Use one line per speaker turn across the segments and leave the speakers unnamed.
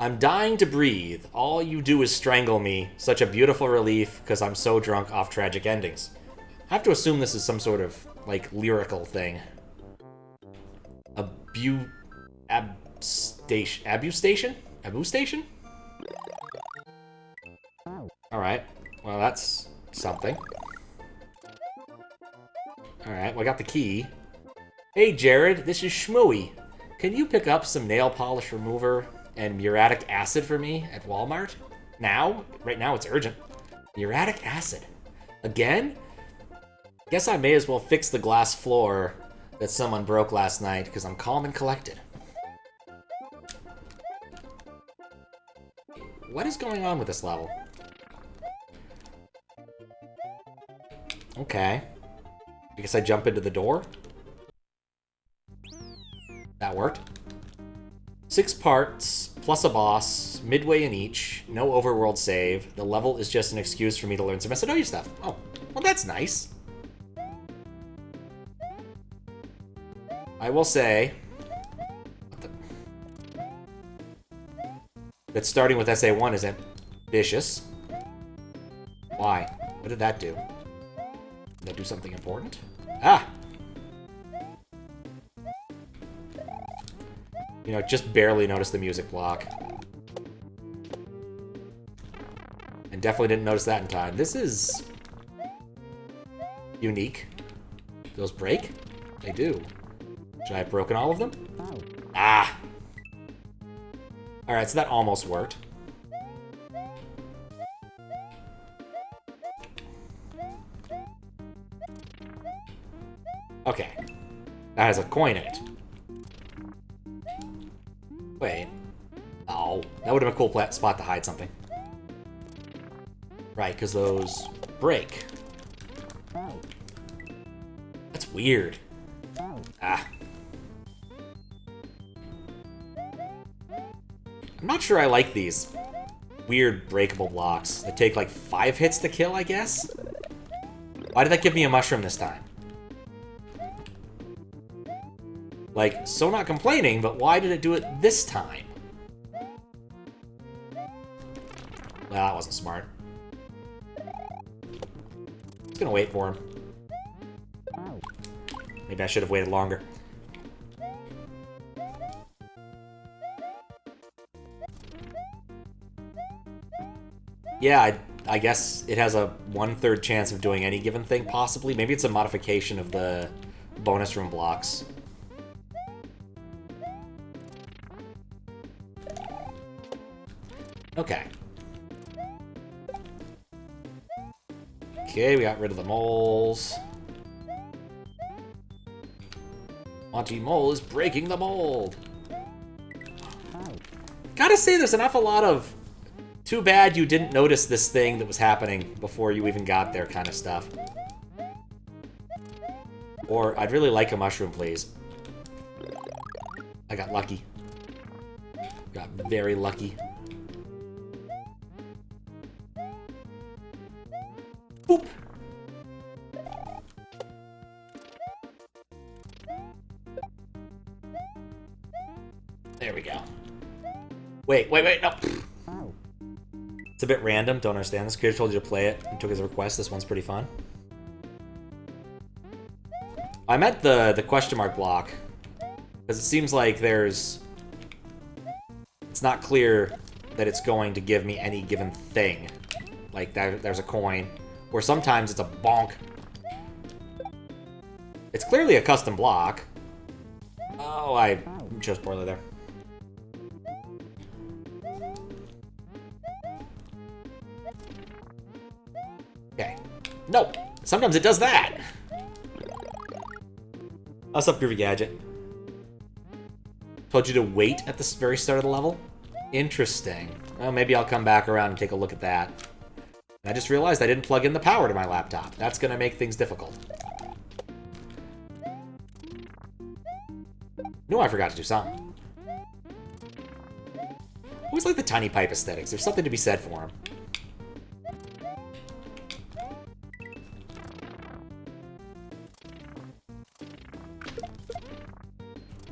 I'm dying to breathe. All you do is strangle me. Such a beautiful relief, because I'm so drunk off tragic endings. I have to assume this is some sort of, like, lyrical thing. Abusation? Abusation? Alright. Well, that's something. Alright, well, I got the key. Hey, Jared, this is Shmooey. Can you pick up some nail polish remover and muriatic acid for me at Walmart? Now? Right now, it's urgent. Muriatic acid. Again? Guess I may as well fix the glass floor that someone broke last night, because I'm calm and collected. What is going on with this level? Okay. I guess I jump into the door. That worked. 6 parts, plus a boss, midway in each, no overworld save. The level is just an excuse for me to learn some Macedonia stuff. Oh, well that's nice. I will say that starting with SA1 is ambitious. Why? What did that do? Did that do something important? Ah! You know, just barely noticed the music block. And definitely didn't notice that in time. This is unique. Those break? They do. Should I have broken all of them? Ah! Alright, so that almost worked. Okay. That has a coin in it. Wait. Oh, that would have been a cool spot to hide something. Right, because those break. That's weird. Ah. I'm not sure I like these weird breakable blocks. They take like 5 hits to kill, I guess? Why did that give me a mushroom this time? Like, so not complaining, but why did it do it this time? Well, that wasn't smart. Just gonna wait for him. Maybe I should have waited longer. Yeah, I guess it has a 1/3 chance of doing any given thing, possibly. Maybe it's a modification of the bonus room blocks. Okay. Okay, we got rid of the moles. Monty Mole is breaking the mold. Gotta say, there's an awful lot of too bad you didn't notice this thing that was happening before you even got there kind of stuff. Or, I'd really like a mushroom, please. I got lucky. Got very lucky. Boop! There we go. Wait, no! It's a bit random, don't understand. This creator told you to play it and took his request. This one's pretty fun. I meant the question mark block, because it seems like it's not clear that it's going to give me any given thing. Like, there's a coin, or sometimes it's a bonk. It's clearly a custom block. Oh, I chose poorly there. Okay. No! Sometimes it does that! What's up, Groovy Gadget? Told you to wait at the very start of the level? Interesting. Well, maybe I'll come back around and take a look at that. And I just realized I didn't plug in the power to my laptop. That's gonna make things difficult. Knew I forgot to do something. Always like the tiny pipe aesthetics. There's something to be said for them.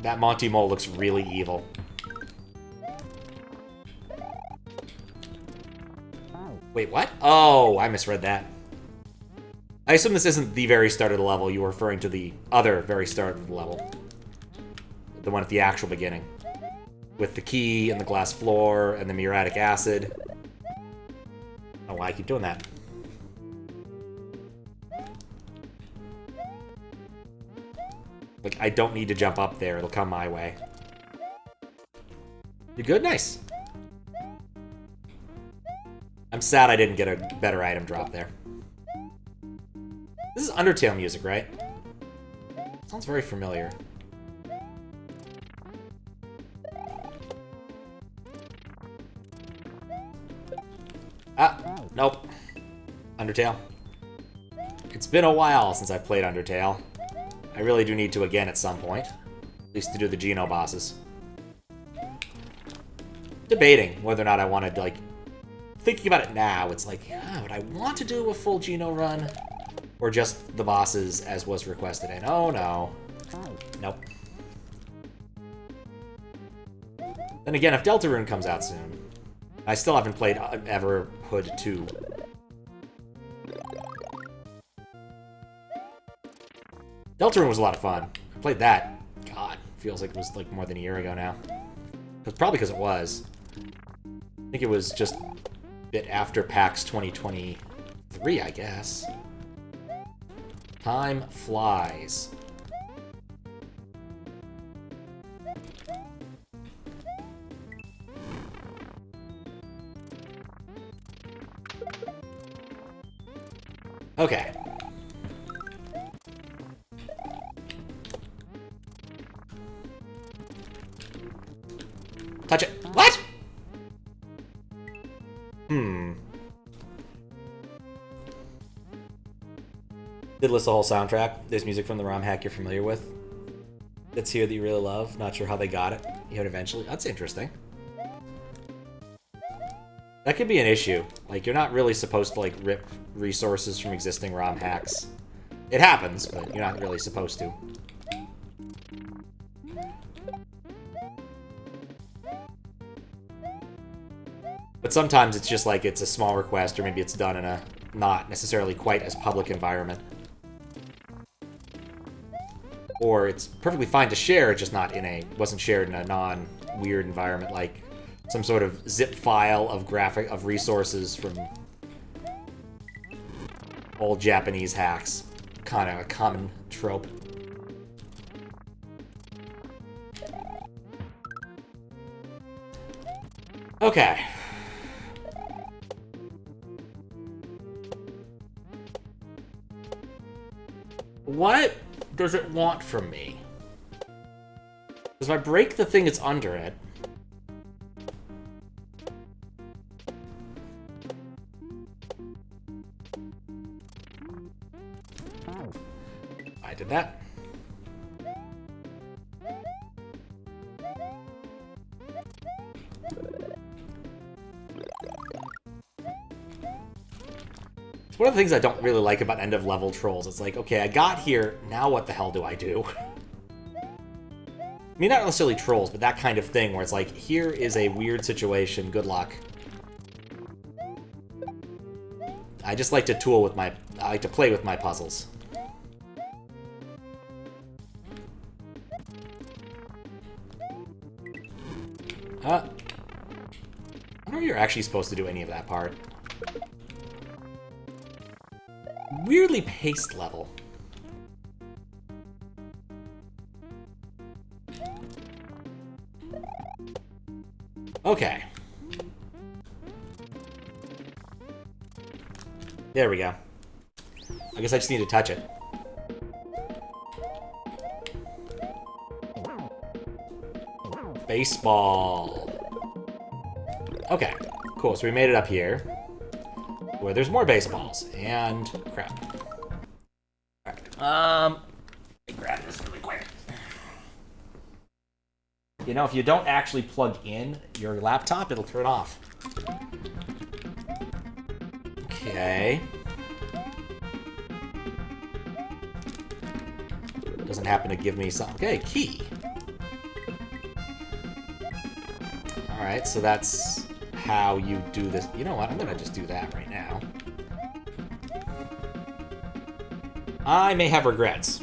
That Monty Mole looks really evil. Wait, what? Oh, I misread that. I assume this isn't the very start of the level. You were referring to the other very start of the level. The one at the actual beginning. With the key and the glass floor and the muriatic acid. Oh, why I keep doing that? Like, I don't need to jump up there. It'll come my way. You good? Nice. I'm sad I didn't get a better item drop there. This is Undertale music, right? Sounds very familiar. Ah, nope. Undertale. It's been a while since I've played Undertale. I really do need to again at some point. At least to do the Geno bosses. Debating whether or not I wanted to, like... Thinking about it now, it's like, yeah, would I want to do a full Geno run? Or just the bosses as was requested? And oh no. Nope. Then again, if Deltarune comes out soon... I still haven't played Everhood 2. Deltarune was a lot of fun. I played that. God, feels like it was like more than a year ago now. Probably because it was. I think it was just a bit after PAX 2023, I guess. Time flies. Okay. Touch it. What? Did list the whole soundtrack. There's music from the ROM hack you're familiar with. That's here that you really love. Not sure how they got it. You know, eventually. That's interesting. That could be an issue. Like, you're not really supposed to, like, rip resources from existing ROM hacks. It happens, but you're not really supposed to. But sometimes it's just like it's a small request, or maybe it's done in a not necessarily quite as public environment. Or it's perfectly fine to share, just not in a... wasn't shared in a non-weird environment, like some sort of zip file of resources from old Japanese hacks. Kind of a common trope. Okay. What does it want from me? Because if I break the thing that's under it... I did that. One of the things I don't really like about end-of-level trolls, it's like, okay, I got here, now what the hell do I do? I mean, not necessarily trolls, but that kind of thing, where it's like, here is a weird situation, good luck. I just like to I like to play with my puzzles. I don't know if you're actually supposed to do any of that part. Weirdly paced level. Okay. There we go. I guess I just need to touch it. Baseball. Okay, cool. So we made it up here, where there's more baseballs. And crap. Alright, let me grab this really quick. You know, if you don't actually plug in your laptop, it'll turn off. Okay. Doesn't happen to give me some... Okay, key. Alright, so that's how you do this. You know what? I'm gonna just do that right now. I may have regrets.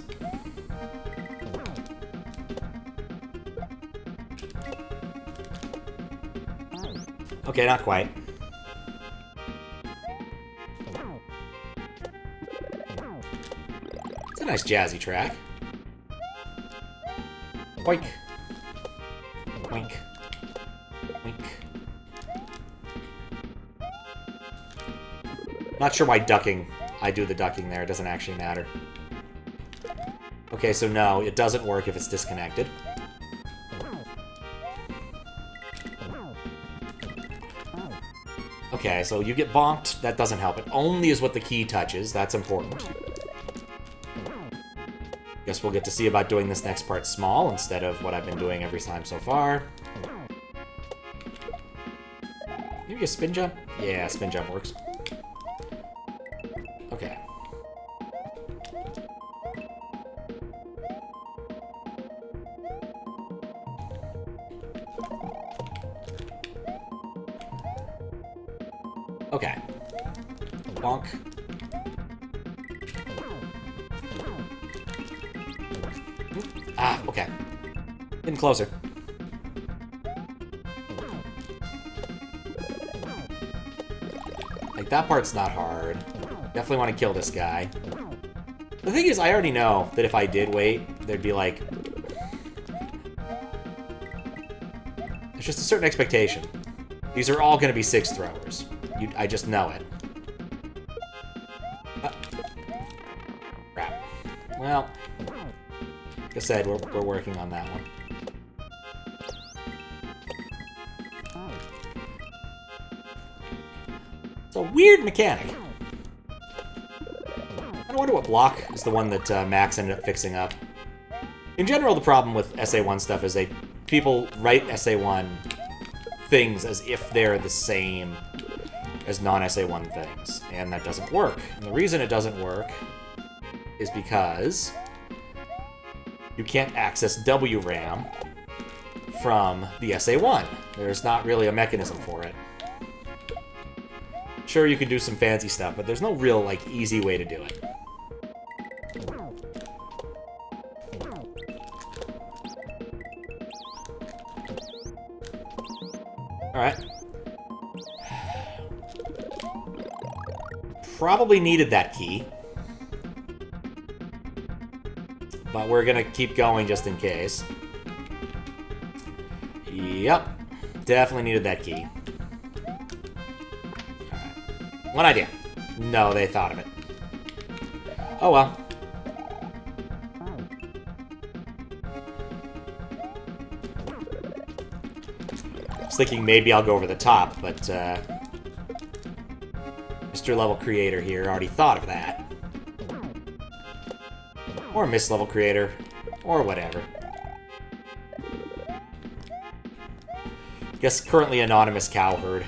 Okay, not quite. It's a nice jazzy track. Boink. Boink. Boink. Not sure why I do the ducking there. It doesn't actually matter. Okay, so no, it doesn't work if it's disconnected. Okay, so you get bonked. That doesn't help. It only is what the key touches. That's important. Guess we'll get to see about doing this next part small instead of what I've been doing every time so far. Maybe a spin jump? Yeah, spin jump works. Okay. Okay. Bonk. Ah, okay. Getting closer. Like, that part's not hard. Definitely want to kill this guy. The thing is, I already know that if I did wait, there'd be like... There's just a certain expectation. These are all going to be 6 throwers. I just know it. Crap. Well, like I said, we're working on that one. It's a weird mechanic. I wonder what block is the one that Max ended up fixing up. In general, the problem with SA1 stuff is people write SA1 things as if they're the same as non-SA1 things, and that doesn't work. And the reason it doesn't work is because you can't access WRAM from the SA1. There's not really a mechanism for it. Sure, you can do some fancy stuff, but there's no real, like, easy way to do it. Alright. Probably needed that key. But we're gonna keep going just in case. Yep. Definitely needed that key. Alright. One idea. No, they thought of it. Oh well. I was thinking maybe I'll go over the top, but Mr. Level Creator here already thought of that. Or Miss Level Creator, or whatever. Guess currently anonymous cowherd.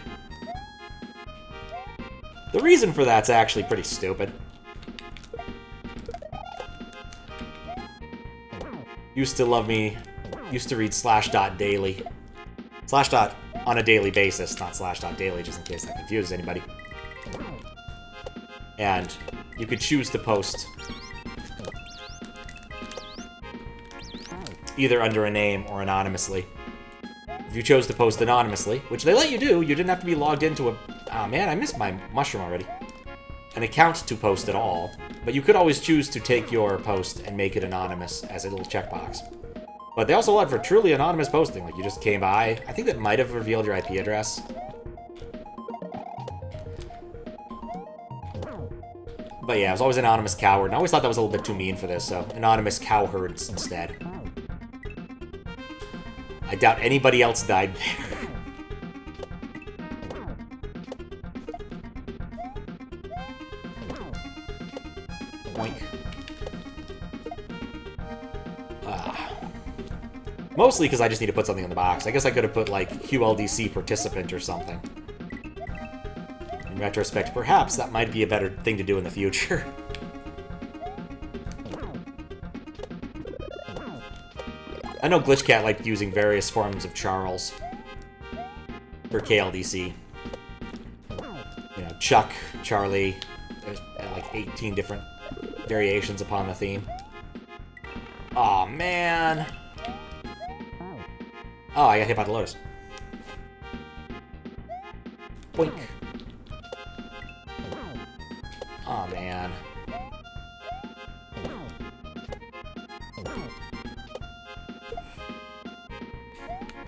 The reason for that's actually pretty stupid. Used to read /.daily. / on a daily basis, not /.daily, just in case that confuses anybody. And you could choose to post either under a name or anonymously. If you chose to post anonymously, which they let you do, you didn't have to be logged into a... Ah, man, I missed my mushroom already. An account to post at all. But you could always choose to take your post and make it anonymous as a little checkbox. But they also allowed for truly anonymous posting. Like, you just came by. I think that might have revealed your IP address. But yeah, it was always anonymous cowherd. And I always thought that was a little bit too mean for this, so anonymous cowherds instead. I doubt anybody else died there. Boink. Mostly because I just need to put something in the box. I guess I could have put, like, QLDC participant or something. In retrospect, perhaps that might be a better thing to do in the future. I know GlitchCat liked using various forms of Charles for KLDC. Chuck, Charlie. There's like 18 different variations upon the theme. Aw, man. Oh, I got hit by the lotus. Boink. Aw, man.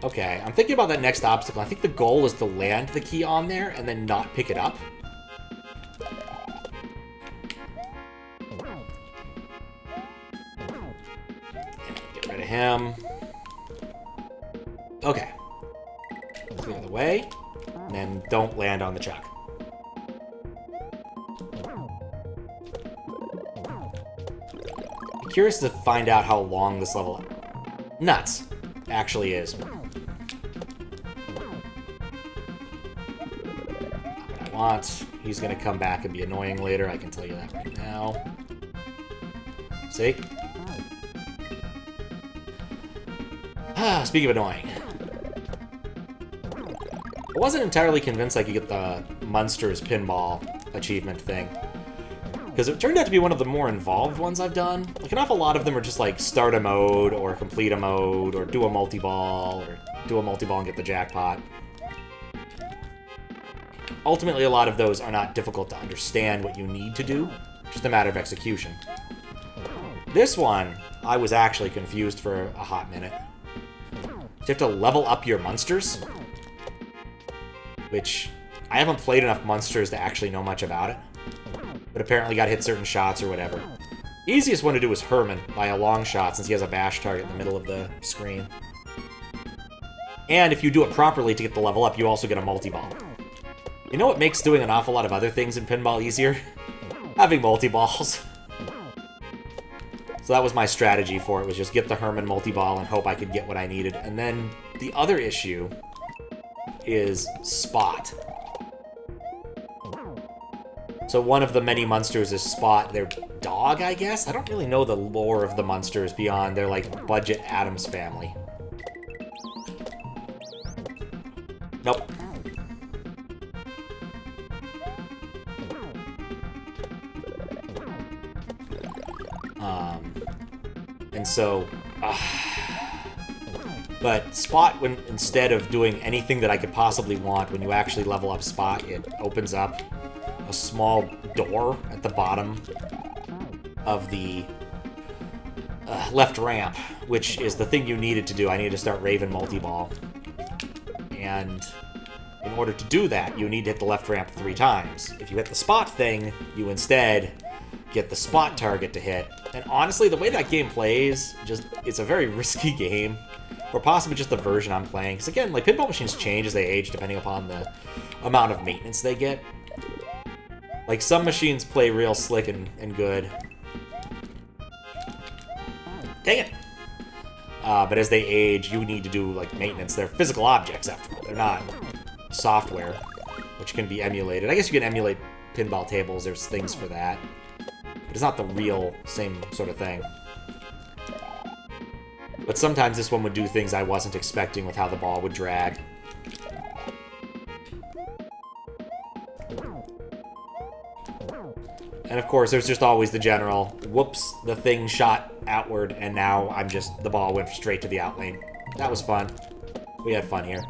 Okay, I'm thinking about that next obstacle. I think the goal is to land the key on there and then not pick it up. Get rid of him. Okay. Clear the way. And then don't land on the chuck. I'm curious to find out how long this level nuts actually is. He's gonna come back and be annoying later, I can tell you that right now. See? Speaking of annoying. I wasn't entirely convinced I could get the Munsters pinball achievement thing. Because it turned out to be one of the more involved ones I've done. Like, an awful lot of them are just like start a mode, or complete a mode, or do a multi-ball, or do a multi-ball and get the jackpot. Ultimately, a lot of those are not difficult to understand what you need to do, just a matter of execution. This one, I was actually confused for a hot minute. You have to level up your Munsters, which I haven't played enough Munsters to actually know much about it, but apparently got hit certain shots or whatever. Easiest one to do is Herman by a long shot, since he has a bash target in the middle of the screen. And if you do it properly to get the level up, you also get a multi-ball. You know what makes doing an awful lot of other things in pinball easier? Having multi-balls. So that was my strategy for it, was just get the Herman multi-ball and hope I could get what I needed. And then the other issue is Spot. So one of the many Munsters is Spot, their dog, I guess? I don't really know the lore of the Munsters beyond their, like, budget Addams family. Nope. And so, but Spot, when instead of doing anything that I could possibly want, when you actually level up Spot, it opens up a small door at the bottom of the left ramp, which is the thing you needed to do. I needed to start Raven multi-ball. And in order to do that, you need to hit the left ramp 3 times. If you hit the Spot thing, you instead get the Spot target to hit. And honestly, the way that game plays, it's a very risky game. Or possibly just the version I'm playing. Because again, like, pinball machines change as they age depending upon the amount of maintenance they get. Like, some machines play real slick and good. Dang it! But as they age, you need to do, like, maintenance. They're physical objects, after all. They're not software, which can be emulated. I guess you can emulate pinball tables. There's things for that. But it's not the real same sort of thing. But sometimes this one would do things I wasn't expecting with how the ball would drag. And of course, there's just always the general, whoops, the thing shot outward, and now the ball went straight to the out lane. That was fun. We had fun here.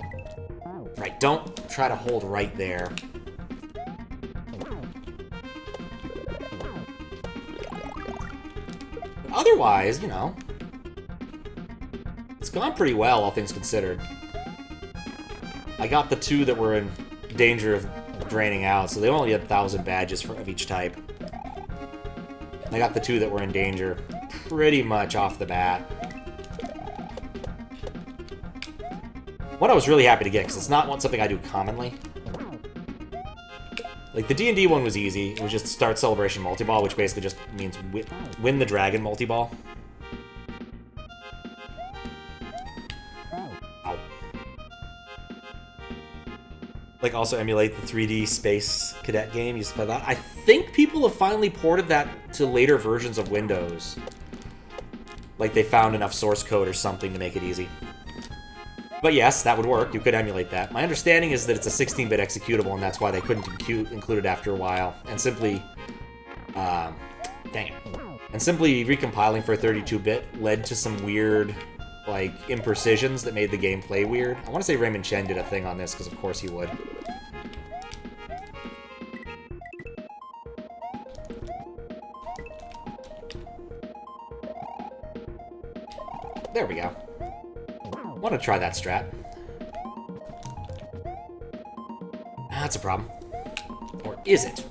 Right, don't try to hold right there. But otherwise, you know, it's gone pretty well, all things considered. I got the 2 that were in danger of draining out, so they only had 1,000 badges of each type. I got the 2 that were in danger pretty much off the bat. One I was really happy to get, because it's not something I do commonly. Like, the D&D one was easy. It was just start Celebration Multi-Ball, which basically just means win the Dragon Multi-Ball. Ow. Like, also emulate the 3D Space Cadet game. You used to play that. I think people have finally ported that to later versions of Windows. Like, they found enough source code or something to make it easy. But yes, that would work. You could emulate that. My understanding is that it's a 16-bit executable, and that's why they couldn't include it after a while. And simply... dang it. And simply recompiling for 32-bit led to some weird, like, imprecisions that made the game play weird. I want to say Raymond Chen did a thing on this, because of course he would. There we go. Want to try that strat. That's a problem. Or is it?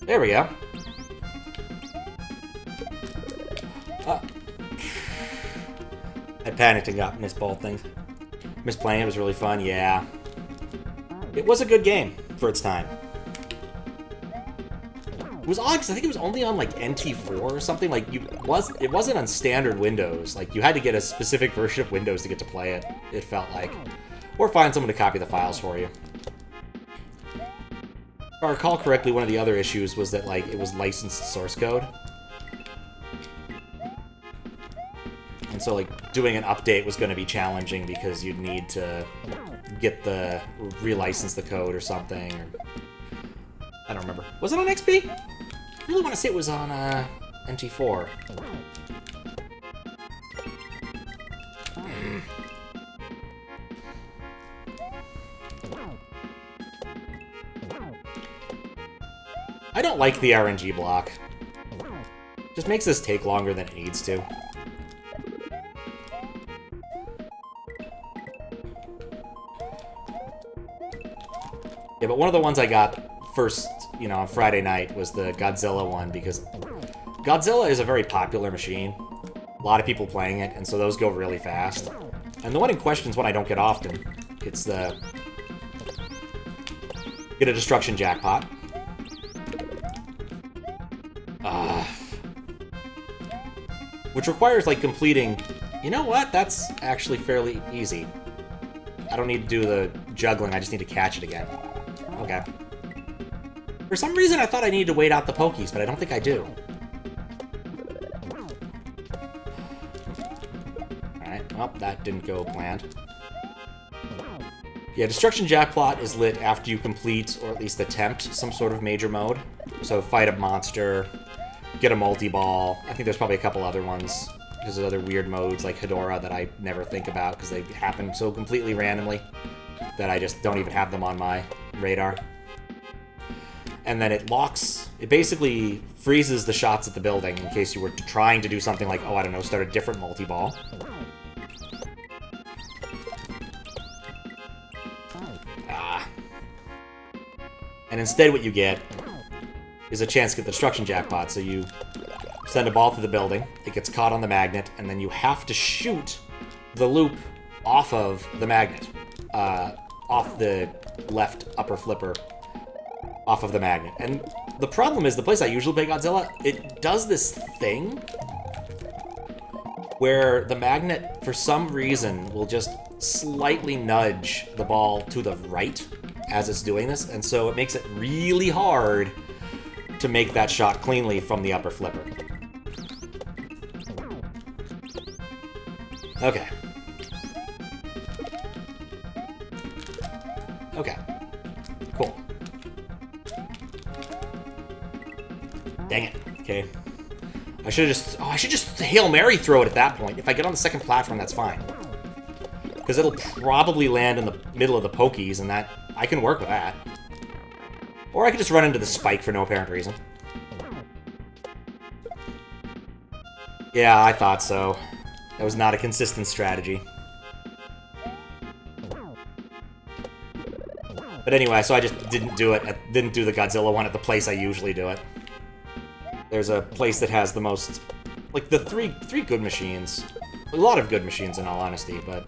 There we go. I panicked and got missed both things. Missed playing it was really fun, yeah. It was a good game for its time. It was odd because I think it was only on like NT4 or something. Like it wasn't on standard Windows. Like you had to get a specific version of Windows to get to play it. It felt like, or find someone to copy the files for you. If I recall correctly, one of the other issues was that like it was licensed source code, and so like doing an update was going to be challenging because you'd need to relicense the code or something. Or, I don't remember. Was it on XP? I really want to say it was on NT4. I don't like the RNG block. Just makes this take longer than it needs to. Yeah, but one of the ones I got first, you know, on Friday night was the Godzilla one, because Godzilla is a very popular machine. A lot of people playing it, and so those go really fast. And the one in question is one I don't get often. It's the... Get a destruction jackpot. Which requires, like, completing... You know what? That's actually fairly easy. I don't need to do the juggling, I just need to catch it again. Okay. For some reason, I thought I needed to wait out the Pokies, but I don't think I do. Alright, well, that didn't go planned. Yeah, Destruction Jackpot is lit after you complete, or at least attempt, some sort of major mode. So fight a monster, get a multi-ball. I think there's probably a couple other ones. There's other weird modes like Hedora that I never think about because they happen so completely randomly that I just don't even have them on my radar. And then it locks... It basically freezes the shots at the building in case you were trying to do something like, oh, I don't know, start a different multi-ball. And instead what you get is a chance to get the Destruction Jackpot. So you send a ball through the building, it gets caught on the magnet, and then you have to shoot the loop off of the magnet. Off the left upper flipper. Off of the magnet. And the problem is, the place I usually play Godzilla, it does this thing where the magnet, for some reason, will just slightly nudge the ball to the right as it's doing this, and so it makes it really hard to make that shot cleanly from the upper flipper. Okay. Okay. Cool. Dang it. Okay. I should just Hail Mary throw it at that point. If I get on the second platform, that's fine. Because it'll probably land in the middle of the Pokies, and that... I can work with that. Or I could just run into the spike for no apparent reason. Yeah, I thought so. That was not a consistent strategy. But anyway, so I just didn't do it. Didn't do the Godzilla one at the place I usually do it. There's a place that has the most... Like, the three good machines. A lot of good machines, in all honesty, but...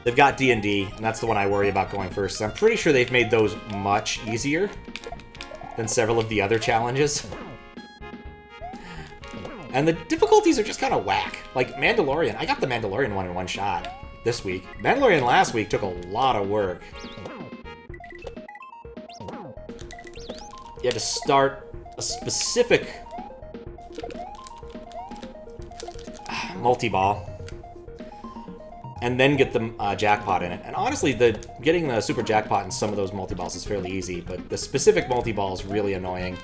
They've got D&D, and that's the one I worry about going first. I'm pretty sure they've made those much easier than several of the other challenges. And the difficulties are just kind of whack. Like, Mandalorian. I got the Mandalorian one in one shot this week. Mandalorian last week took a lot of work. you had to start a specific multi-ball and then get the jackpot in it. And honestly, getting the super jackpot in some of those multi-balls is fairly easy, but the specific multi-ball is really annoying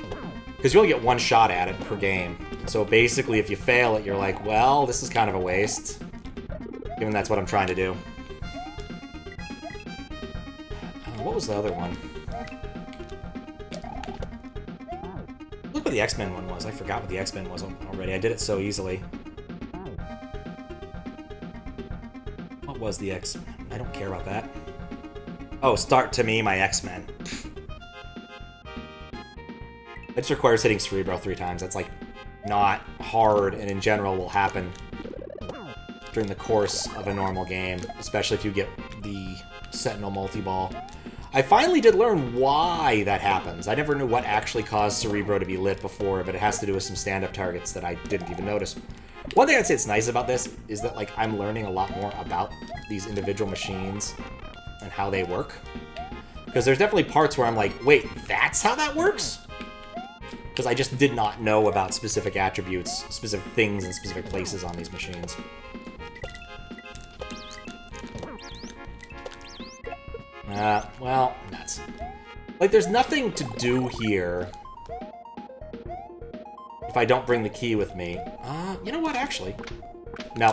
because you only get one shot at it per game. And so basically, if you fail it, you're like, well, this is kind of a waste, given that's what I'm trying to do. What was the other one? Look what the X-Men one was. I forgot what the X-Men was already. I did it so easily. What was the X? I don't care about that. Oh, start to me, my X-Men. It just requires hitting Cerebro 3 times. That's, like, not hard, and in general will happen during the course of a normal game, especially if you get the Sentinel multi-ball. I finally did learn why that happens. I never knew what actually caused Cerebro to be lit before, but it has to do with some stand-up targets that I didn't even notice. One thing I'd say that's nice about this is that, like, I'm learning a lot more about these individual machines and how they work. Because there's definitely parts where I'm like, wait, that's how that works? Because I just did not know about specific attributes, specific things, and specific places on these machines. Well, nuts. Like, there's nothing to do here if I don't bring the key with me. You know what, actually? No.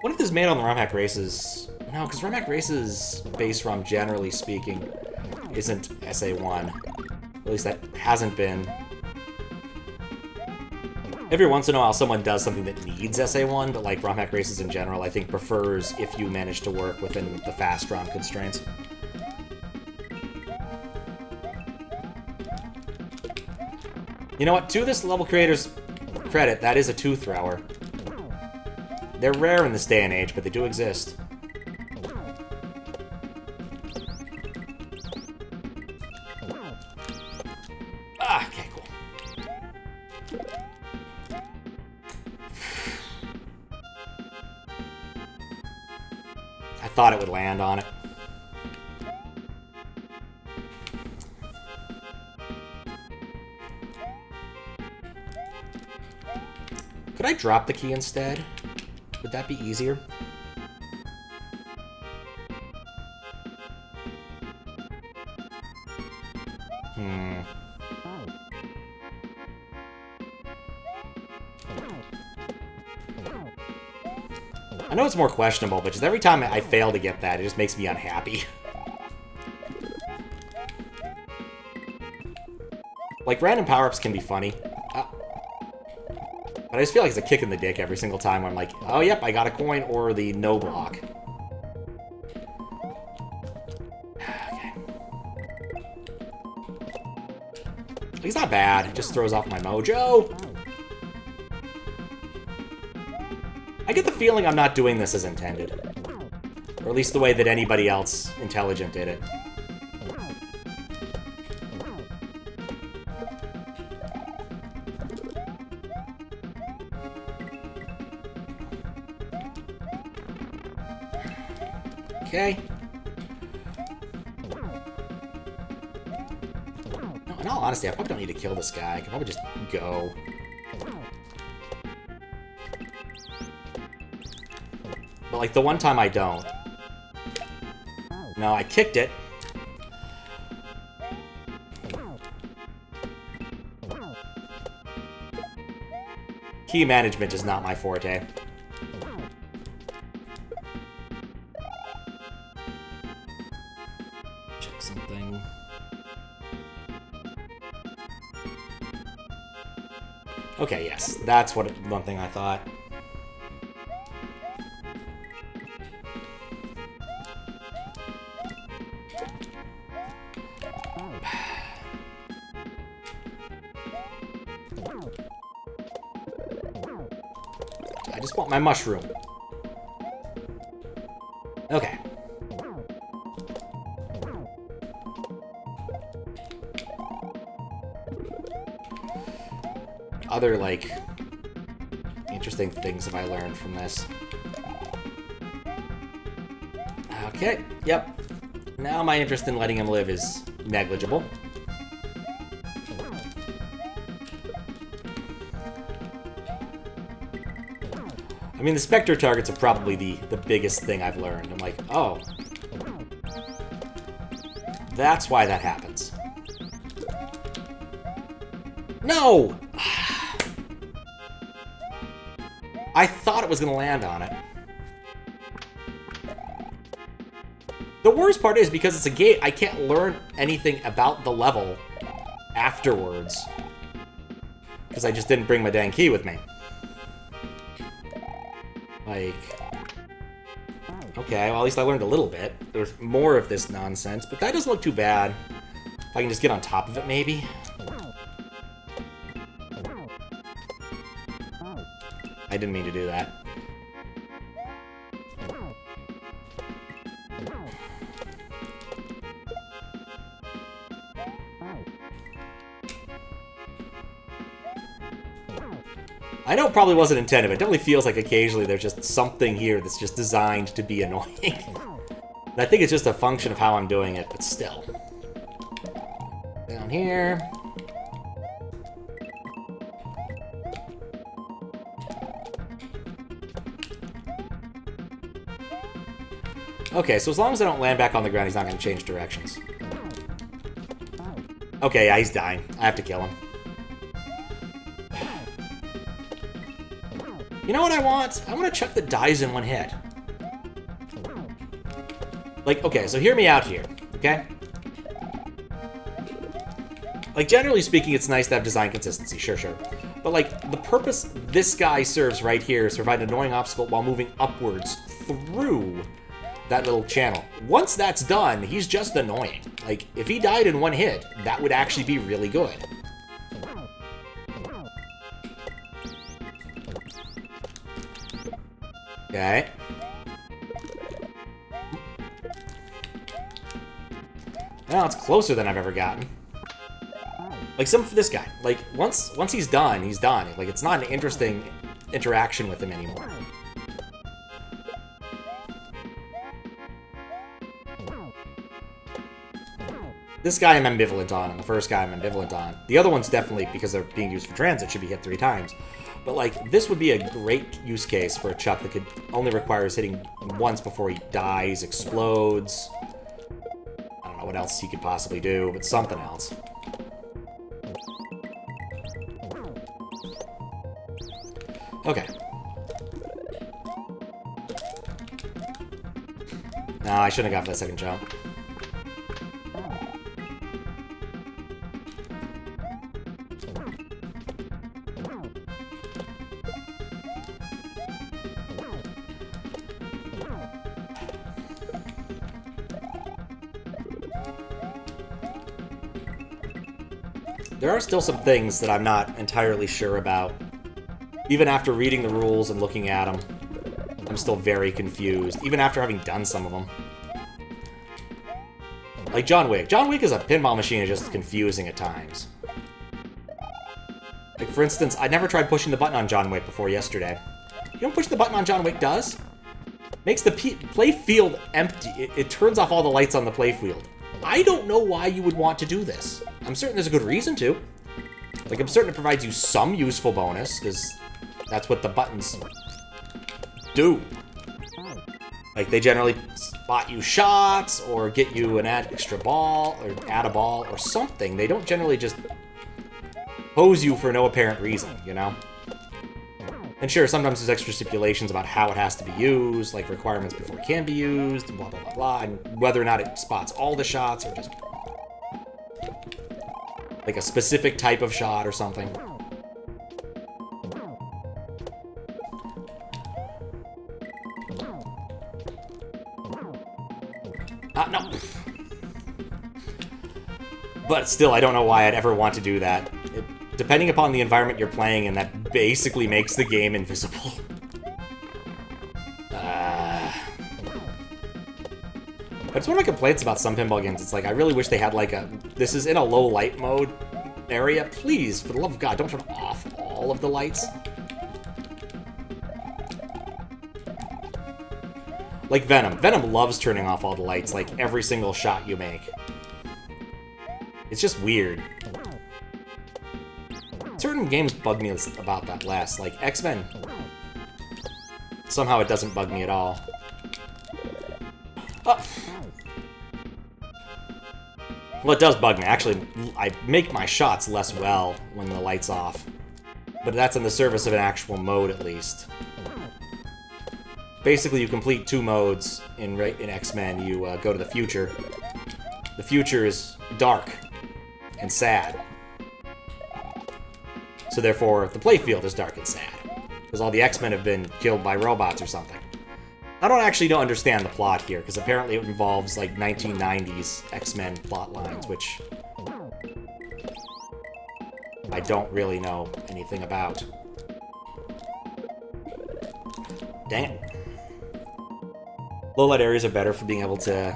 What if this is made on the ROM Hack Races? No, because ROM Hack Races base ROM, generally speaking, isn't SA1. At least that hasn't been. Every once in a while, someone does something that needs SA1, but like ROM Hack Races in general, I think prefers if you manage to work within the fast ROM constraints. You know what? To this level creator's credit, that is a two-thrower. They're rare in this day and age, but they do exist. Okay, cool. I thought it would land on it. Could I drop the key instead? Would that be easier? I know it's more questionable, but just every time I fail to get that, it just makes me unhappy. Like, random power-ups can be funny. But I just feel like it's a kick in the dick every single time where I'm like, oh, yep, I got a coin, or the no block. Okay. He's not bad. It just throws off my mojo. I get the feeling I'm not doing this as intended. Or at least the way that anybody else intelligent did it. Okay. No, in all honesty, I probably don't need to kill this guy. I can probably just go. But, like, the one time I don't. No, I kicked it. Key management is not my forte. Okay, yes. That's one thing I thought. I just want my mushroom. Okay. Other, like, interesting things have I learned from this. Okay, yep. Now my interest in letting him live is negligible. I mean, the Spectre targets are probably the biggest thing I've learned. I'm like, oh. That's why that happens. No! I thought it was going to land on it. The worst part is, because it's a gate, I can't learn anything about the level afterwards. Because I just didn't bring my dang key with me. Like... Okay, well at least I learned a little bit. There's more of this nonsense, but that doesn't look too bad. If I can just get on top of it, maybe? I didn't mean to do that. I know it probably wasn't intended, but it definitely feels like occasionally there's just something here that's just designed to be annoying. And I think it's just a function of how I'm doing it, but still. Down here. Okay, so as long as I don't land back on the ground, he's not going to change directions. Okay, yeah, he's dying. I have to kill him. You know what I want? I want to chuck the dies in one hit. Like, okay, so hear me out here, okay? Like, generally speaking, it's nice to have design consistency, sure. But, like, the purpose this guy serves right here is to provide an annoying obstacle while moving upwards through that little channel. Once that's done, he's just annoying. Like, if he died in one hit, that would actually be really good. Okay. Well, it's closer than I've ever gotten. Like, some for this guy. Like, once he's done, he's done. Like, it's not an interesting interaction with him anymore. This guy I'm ambivalent on, and the first guy I'm ambivalent on. The other ones definitely, because they're being used for transit, should be hit 3 times. But, like, this would be a great use case for a Chuck that could only requires hitting once before he dies, explodes. I don't know what else he could possibly do, but something else. Okay. No, I shouldn't have gone for that second jump. There are still some things that I'm not entirely sure about. Even after reading the rules and looking at them, I'm still very confused, even after having done some of them. Like John Wick. John Wick as a pinball machine is just confusing at times. Like, for instance, I never tried pushing the button on John Wick before yesterday. You know what pushing the button on John Wick does? Makes the play field empty. It turns off all the lights on the play field. I don't know why you would want to do this. I'm certain there's a good reason to. Like, I'm certain it provides you some useful bonus, because that's what the buttons do. Like, they generally spot you shots, or get you an extra ball, or add a ball, or something. They don't generally just pose you for no apparent reason, you know? And sure, sometimes there's extra stipulations about how it has to be used, like requirements before it can be used, and blah, blah, blah, blah, and whether or not it spots all the shots, or just like a specific type of shot or something. No. But still, I don't know why I'd ever want to do that. Depending upon the environment you're playing in, that basically makes the game invisible. That's one of my complaints about some pinball games. It's like, I really wish they had like a... This is in a low light mode area. Please, for the love of God, don't turn off all of the lights. Like Venom. Venom loves turning off all the lights, like, every single shot you make. It's just weird. Certain games bug me about that less. Like, X-Men... Somehow it doesn't bug me at all. Oh. Well, it does bug me. Actually, I make my shots less well when the light's off. But that's in the service of an actual mode, at least. Basically, you complete 2 modes in X-Men. You go to the future. The future is dark and sad. So therefore, the playfield is dark and sad. Because all the X-Men have been killed by robots or something. I don't actually understand the plot here, because apparently it involves, like, 1990s X-Men plot lines, which I don't really know anything about. Dang it. Low-light areas are better for being able to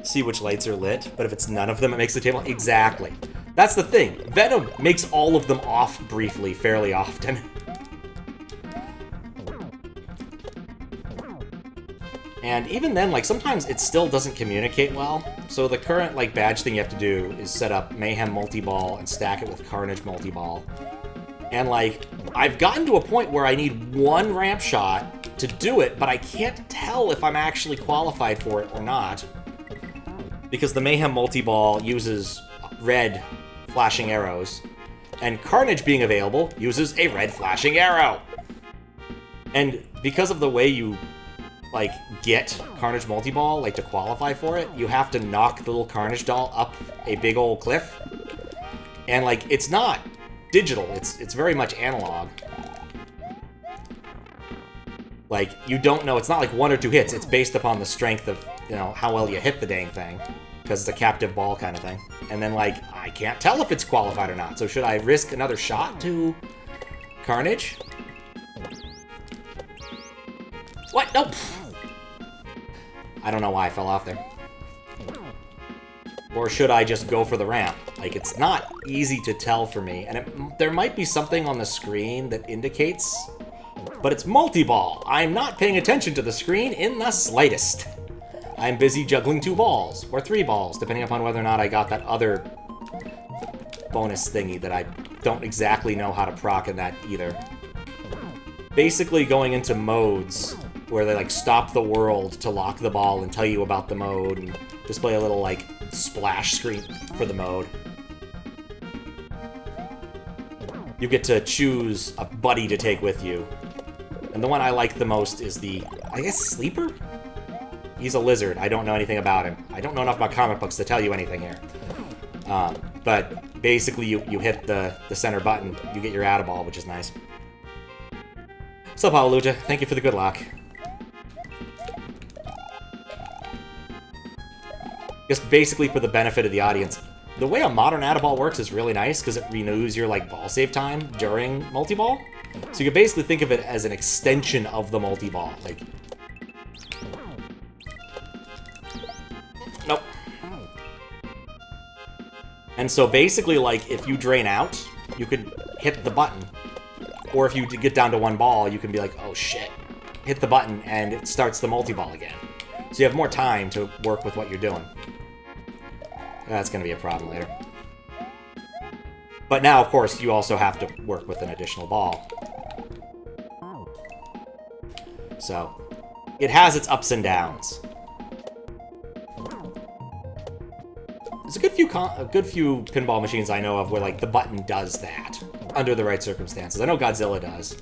see which lights are lit, but if it's none of them, it makes the table... Exactly. That's the thing. Venom makes all of them off briefly, fairly often. And even then, like, sometimes it still doesn't communicate well. So the current, like, badge thing you have to do is set up Mayhem Multi-Ball and stack it with Carnage Multi-Ball. And, like, I've gotten to a point where I need 1 ramp shot to do it, but I can't tell if I'm actually qualified for it or not. Because the Mayhem Multi-Ball uses red flashing arrows, and Carnage being available uses a red flashing arrow. And because of the way you... like, get Carnage Multi-Ball, like, to qualify for it, you have to knock the little Carnage doll up a big old cliff. And, like, it's not digital. It's very much analog. Like, you don't know. It's not like 1 or 2 hits. It's based upon the strength of, you know, how well you hit the dang thing. Because it's a captive ball kind of thing. And then, like, I can't tell if it's qualified or not. So should I risk another shot to Carnage? What? Nope. I don't know why I fell off there. Or should I just go for the ramp? Like, it's not easy to tell for me. And there might be something on the screen that indicates, but it's multi-ball. I'm not paying attention to the screen in the slightest. I'm busy juggling 2 balls, or 3 balls, depending upon whether or not I got that other bonus thingy that I don't exactly know how to proc in that either. Basically going into modes where they, like, stop the world to lock the ball and tell you about the mode and display a little, like, splash screen for the mode. You get to choose a buddy to take with you. And the one I like the most is the, I guess, Sleeper? He's a lizard. I don't know anything about him. I don't know enough about comic books to tell you anything here. But basically, you hit the center button, you get your Add-a-Ball, which is nice. So, Paoluja, thank you for the good luck. Just basically for the benefit of the audience, the way a modern Add-a-Ball works is really nice because it renews your, like, ball save time during multi-ball. So you can basically think of it as an extension of the multi-ball. Like, nope. And so basically, like, if you drain out, you can hit the button. Or if you get down to 1 ball, you can be like, oh shit. Hit the button and it starts the multi-ball again. So you have more time to work with what you're doing. That's going to be a problem later. But now, of course, you also have to work with an additional ball. So, it has its ups and downs. There's a good few pinball machines I know of where, like, the button does that under the right circumstances. I know Godzilla does.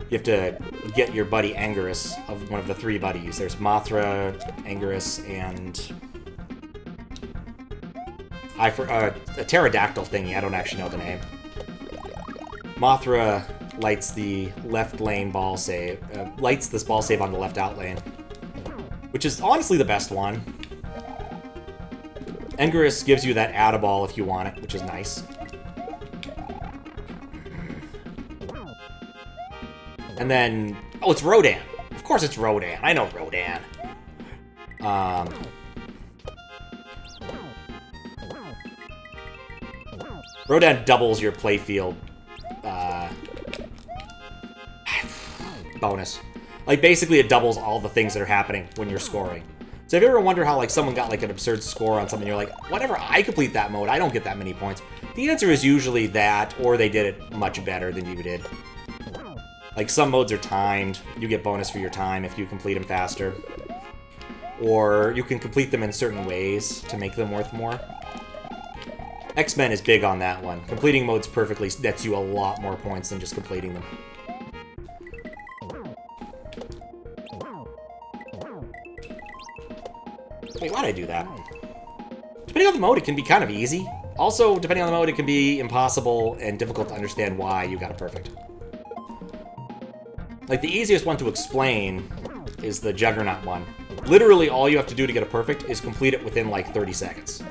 You have to get your buddy Anguirus of one of the 3 buddies. There's Mothra, Anguirus, and a pterodactyl thingy. I don't actually know the name. Mothra lights the left lane ball save. Lights this ball save on the left out lane, which is honestly the best one. Anguirus gives you that Add-a-Ball if you want it, which is nice. And then, oh, it's Rodan. Of course it's Rodan. I know Rodan. Rodan doubles your playfield bonus. Like, basically it doubles all the things that are happening when you're scoring. So if you ever wonder how, like, someone got, like, an absurd score on something, you're like, whenever I complete that mode, I don't get that many points. The answer is usually that, or they did it much better than you did. Like, some modes are timed. You get bonus for your time if you complete them faster. Or you can complete them in certain ways to make them worth more. X-Men is big on that one. Completing modes perfectly nets you a lot more points than just completing them. Wait, why'd I do that? Depending on the mode, it can be kind of easy. Also, depending on the mode, it can be impossible and difficult to understand why you got it perfect. Like, the easiest one to explain is the Juggernaut one. Literally, all you have to do to get it perfect is complete it within, like, 30 seconds.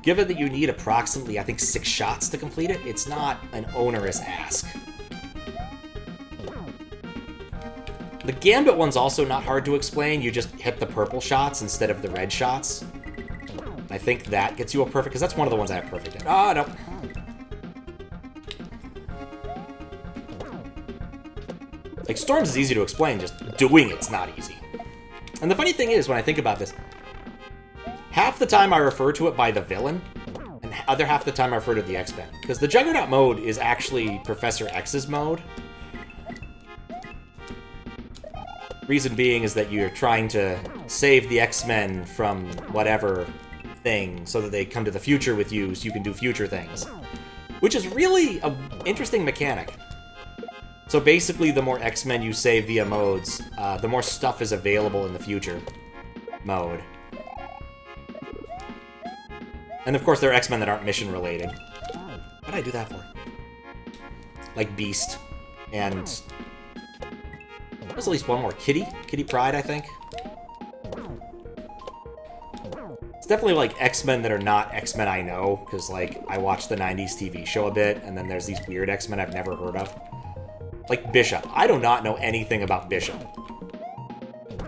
Given that you need approximately, I think, 6 shots to complete it, it's not an onerous ask. The Gambit one's also not hard to explain. You just hit the purple shots instead of the red shots. I think that gets you a perfect, because that's one of the ones I have perfect in. Oh, no. Like, Storms is easy to explain, just doing it's not easy. And the funny thing is, when I think about this, half the time I refer to it by the villain, and the other half the time I refer to the X-Men. Because the Juggernaut mode is actually Professor X's mode. Reason being is that you're trying to save the X-Men from whatever thing so that they come to the future with you so you can do future things. Which is really an interesting mechanic. So basically, the more X-Men you save via modes, the more stuff is available in the future mode. And of course, there are X-Men that aren't mission-related. What did I do that for? Like Beast. And there's at least one more. Kitty Pryde, I think. It's definitely like X-Men that are not X-Men I know, because like I watched the 90s TV show a bit, and then there's these weird X-Men I've never heard of. Like Bishop. I do not know anything about Bishop.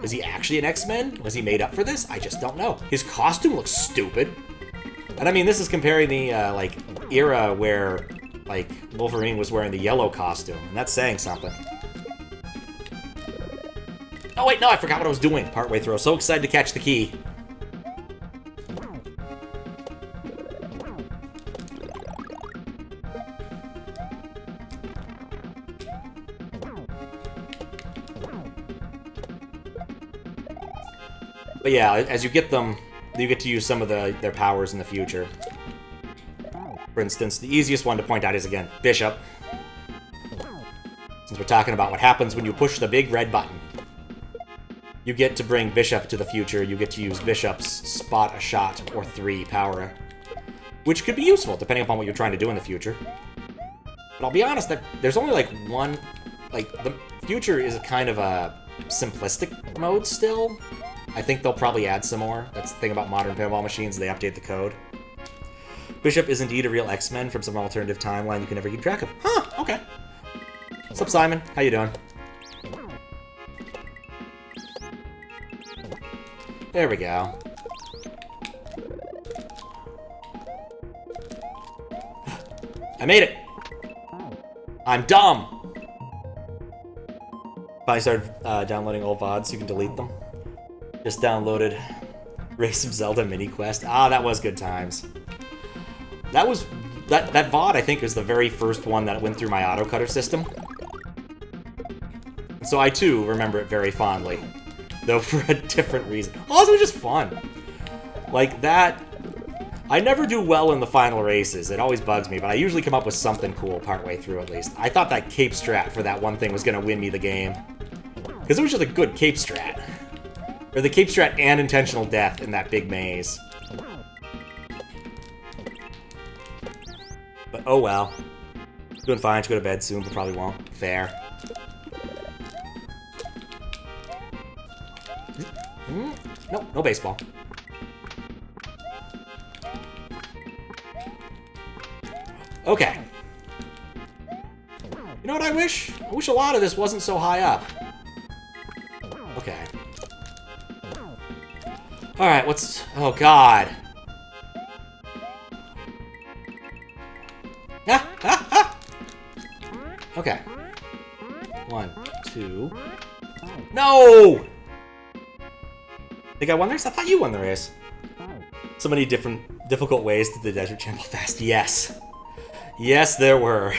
Is he actually an X-Men? Was he made up for this? I just don't know. His costume looks stupid. And I mean, this is comparing the, like, era where, like, Wolverine was wearing the yellow costume, and that's saying something. Oh, wait, no, I forgot what I was doing partway through. I was so excited to catch the key. But yeah, as you get them, you get to use some of their powers in the future. For instance, the easiest one to point out is, again, Bishop. Since we're talking about what happens when you push the big red button. You get to bring Bishop to the future. You get to use Bishop's Spot a Shot or 3 power. Which could be useful, depending upon what you're trying to do in the future. But I'll be honest, that there's only, like, one... Like, the future is a kind of a simplistic mode still. I think they'll probably add some more. That's the thing about modern pinball machines, they update the code. Bishop is indeed a real X-Men from some alternative timeline you can never keep track of. Huh, okay. What's up, Simon? How you doing? There we go. I made it! I'm dumb! Finally started downloading old VODs so you can delete them. Just downloaded Race of Zelda Mini Quest. Ah, that was good times. That VOD, I think, is the very first one that went through my autocutter system. So I, too, remember it very fondly. Though for a different reason. Also, just fun. Like, that... I never do well in the final races. It always bugs me, but I usually come up with something cool partway through, at least. I thought that cape strat for that one thing was going to win me the game. Because it was just a good cape strat. Or the cape strat and intentional death in that big maze. But oh well. Doing fine, should go to bed soon, but probably won't. Fair. Nope, no baseball. Okay. You know what I wish? I wish a lot of this wasn't so high up. Okay. Alright, what's... Oh, God. Ah! Ah! Ah! Okay. 1, 2, No! Think I won the race? I thought you won the race. So many difficult ways to the desert channel fast. Yes. Yes, there were.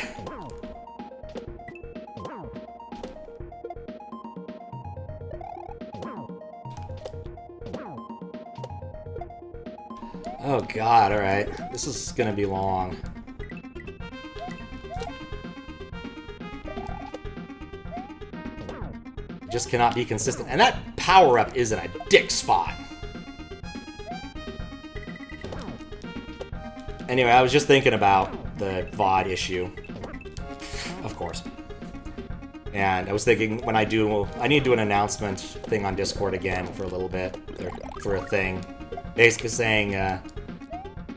Oh god, alright. This is gonna be long. Just cannot be consistent. And that power-up is in a dick spot. Anyway, I was just thinking about the VOD issue. Of course. And I was thinking when I need to do an announcement thing on Discord again for a little bit. For a thing. Basically saying,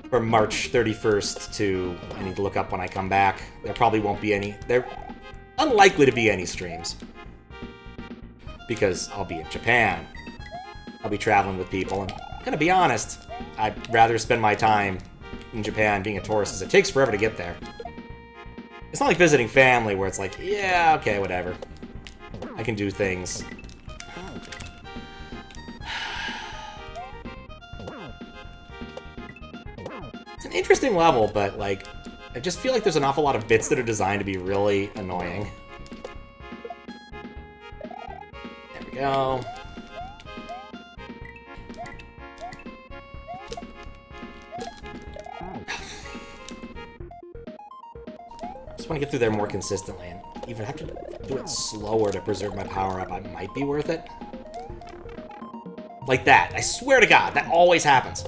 from March 31st to, I need to look up when I come back. There probably won't be any, there unlikely to be any streams. Because I'll be in Japan. I'll be traveling with people, and I'm gonna be honest, I'd rather spend my time in Japan being a tourist, as it takes forever to get there. It's not like visiting family where it's like, yeah, okay, whatever. I can do things. It's an interesting level, but, like, I just feel like there's an awful lot of bits that are designed to be really annoying. There we go. I just want to get through there more consistently, and even have to do it slower to preserve my power-up. It might be worth it. Like that. I swear to God, that always happens.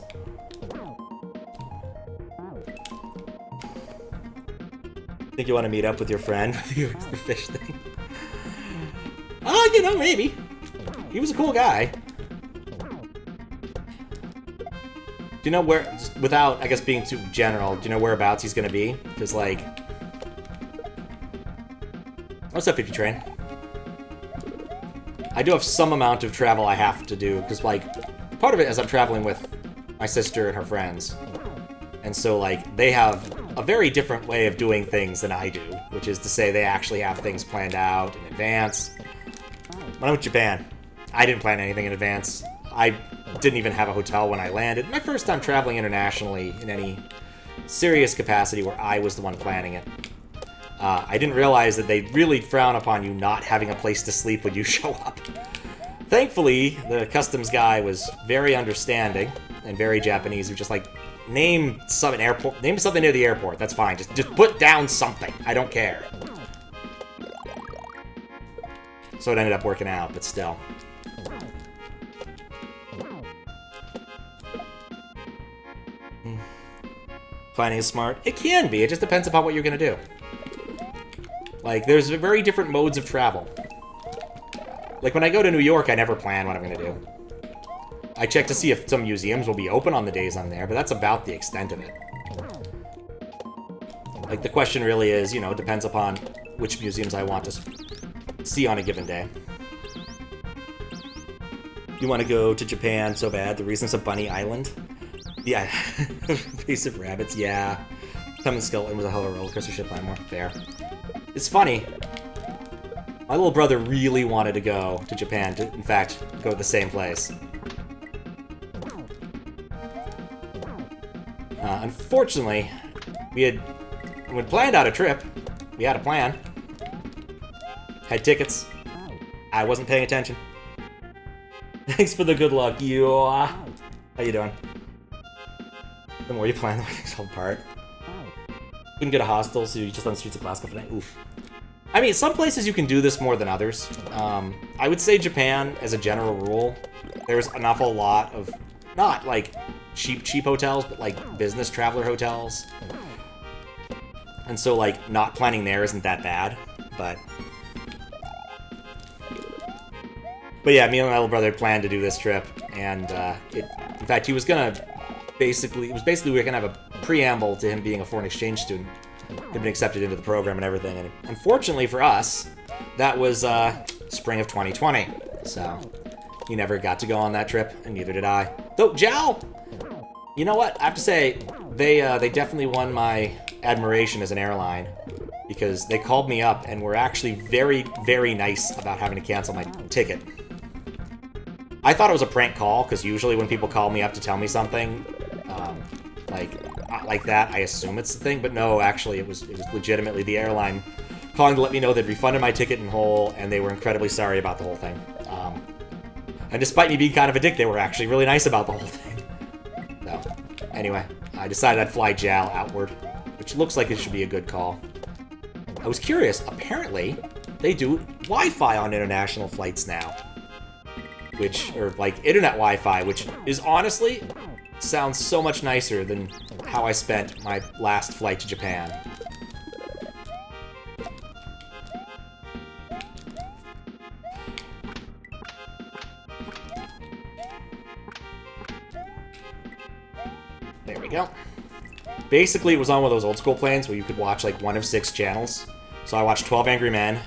Think you want to meet up with your friend with the fish thing? Oh, you know, maybe. He was a cool guy. Do you know where, just without, I guess, being too general, do you know whereabouts he's going to be? Because, like... What's up, 50 Train? I do have some amount of travel I have to do, because, like, part of it is I'm traveling with my sister and her friends. And so, like, they have a very different way of doing things than I do, which is to say they actually have things planned out in advance. When I went to Japan, I didn't plan anything in advance. I didn't even have a hotel when I landed. My first time traveling internationally in any serious capacity where I was the one planning it. I didn't realize that they really frown upon you not having a place to sleep when you show up. Thankfully, the customs guy was very understanding and very Japanese. He was just like, name something near the airport. That's fine. Just put down something. I don't care. So it ended up working out, but still. Planning is smart. It can be. It just depends upon what you're going to do. Like, there's very different modes of travel. Like, when I go to New York, I never plan what I'm going to do. I check to see if some museums will be open on the days I'm there, but that's about the extent of it. Like, the question really is, you know, it depends upon which museums I want to see on a given day. You want to go to Japan so bad? The reason it's a bunny island? Yeah. Invasive rabbits, yeah. Coming Skeleton was a hell of a roller coaster ship line more. Fair. It's funny. My little brother really wanted to go to Japan to, in fact, go to the same place. Unfortunately, we planned out a trip. We had a plan. Had tickets. I wasn't paying attention. Thanks for the good luck, you. How you doing? The more you plan, the more things fall apart. Couldn't get a hostel, so you're just on the streets of Glasgow for the night. Oof. I mean, some places you can do this more than others. I would say Japan, as a general rule, there's an awful lot of, not like cheap hotels, but like business traveler hotels. And so, like, not planning there isn't that bad, but yeah, me and my little brother planned to do this trip, and in fact, he was gonna we were gonna have a preamble to him being a foreign exchange student. He'd been accepted into the program and everything, and unfortunately for us, that was spring of 2020, so he never got to go on that trip, and neither did I. Though, Jal, you know what? I have to say, they definitely won my admiration as an airline, because they called me up and were actually very, very nice about having to cancel my ticket. I thought it was a prank call, because usually when people call me up to tell me something, like that, I assume it's the thing, but no, actually, it was legitimately the airline calling to let me know they'd refunded my ticket in whole, and they were incredibly sorry about the whole thing. And despite me being kind of a dick, they were actually really nice about the whole thing. So, anyway, I decided I'd fly JAL outward, which looks like it should be a good call. I was curious, apparently, they do Wi-Fi on international flights now. Or like internet Wi-Fi, which is honestly sounds so much nicer than how I spent my last flight to Japan. There we go. Basically, it was on one of those old school planes where you could watch like one of 6 channels. So I watched 12 Angry Men,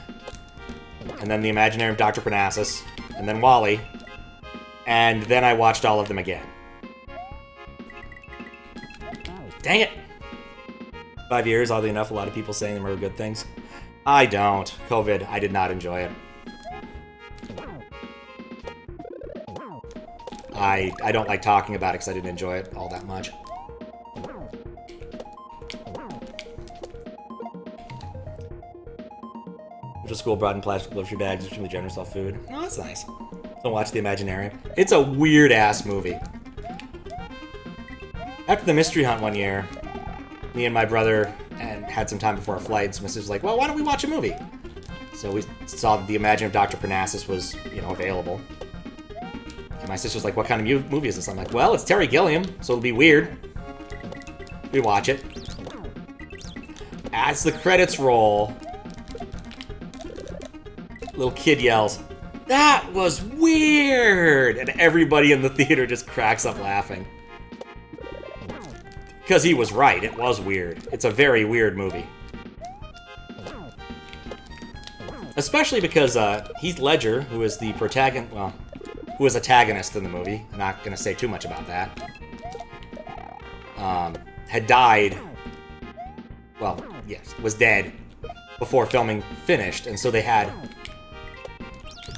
and then The Imaginary of Dr. Parnassus, and then Wall-E, and then I watched all of them again. Dang it! 5 years, oddly enough, a lot of people saying them are good things. I don't. COVID, I did not enjoy it. I don't like talking about it because I didn't enjoy it all that much. Middle school brought in plastic grocery bags, extremely generous off food. Oh, that's nice. Don't watch The Imaginarium. It's a weird-ass movie. After the mystery hunt one year, me and my brother had some time before our flight, so my sister was like, well, why don't we watch a movie? So we saw that The Imaginary of Dr. Parnassus was, available. And my sister was like, what kind of movie is this? I'm like, well, it's Terry Gilliam, so it'll be weird. We watch it. As the credits roll, little kid yells, "That was weird!" And everybody in the theater just cracks up laughing. Because he was right, it was weird. It's a very weird movie. Especially because Heath Ledger, who is the protagonist, well, who is antagonist in the movie, I'm not going to say too much about that, had died, well, yes, was dead before filming finished, and so they had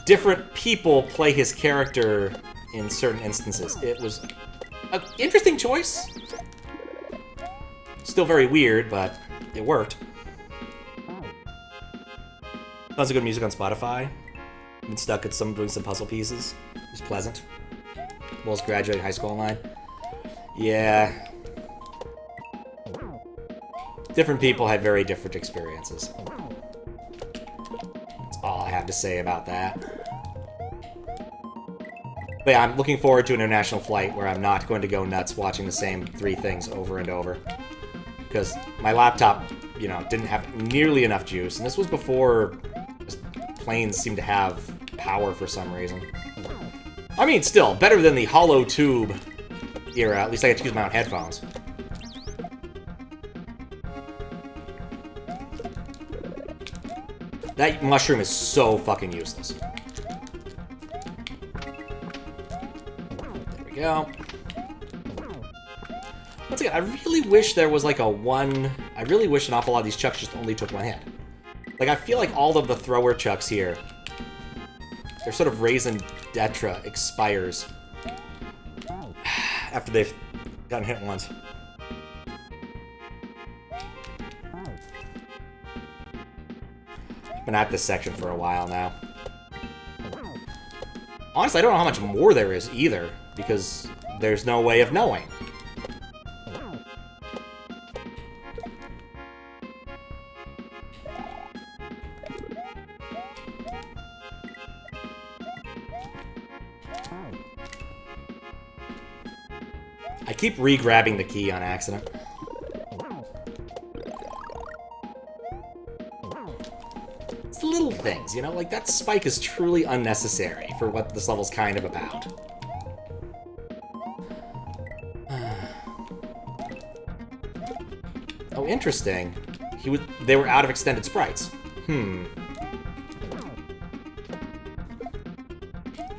different people play his character in certain instances. It was an interesting choice. Still very weird, but it worked. Tons of good music on Spotify. Been stuck at doing some puzzle pieces. It was pleasant. Well as graduating high school online. Yeah. Different people had very different experiences. That's all I have to say about that. But yeah, I'm looking forward to an international flight where I'm not going to go nuts watching the same 3 things over and over. Because my laptop, didn't have nearly enough juice. And this was before planes seemed to have power for some reason. I mean, still, better than the hollow tube era. At least I get to use my own headphones. That mushroom is so fucking useless. There we go. Once again, I really wish there was like I really wish an awful lot of these chucks just only took 1 hit. Like, I feel like all of the thrower chucks here, their sort of raison d'etre expires after they've gotten hit once. Been at this section for a while now. Honestly, I don't know how much more there is either, because there's no way of knowing. I keep re-grabbing the key on accident. It's the little things, like that spike is truly unnecessary for what this level's kind of about. Oh, interesting. They were out of extended sprites.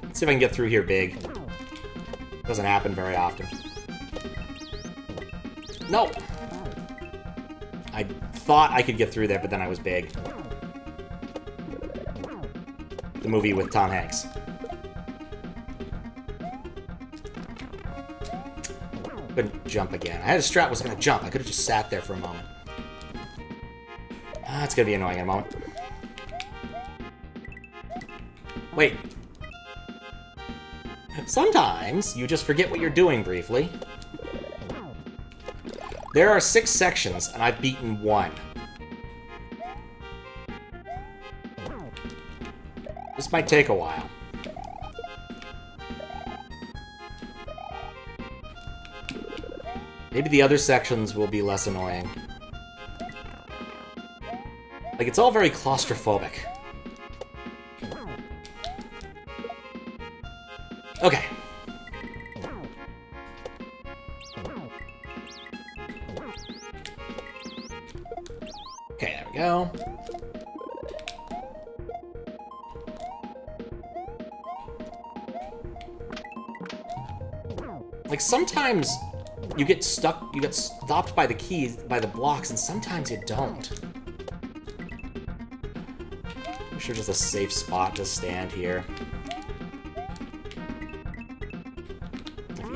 Let's see if I can get through here big. Doesn't happen very often. No! I thought I could get through there, but then I was big. The movie with Tom Hanks. Couldn't jump again. I had a strat was gonna jump. I could have just sat there for a moment. It's gonna be annoying in a moment. Wait. Sometimes you just forget what you're doing briefly. There are 6 sections, and I've beaten 1. This might take a while. Maybe the other sections will be less annoying. Like, it's all very claustrophobic. Okay. Okay, there we go. Like, sometimes you get stuck, you get stopped by the keys, by the blocks, and sometimes you don't. I'm sure just a safe spot to stand here.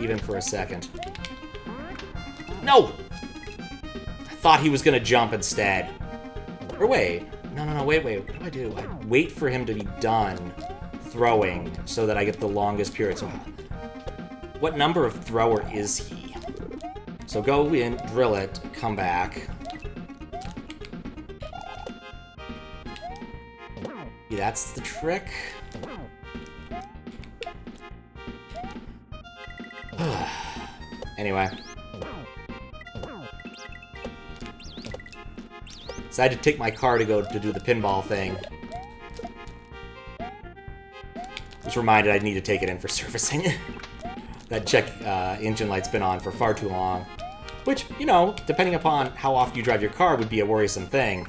Even for a second. No! I thought he was gonna jump instead. Or wait. No, wait. What do I do? I wait for him to be done throwing so that I get the longest period. So what number of thrower is he? So go in, drill it, come back. Yeah, that's the trick. Anyway. Decided to take my car to go to do the pinball thing. Was reminded I need to take it in for servicing. That check engine light's been on for far too long. Which, you know, depending upon how often you drive your car would be a worrisome thing.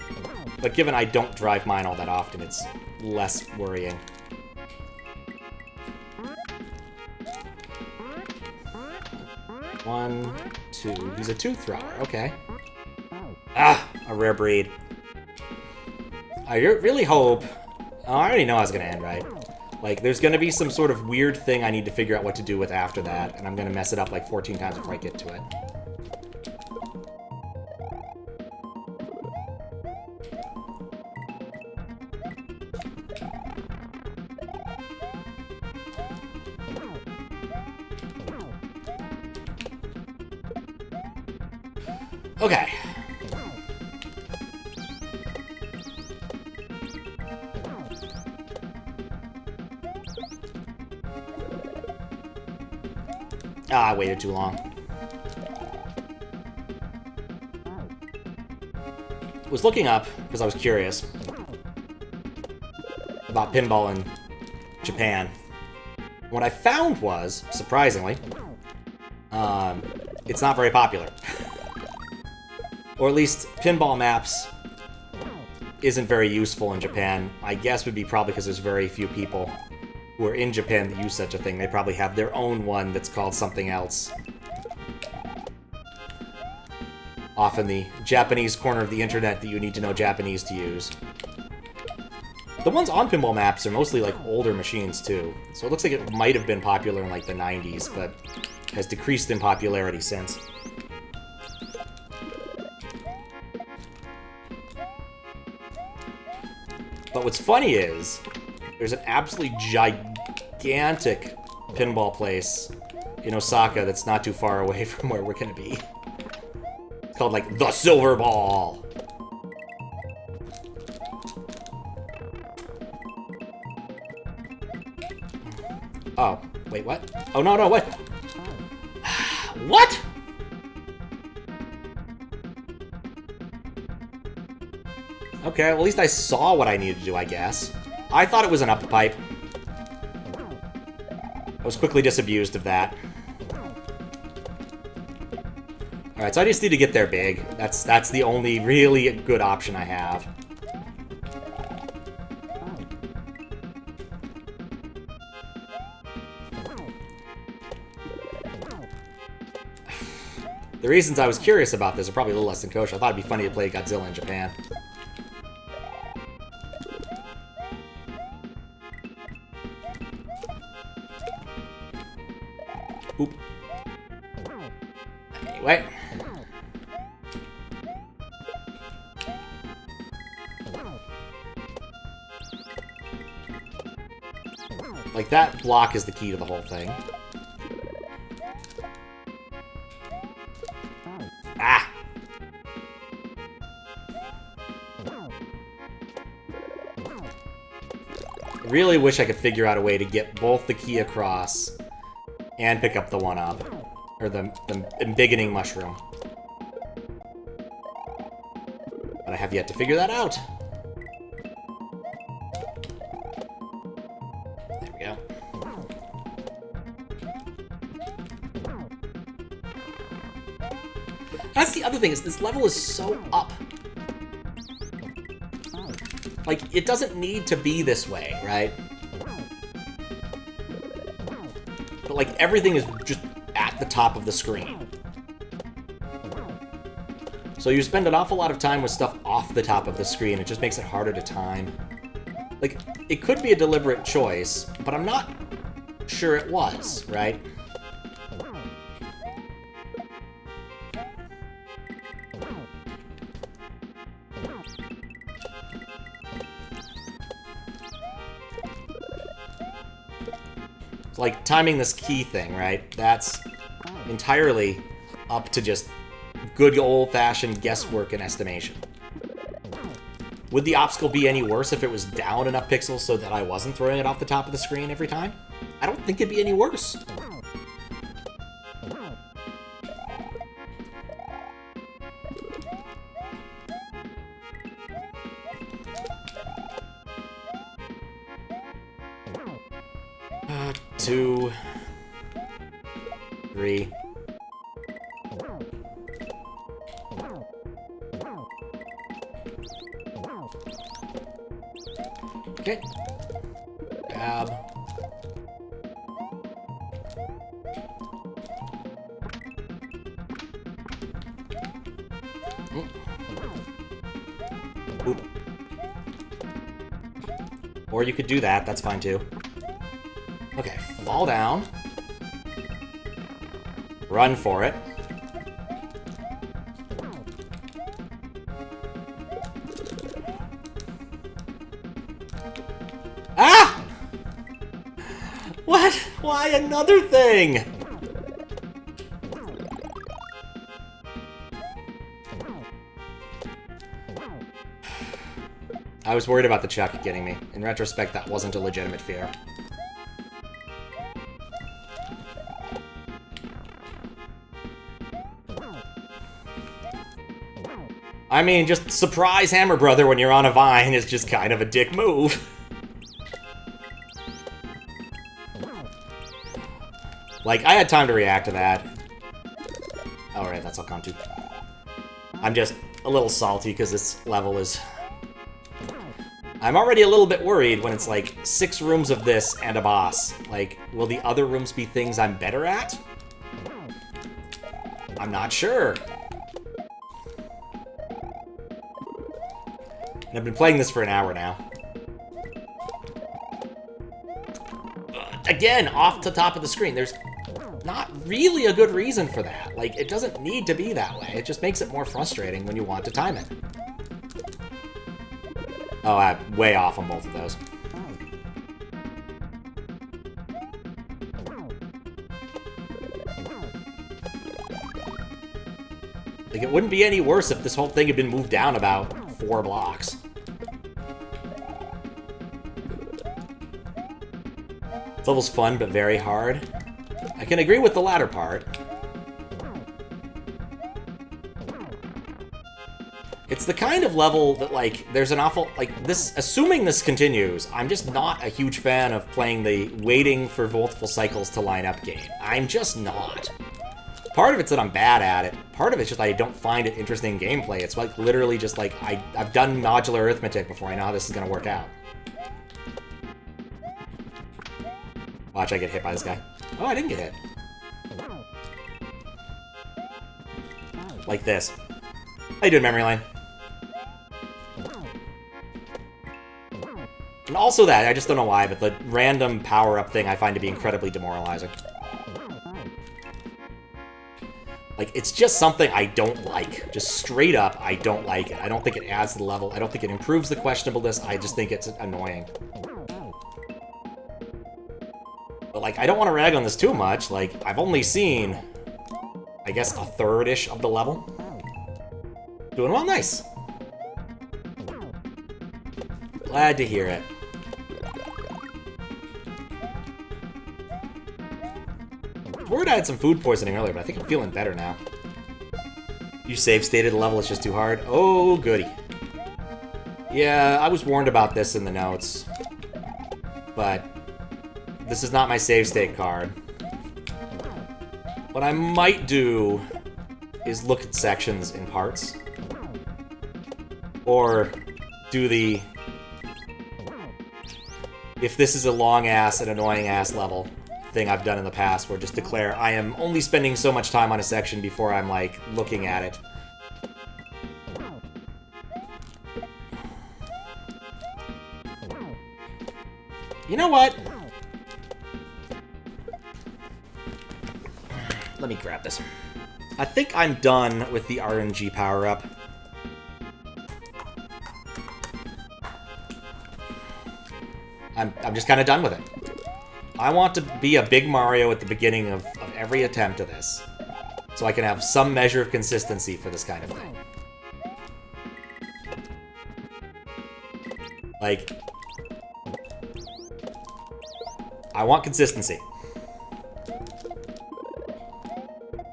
But given I don't drive mine all that often, it's less worrying. One, 2. He's a 2 thrower. Okay. Ah, a rare breed. I really hope... Oh, I already know I was going to end right. Like, there's going to be some sort of weird thing I need to figure out what to do with after that, and I'm going to mess it up like 14 times before I get to it. Okay. Ah, I waited too long. I was looking up, because I was curious, about pinball in Japan. What I found was, surprisingly, it's not very popular. Or at least, pinball maps isn't very useful in Japan. I guess would be probably because there's very few people who are in Japan that use such a thing. They probably have their own one that's called something else. Off in the Japanese corner of the internet that you need to know Japanese to use. The ones on pinball maps are mostly like older machines too. So it looks like it might have been popular in like the 90s, but has decreased in popularity since. But what's funny is, there's an absolutely gigantic pinball place in Osaka that's not too far away from where we're gonna be. It's called, like, the Silver Ball. Oh, wait, what? Oh, no, what? What? Okay, well, at least I saw what I needed to do, I guess. I thought it was an up pipe. I was quickly disabused of that. Alright, so I just need to get there big. That's the only really good option I have. The reasons I was curious about this are probably a little less than kosher. I thought it'd be funny to play Godzilla in Japan. Oop. Anyway. Like, that block is the key to the whole thing. Ah! I really wish I could figure out a way to get both the key across and pick up the one-up. Or the embiggening mushroom. But I have yet to figure that out. There we go. That's the other thing, is this level is so up. Like, it doesn't need to be this way, right? But, like, everything is just at the top of the screen. So you spend an awful lot of time with stuff off the top of the screen. It just makes it harder to time. Like, it could be a deliberate choice, but I'm not sure it was, right? Like, timing this key thing, right? That's entirely up to just good old-fashioned guesswork and estimation. Would the obstacle be any worse if it was down enough pixels so that I wasn't throwing it off the top of the screen every time? I don't think it'd be any worse. Two, three. Okay. Tab. Oop. Or you could do that, that's fine too. Okay, fall down. Run for it. Ah! What? Why another thing? I was worried about the chuck getting me. In retrospect, that wasn't a legitimate fear. I mean, just surprise Hammer Brother when you're on a vine is just kind of a dick move. Like, I had time to react to that. Alright, that's all gone too. I'm just a little salty because this level is... I'm already a little bit worried when it's like 6 rooms of this and a boss. Like, will the other rooms be things I'm better at? I'm not sure. And I've been playing this for an hour now. Again, off the top of the screen. There's not really a good reason for that. Like, it doesn't need to be that way. It just makes it more frustrating when you want to time it. Oh, I'm way off on both of those. Like, it wouldn't be any worse if this whole thing had been moved down about 4 blocks. This level's fun, but very hard. I can agree with the latter part. It's the kind of level that, like, there's an awful... Like, this... Assuming this continues, I'm just not a huge fan of playing the waiting for multiple cycles to line up game. I'm just not. Part of it's that I'm bad at it. Part of it's just I don't find it interesting gameplay. It's, like, literally just, like, I've done modular arithmetic before. I know how this is gonna work out. Watch, I get hit by this guy. Oh, I didn't get hit. like this. How you doing, Memory Lane? And also that, I just don't know why, but the random power-up thing I find to be incredibly demoralizing. Like, it's just something I don't like. Just straight up, I don't like it. I don't think it adds to the level. I don't think it improves the questionableness. I just think it's annoying. But, like, I don't want to rag on this too much. Like, I've only seen, I guess, a third-ish of the level. Doing well, nice. Glad to hear it. I was worried I had some food poisoning earlier, but I think I'm feeling better now. You save stated the level is just too hard? Oh, goody. Yeah, I was warned about this in the notes. But this is not my save state card. What I might do is look at sections in parts. Or do the... if this is a long-ass and annoying-ass level thing I've done in the past, where just declare I am only spending so much time on a section before I'm, like, looking at it. You know what? Let me grab this. I think I'm done with the RNG power-up. I'm just kind of done with it. I want to be a big Mario at the beginning of every attempt of this, so I can have some measure of consistency for this kind of thing. Like, I want consistency.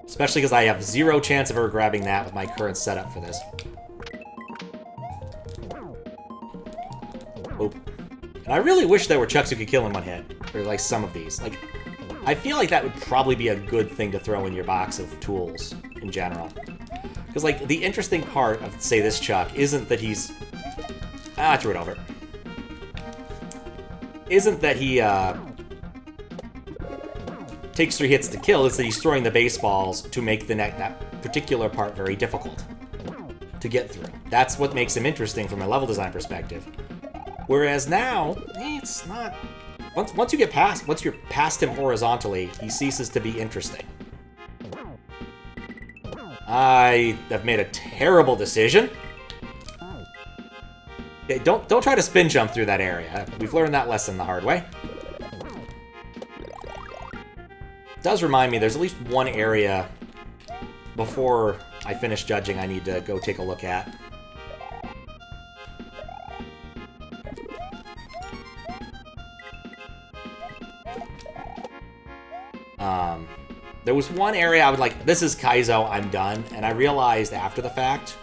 Especially because I have zero chance of ever grabbing that with my current setup for this. Oop. And I really wish there were chucks you could kill in one hit. Or, like, some of these. Like, I feel like that would probably be a good thing to throw in your box of tools, in general. Because, like, the interesting part of, say, this chuck isn't that he's... I threw it over. Isn't that he, takes 3 hits to kill, it's that he's throwing the baseballs to make that particular part very difficult to get through. That's what makes him interesting from a level design perspective. Whereas now, it's not... Once you're past him horizontally, he ceases to be interesting. I have made a terrible decision. Okay, don't try to spin jump through that area. We've learned that lesson the hard way. It does remind me, there's at least one area before I finish judging I need to go take a look at. There was one area I was like, this is Kaizo, I'm done. And I realized after the fact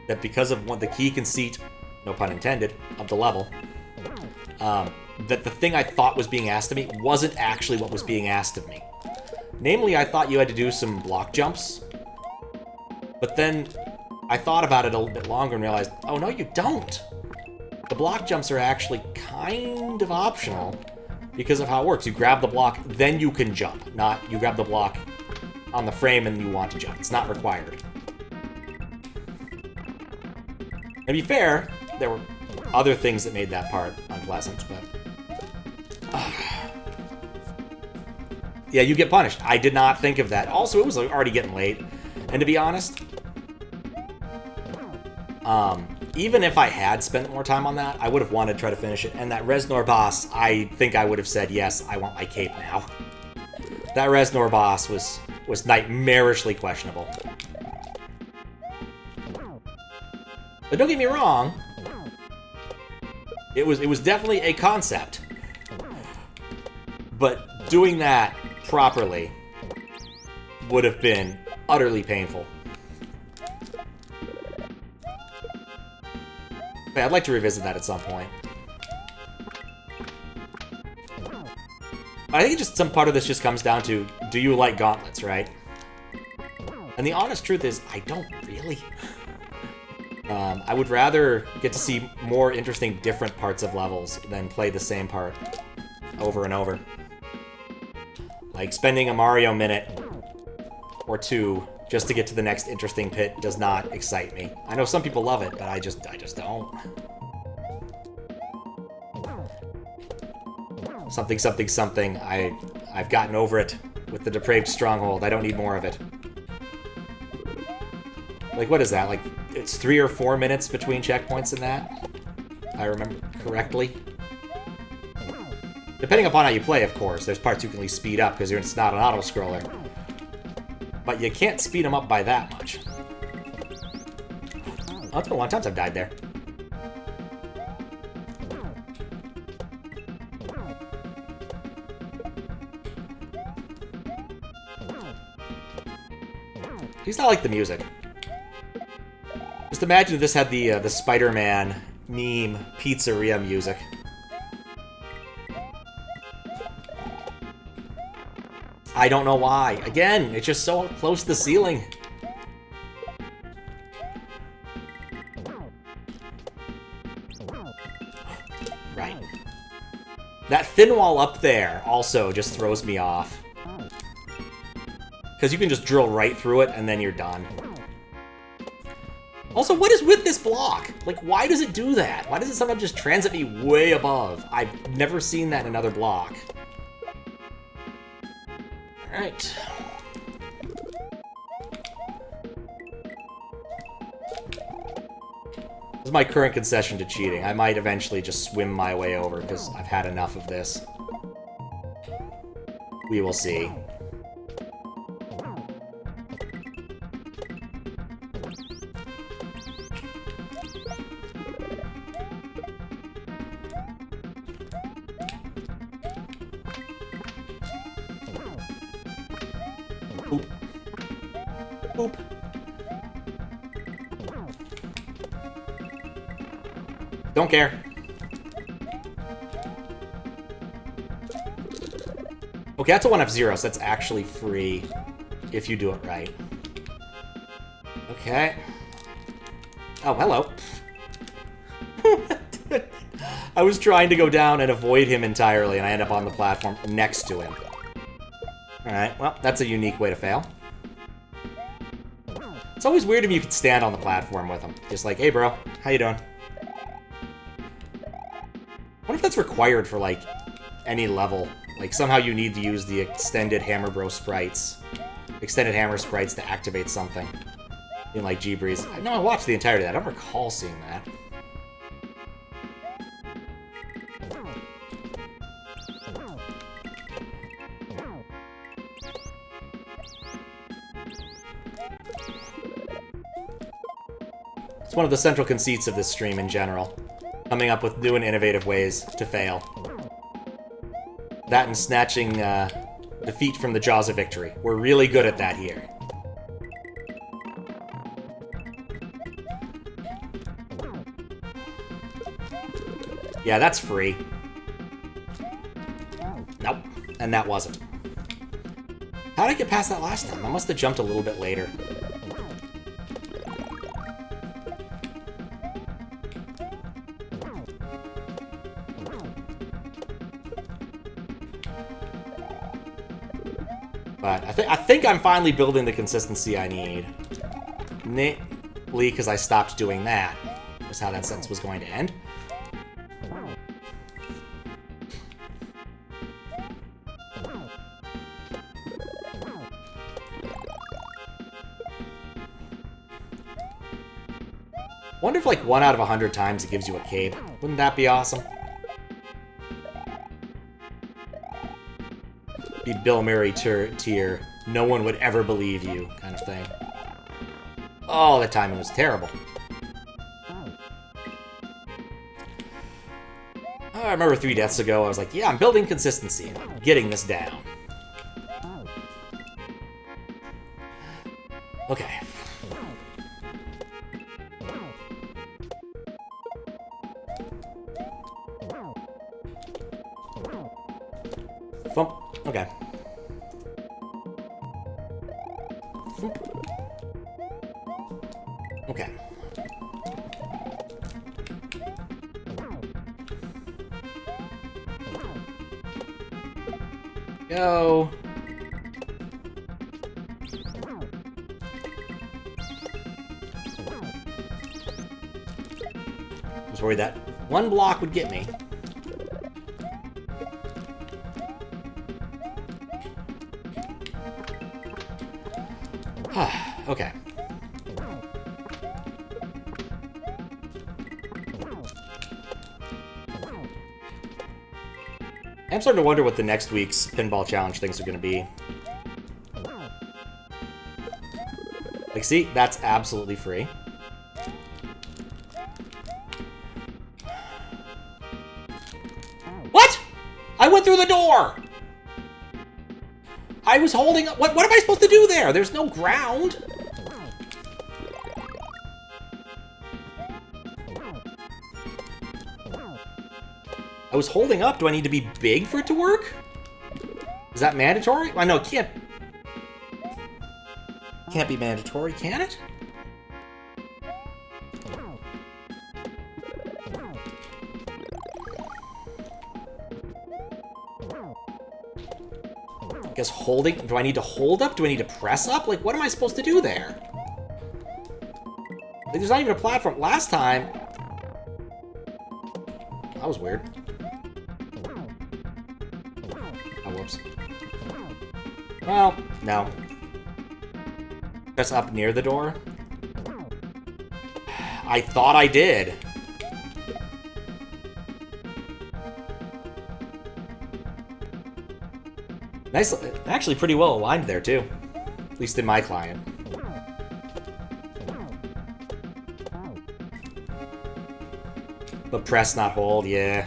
that because of the key conceit, no pun intended, of the level, that the thing I thought was being asked of me wasn't actually what was being asked of me. Namely, I thought you had to do some block jumps. But then I thought about it a little bit longer and realized, oh no, you don't. The block jumps are actually kind of optional. Because of how it works. You grab the block, then you can jump. Not you grab the block on the frame and you want to jump. It's not required. To be fair, there were other things that made that part unpleasant, but... yeah, you get punished. I did not think of that. Also, it was already getting late. And to be honest... even if I had spent more time on that, I would have wanted to try to finish it. And that Reznor boss, I think I would have said, yes, I want my cape now. That Reznor boss was nightmarishly questionable. But don't get me wrong, it was definitely a concept. But doing that properly would have been utterly painful. I'd like to revisit that at some point. I think just some part of this just comes down to, do you like gauntlets, right? And the honest truth is, I don't really. I would rather get to see more interesting, different parts of levels than play the same part over and over. Like spending a Mario minute or two just to get to the next interesting pit does not excite me. I know some people love it, but I just don't. Something, something, something. I've gotten over it with the Depraved Stronghold. I don't need more of it. Like, what is that? Like, it's 3 or 4 minutes between checkpoints in that? If I remember correctly. Depending upon how you play, of course. There's parts you can at least speed up because it's not an auto-scroller. But you can't speed them up by that much. Oh, it's been a long time since I've died there. At least I like the music. Just imagine if this had the Spider-Man meme pizzeria music. I don't know why. Again, it's just so close to the ceiling. Right. That thin wall up there also just throws me off. Because you can just drill right through it and then you're done. Also, what is with this block? Like, why does it do that? Why does it sometimes just transit me way above? I've never seen that in another block. Alright. This is my current concession to cheating. I might eventually just swim my way over because I've had enough of this. We will see. Boop. Boop. Don't care. Okay, that's a 1F0, so that's actually free if you do it right. Okay. Oh, hello. I was trying to go down and avoid him entirely, and I end up on the platform next to him. Alright, well, that's a unique way to fail. It's always weird if you could stand on the platform with him. Just like, hey bro, how you doing? I wonder if that's required for, like, any level. Like, somehow you need to use the extended Hammer Bro sprites. Extended Hammer sprites to activate something. In, like, G-Breeze. No, I watched the entirety of that. I don't recall seeing that. It's one of the central conceits of this stream in general. Coming up with new and innovative ways to fail. That and snatching defeat from the jaws of victory. We're really good at that here. Yeah, that's free. Nope. And that wasn't. How did I get past that last time? I must have jumped a little bit later. But I think I'm finally building the consistency I need. Namely, because I stopped doing that. Was how that sentence was going to end. Wonder if, like, 1 out of 100 times it gives you a cape. Wouldn't that be awesome? Be Bill Murray tier, no one would ever believe you kind of thing. Oh, that timing was terrible. Oh, I remember 3 deaths ago, I was like, yeah, I'm building consistency. I'm getting this down. Okay. Thump. Okay. Okay. Go. was worried that one block would get me. Okay. I'm starting to wonder what the next week's pinball challenge things are going to be. Like, see? That's absolutely free. What? I went through the door! I was holding up. What am I supposed to do there? There's no ground. I was holding up. Do I need to be big for it to work? Is that mandatory? I know it can't. Can't be mandatory, can it? I guess holding. Do I need to hold up? Do I need to press up? Like, what am I supposed to do there? Like, there's not even a platform. Last time. That was weird. Oh, whoops. Well, no. Press up near the door? I thought I did. Nice, actually pretty well aligned there, too. At least in my client. But press, not hold, yeah.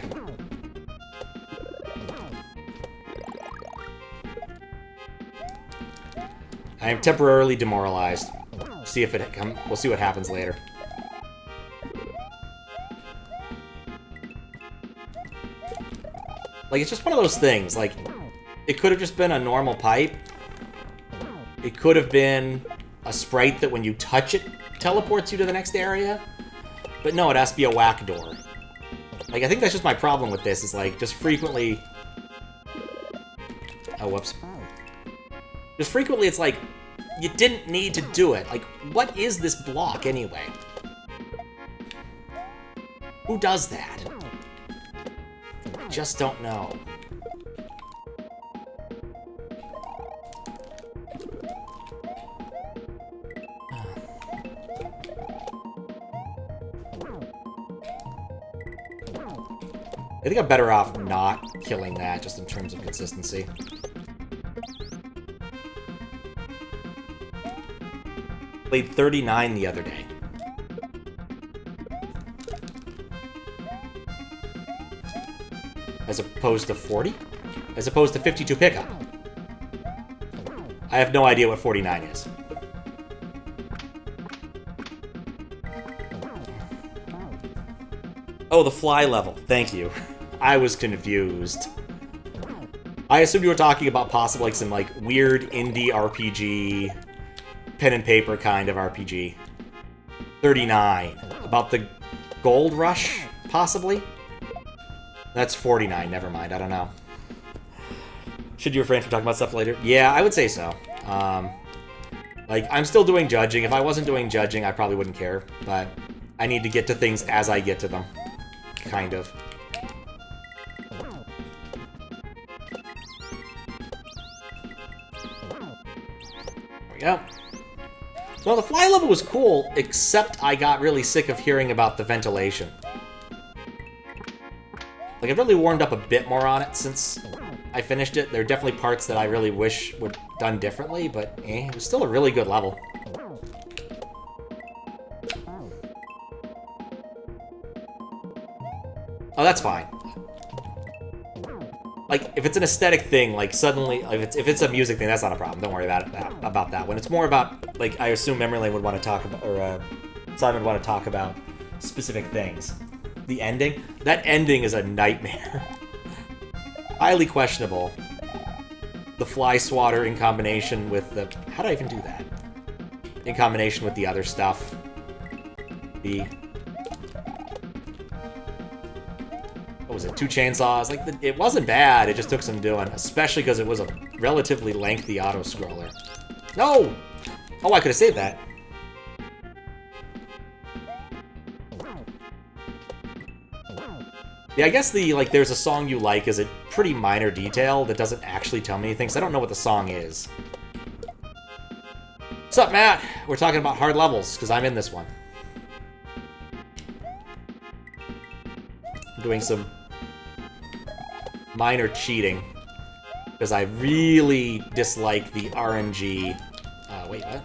I am temporarily demoralized. See if it we'll see what happens later. Like, it's just one of those things. Like, it could have just been a normal pipe. It could have been a sprite that when you touch it, teleports you to the next area. But no, it has to be a whack door. Like, I think that's just my problem with this, is like, just frequently... Oh, whoops. Just frequently, it's like, you didn't need to do it. Like, what is this block, anyway? Who does that? I just don't know. I think I'm better off not killing that, just in terms of consistency. Played 39 the other day. As opposed to 40? As opposed to 52 pickup. I have no idea what 49 is. Oh, the fly level. Thank you. I was confused. I assumed you were talking about possibly like some like weird indie RPG, pen and paper kind of RPG. 39. About the gold rush, possibly? That's 49. Never mind. I don't know. Should you refrain from talking about stuff later? Yeah, I would say so. Like, I'm still doing judging. If I wasn't doing judging, I probably wouldn't care. But I need to get to things as I get to them. Kind of. There we go. So the fly level was cool, except I got really sick of hearing about the ventilation. Like, I've really warmed up a bit more on it since I finished it. There are definitely parts that I really wish were done differently, but it was still a really good level. Oh, that's fine. Like, if it's an aesthetic thing, like, suddenly, if it's a music thing, that's not a problem. Don't worry about that. When it's more about, like, I assume Memory Lane would want to talk about, or Simon would want to talk about specific things. The ending? That ending is a nightmare. Highly questionable. The fly swatter in combination with the... How do I even do that? In combination with the other stuff. What was it? 2 chainsaws? Like, it wasn't bad. It just took some doing. Especially because it was a relatively lengthy auto-scroller. No! Oh, I could have saved that. Yeah, I guess there's a song you like is a pretty minor detail that doesn't actually tell me anything, so I don't know what the song is. What's up, Matt? We're talking about hard levels, because I'm in this one. I'm doing some minor cheating, because I really dislike the RNG... wait, what?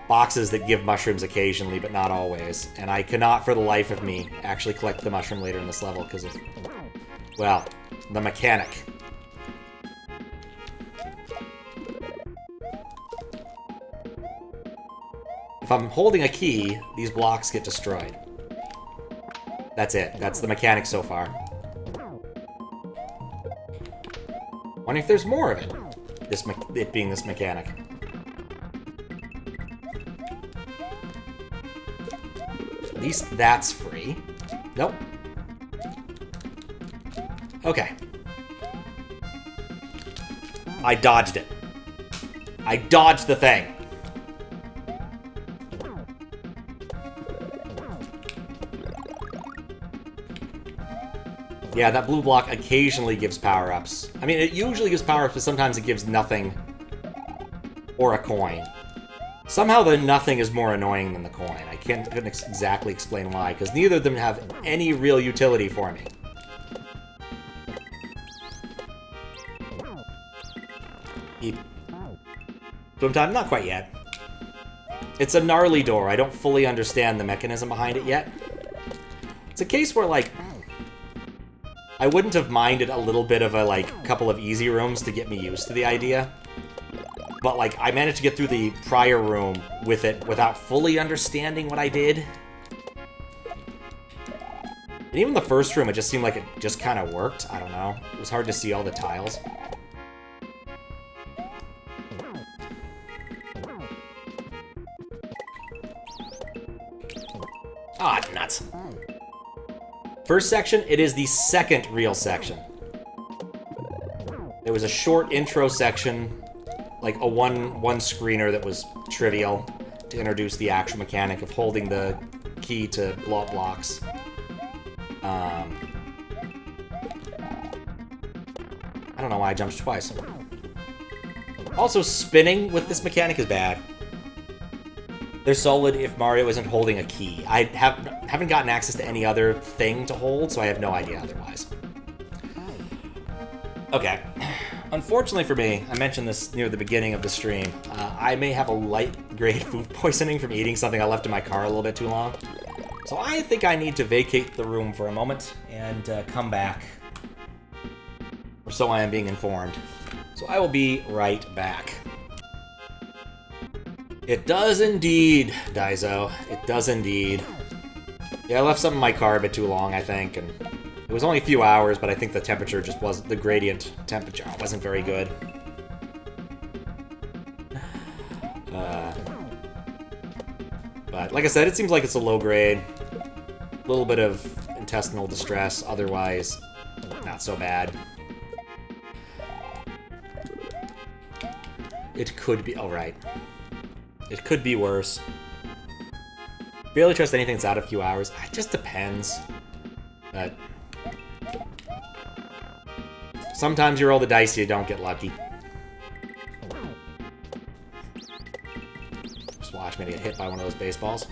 Boxes that give mushrooms occasionally, but not always. And I cannot, for the life of me, actually collect the mushroom later in this level because of, well, the mechanic. If I'm holding a key, these blocks get destroyed. That's it. That's the mechanic so far. Wonder if there's more of it. It being this mechanic. At least that's free. Nope. Okay. I dodged it. I dodged the thing. Yeah, that blue block occasionally gives power-ups. I mean, it usually gives power-ups, but sometimes it gives nothing or a coin. Somehow the nothing is more annoying than the coin. I couldn't exactly explain why, because neither of them have any real utility for me. Swim time? Not quite yet. It's a gnarly door. I don't fully understand the mechanism behind it yet. It's a case where, like, I wouldn't have minded a little bit of a, couple of easy rooms to get me used to the idea. But, I managed to get through the prior room with it without fully understanding what I did. And even the first room, it just seemed like it just kind of worked. I don't know. It was hard to see all the tiles. Ah, nuts. First section, it is the second real section. There was a short intro section, like a one screener that was trivial to introduce the actual mechanic of holding the key to blow up blocks. I don't know why I jumped twice. Also, spinning with this mechanic is bad. They're solid if Mario isn't holding a key. I haven't gotten access to any other thing to hold, so I have no idea otherwise. Okay. Unfortunately for me, I mentioned this near the beginning of the stream, I may have a light-grade food poisoning from eating something I left in my car a little bit too long. So I think I need to vacate the room for a moment and come back. Or so I am being informed. So I will be right back. It does indeed, Daizo. It does indeed. Yeah, I left something in my car a bit too long, I think, and it was only a few hours, but I think the temperature just wasn't, the gradient temperature wasn't very good. But like I said, it seems like it's a low grade. A little bit of intestinal distress, otherwise not so bad. It could be, oh right. It could be worse. Barely trust anything that's out a few hours. It just depends. But sometimes you roll the dice, you don't get lucky. Just watch me get hit by one of those baseballs.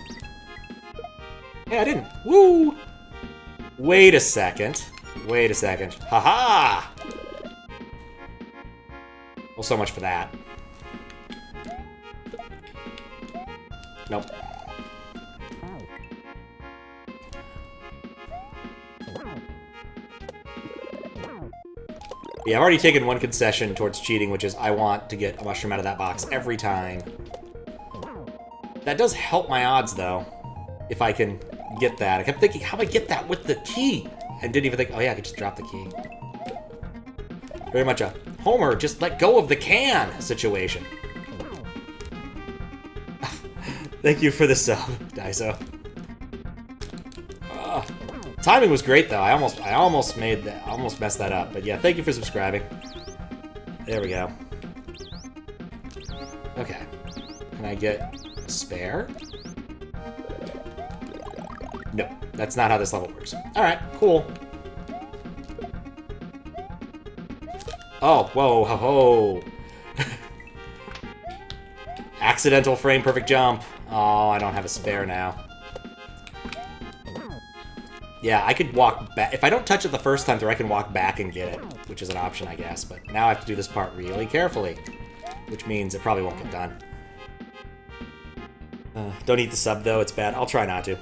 Hey, I didn't. Woo! Wait a second. Wait a second. Haha! Well, so much for that. Nope. Yeah, I've already taken one concession towards cheating, which is I want to get a mushroom out of that box every time. That does help my odds, though, if I can get that. I kept thinking, how do I get that with the key? And didn't even think, oh yeah, I could just drop the key. Very much a Homer, just let go of the can situation. Thank you for the sub, Daiso. Timing was great though. I almost messed that up. But yeah, thank you for subscribing. There we go. Okay. Can I get a spare? No, that's not how this level works. Alright, cool. Oh, whoa, ho, ho. Accidental frame perfect jump. Oh, I don't have a spare now. Yeah, I could walk back. If I don't touch it the first time through, I can walk back and get it, which is an option, I guess. But now I have to do this part really carefully, which means it probably won't get done. Don't eat the sub, though. It's bad. I'll try not to.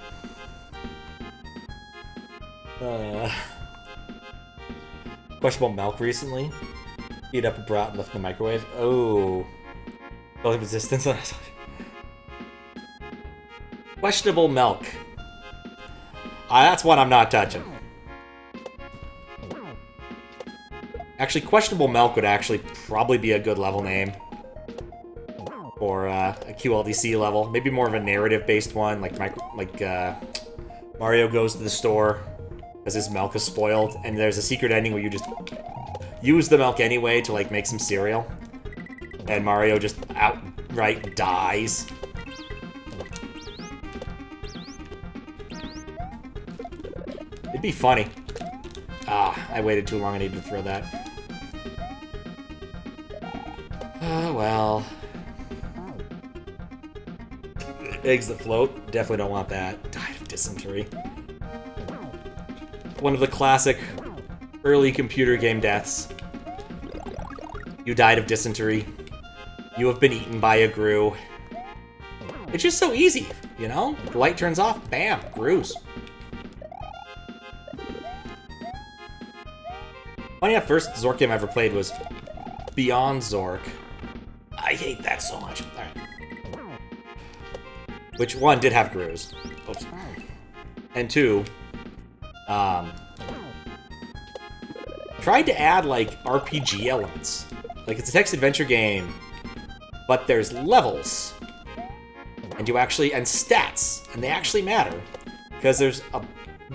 Questionable milk recently. Heat up and brought and left in the microwave. Oh. Building resistance. Questionable milk. That's one I'm not touching. Actually, questionable milk would actually probably be a good level name. Or a QLDC level. Maybe more of a narrative-based one, like Mario goes to the store because his milk is spoiled, and there's a secret ending where you just use the milk anyway to, like, make some cereal. And Mario just outright dies. It'd be funny. Ah, I waited too long. I needed to throw that. Oh, well. Eggs that float. Definitely don't want that. Died of dysentery. One of the classic early computer game deaths. You died of dysentery. You have been eaten by a grue. It's just so easy, you know? The light turns off, bam, grues. Funny enough, first Zork game I ever played was Beyond Zork. I hate that so much. Alright. Which, one, did have grues. Oops. And two, tried to add, like, RPG elements. Like, it's a text-adventure game, but there's levels. And you actually, and stats, and they actually matter. Because there's a,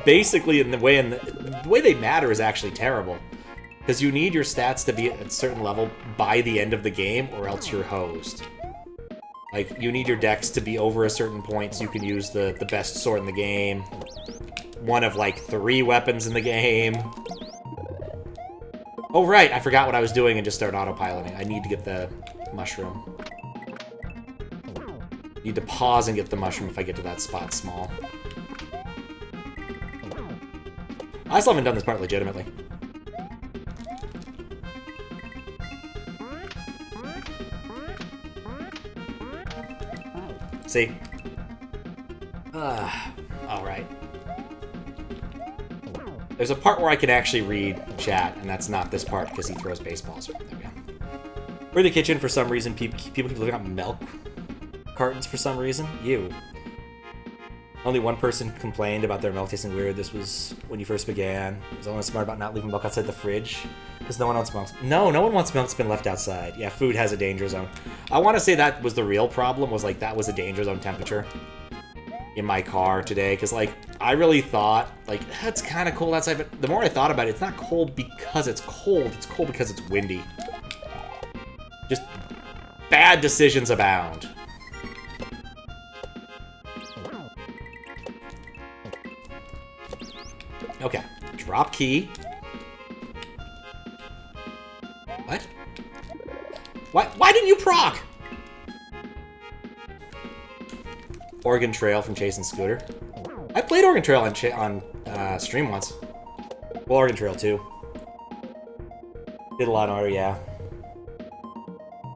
basically, the way they matter is actually terrible. Because you need your stats to be at a certain level by the end of the game, or else you're hosed. Like, you need your dex to be over a certain point so you can use the best sword in the game. One of, like, 3 weapons in the game. Oh, right, I forgot what I was doing and just started autopiloting. I need to get the mushroom. Need to pause and get the mushroom if I get to that spot small. I still haven't done this part legitimately. See? Alright. There's a part where I can actually read chat, and that's not this part because he throws baseballs. There we go. We're in the kitchen for some reason. People keep looking at milk cartons for some reason. You. Only one person complained about their milk tasting weird. This was when you first began. I was only smart about not leaving milk outside the fridge because no one wants milk. No one wants milk that's been left outside. Yeah, food has a danger zone. I want to say that was the real problem, was like that was a danger zone temperature in my car today, because like I really thought like that's kind of cold outside, but the more I thought about it, it's not cold because it's cold because it's windy. Just bad decisions abound. Okay, drop key. What? Why didn't you proc? Oregon Trail from Chase and Scooter. I played Oregon Trail on stream once. Well, Oregon Trail 2. Did a lot on yeah.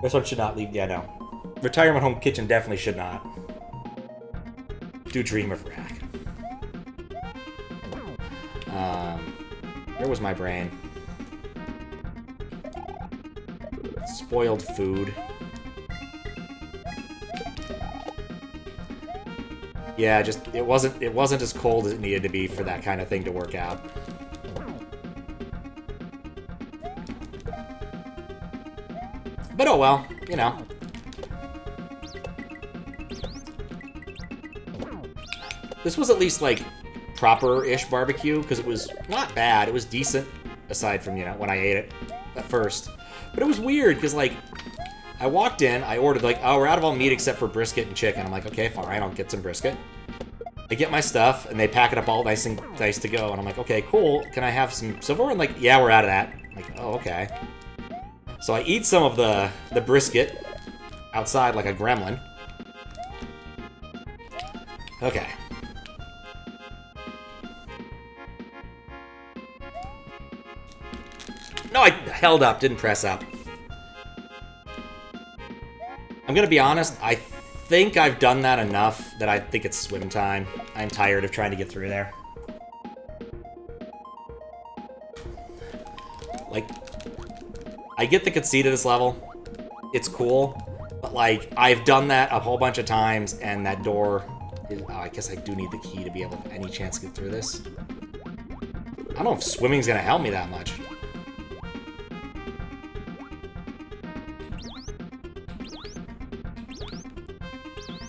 This one should not leave. Yeah, no. Retirement home kitchen definitely should not. Do dream of rack. Where was my brain? Spoiled food. Yeah, just it wasn't as cold as it needed to be for that kind of thing to work out. But oh well, you know. This was at least like proper-ish barbecue, because it was not bad. It was decent, aside from, you know, when I ate it at first. But it was weird, because, like, I walked in, I ordered, like, oh, we're out of all meat except for brisket and chicken. I'm like, okay, fine, I'll get some brisket. I get my stuff, and they pack it up all nice and nice to go, and I'm like, okay, cool. Can I have some silver? And like, yeah, we're out of that. I'm like, oh, okay. So I eat some of the brisket outside like a gremlin. Okay. No, I held up, didn't press up. I'm gonna be honest, I think I've done that enough that I think it's swim time. I'm tired of trying to get through there. Like, I get the conceit of this level. It's cool. But, like, I've done that a whole bunch of times, and that door... oh, I guess I do need the key to be able to any chance to get through this. I don't know if swimming's gonna help me that much.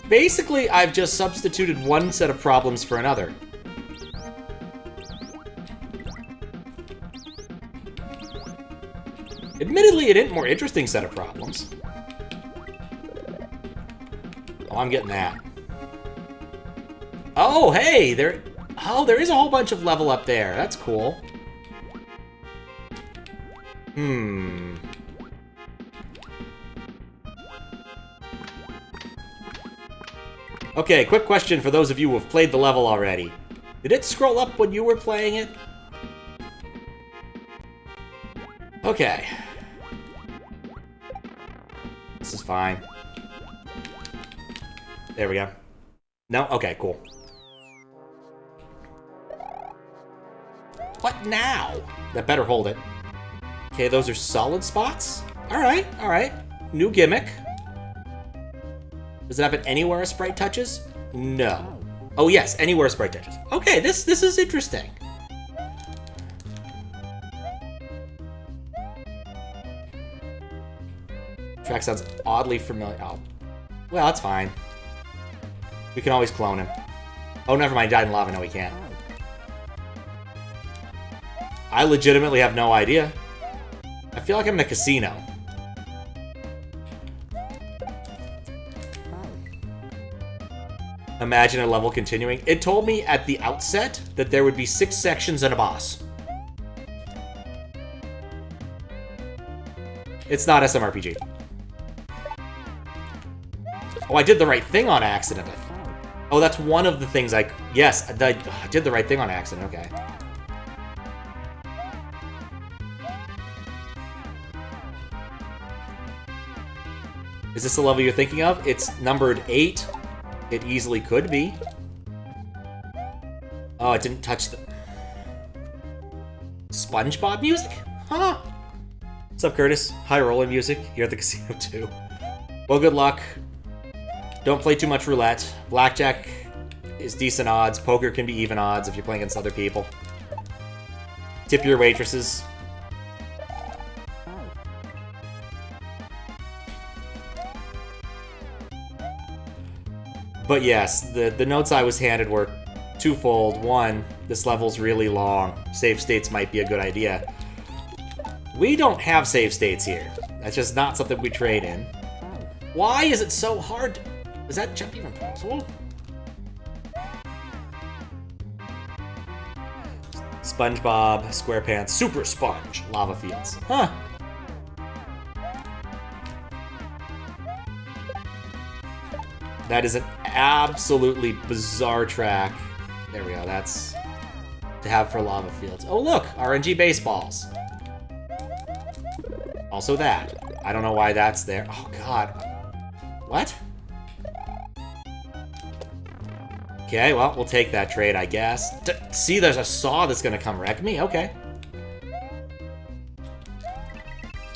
Basically, I've just substituted one set of problems for another. Admittedly, it isn't more interesting set of problems. Oh, I'm getting that. Oh, hey, there is a whole bunch of level up there. That's cool. Okay, quick question for those of you who have played the level already. Did it scroll up when you were playing it? Okay. This is fine. There we go. No? Okay, cool. What now? That better hold it. Okay, those are solid spots? Alright, alright. New gimmick. Does it happen anywhere a sprite touches? No. Oh yes, anywhere a sprite touches. Okay, this is interesting. Track sounds oddly familiar. Oh. Well, that's fine. We can always clone him. Oh, never mind. He died in lava. No, we can't. I legitimately have no idea. I feel like I'm in a casino. Imagine a level continuing. It told me at the outset that there would be 6 sections and a boss. It's not SMRPG. Oh, I did the right thing on accident. Oh, that's one of the things I... Yes, I did the right thing on accident. Okay. Is this the level you're thinking of? It's numbered 8. It easily could be. Oh, it didn't touch the... SpongeBob music? Huh. What's up, Curtis? High rolling music. You're at the casino, too. Well, good luck. Don't play too much roulette. Blackjack is decent odds. Poker can be even odds if you're playing against other people. Tip your waitresses. But yes, the notes I was handed were twofold. One, this level's really long. Save states might be a good idea. We don't have save states here. That's just not something we trade in. Why is it so hard? Is that jump even possible? SpongeBob, SquarePants, Super Sponge, Lava Fields. Huh. That is an absolutely bizarre track. There we go, that's to have for Lava Fields. Oh look, RNG baseballs. Also that. I don't know why that's there. Oh god. What? Okay, well, we'll take that trade, I guess. See, there's a saw that's gonna come wreck me? Okay.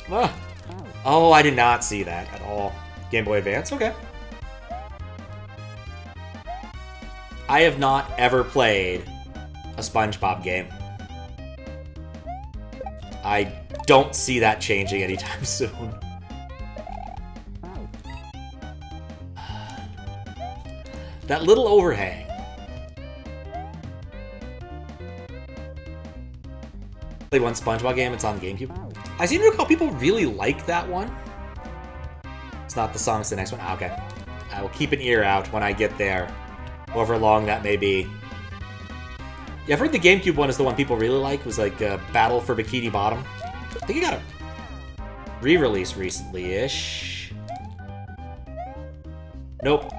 Oh, I did not see that at all. Game Boy Advance? Okay. I have not ever played a SpongeBob game. I don't see that changing anytime soon. That little overhang. Played one SpongeBob game, it's on the GameCube. I seem to recall people really like that one. It's not the song, it's the next one. Ah, okay. I will keep an ear out when I get there. However long that may be. Yeah, I've heard the GameCube one is the one people really like. It was like Battle for Bikini Bottom. I think it got a re-release recently-ish. Nope.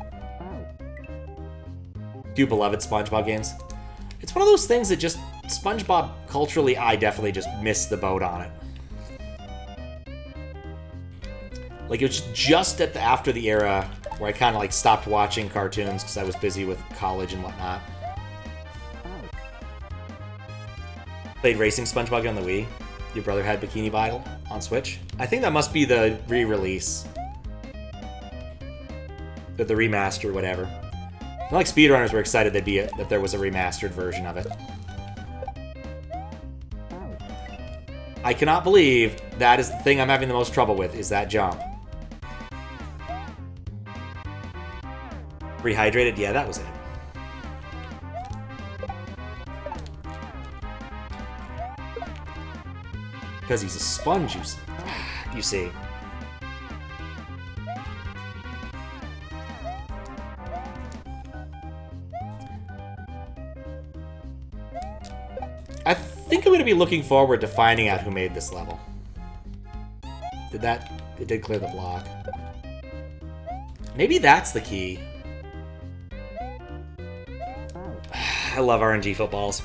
Few beloved SpongeBob games. It's one of those things that just, SpongeBob, culturally, I definitely just missed the boat on it. Like, it was just at the after the era where I kind of, like, stopped watching cartoons because I was busy with college and whatnot. Played Racing SpongeBob on the Wii. Your brother had Bikini Bottom on Switch. I think that must be the re-release. The remaster, whatever. I like speedrunners were excited that there was a remastered version of it. I cannot believe that is the thing I'm having the most trouble with, is that jump. Rehydrated? Yeah, that was it. Because he's a sponge, you see. I think I'm going to be looking forward to finding out who made this level. It did clear the block. Maybe that's the key. I love RNG footballs.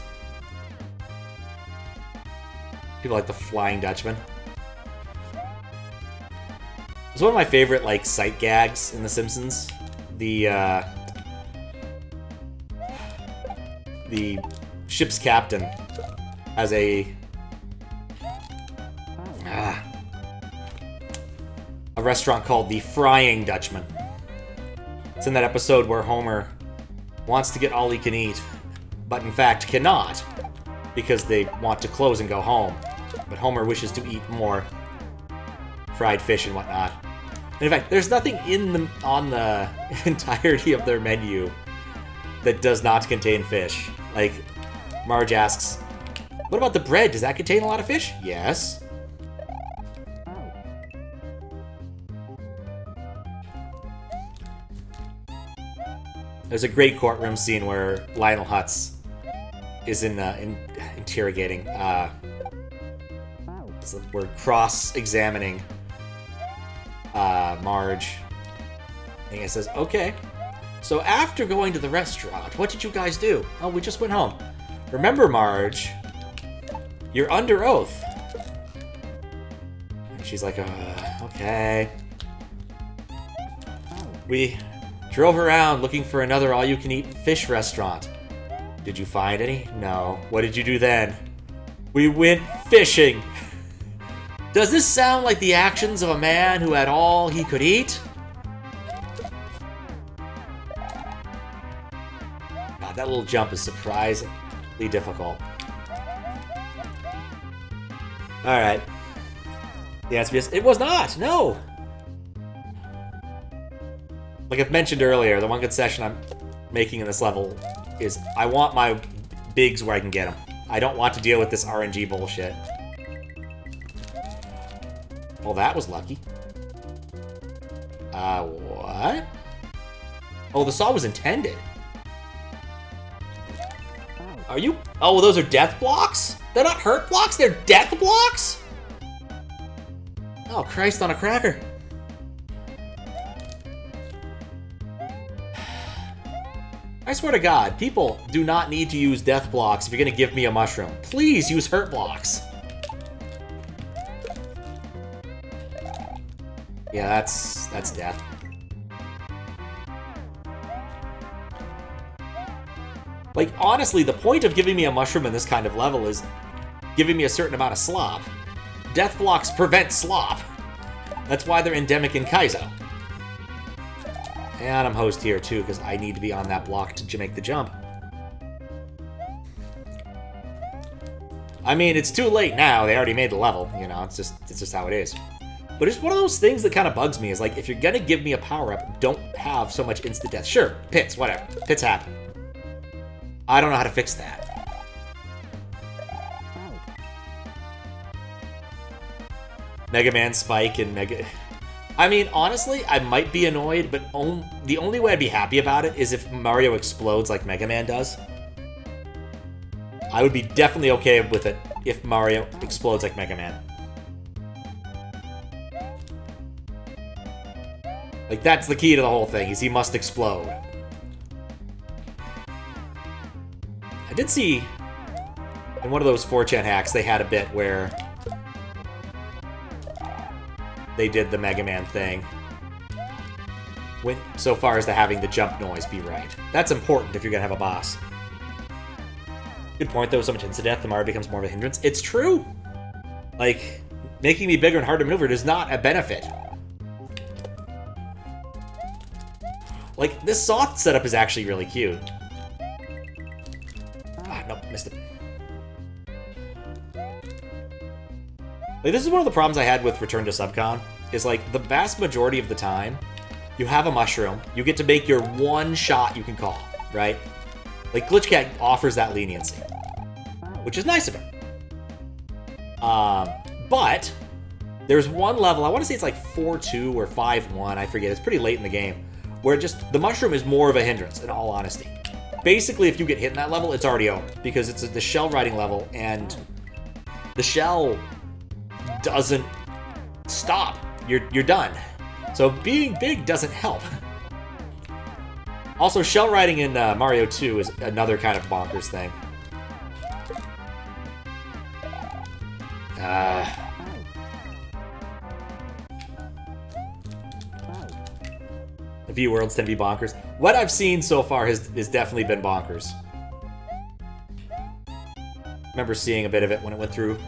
People like the Flying Dutchman. It's one of my favorite, like, sight gags in The Simpsons. The ship's captain has a restaurant called the Frying Dutchman. It's in that episode where Homer wants to get all he can eat, but in fact cannot, because they want to close and go home. But Homer wishes to eat more fried fish and whatnot. And in fact, there's nothing on the entirety of their menu that does not contain fish. Like, Marge asks, what about the bread? Does that contain a lot of fish? Yes. There's a great courtroom scene where Lionel Hutz is interrogating. We're cross-examining Marge. And he says, okay, so after going to the restaurant, what did you guys do? Oh, we just went home. Remember, Marge, you're under oath. And she's like, okay. We drove around looking for another all-you-can-eat fish restaurant. Did you find any? No. What did you do then? We went fishing. Does this sound like the actions of a man who had all he could eat? God, that little jump is surprisingly difficult. Alright. The answer is, it was not! No! Like I've mentioned earlier, the one concession I'm making in this level is I want my bigs where I can get them. I don't want to deal with this RNG bullshit. Well, that was lucky. What? Oh, the saw was intended. Are you... Oh, well, those are death blocks? They're not hurt blocks, they're death blocks? Oh, Christ on a cracker. I swear to God, people do not need to use death blocks if you're gonna give me a mushroom. Please use hurt blocks. Yeah, that's death. Like, honestly, the point of giving me a mushroom in this kind of level is giving me a certain amount of slop. Death blocks prevent slop. That's why they're endemic in Kaizo. And I'm host here, too, because I need to be on that block to make the jump. I mean, it's too late now. They already made the level, you know. It's just how it is. But it's one of those things that kind of bugs me, is like, if you're gonna give me a power-up, don't have so much instant death. Sure, pits, whatever. Pits happen. I don't know how to fix that. Mega Man Spike and I mean, honestly, I might be annoyed, but the only way I'd be happy about it is if Mario explodes like Mega Man does. I would be definitely okay with it if Mario explodes like Mega Man. Like, that's the key to the whole thing, is he must explode. I did see in one of those 4chan hacks, they had a bit where they did the Mega Man thing. Went so far as to having the jump noise be right. That's important if you're gonna have a boss. Good point, though. So much insta-death, the Mario becomes more of a hindrance. It's true! Like, making me bigger and harder to maneuver is not a benefit. Like, this soft setup is actually really cute. Ah, nope, missed it. Like, this is one of the problems I had with Return to Subcon, is like, the vast majority of the time, you have a mushroom, you get to make your one shot you can call, right? Like, Glitchcat offers that leniency, which is nice of him. But there's one level, I want to say it's like 4-2 or 5-1, I forget, it's pretty late in the game, where just the mushroom is more of a hindrance, in all honesty. Basically, if you get hit in that level, it's already over, because it's the shell riding level, and the shell doesn't stop. You're done. So being big doesn't help. Also, shell riding in Mario 2 is another kind of bonkers thing. The V worlds tend to be bonkers. What I've seen so far has definitely been bonkers. Remember seeing a bit of it when it went through,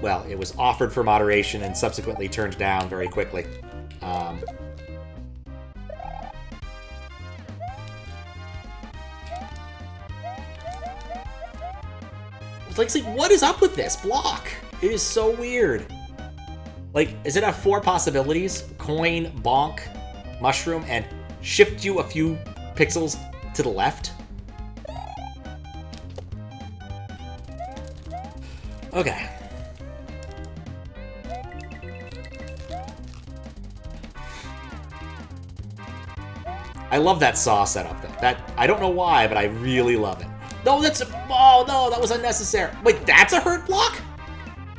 well, it was offered for moderation and subsequently turned down very quickly. It's like, what is up with this block? It is so weird. Like, does it have 4 possibilities? Coin, bonk, mushroom, and shift you a few pixels to the left? Okay. I love that saw setup, though. I don't know why, but I really love it. No, oh no, that was unnecessary. Wait, that's a hurt block?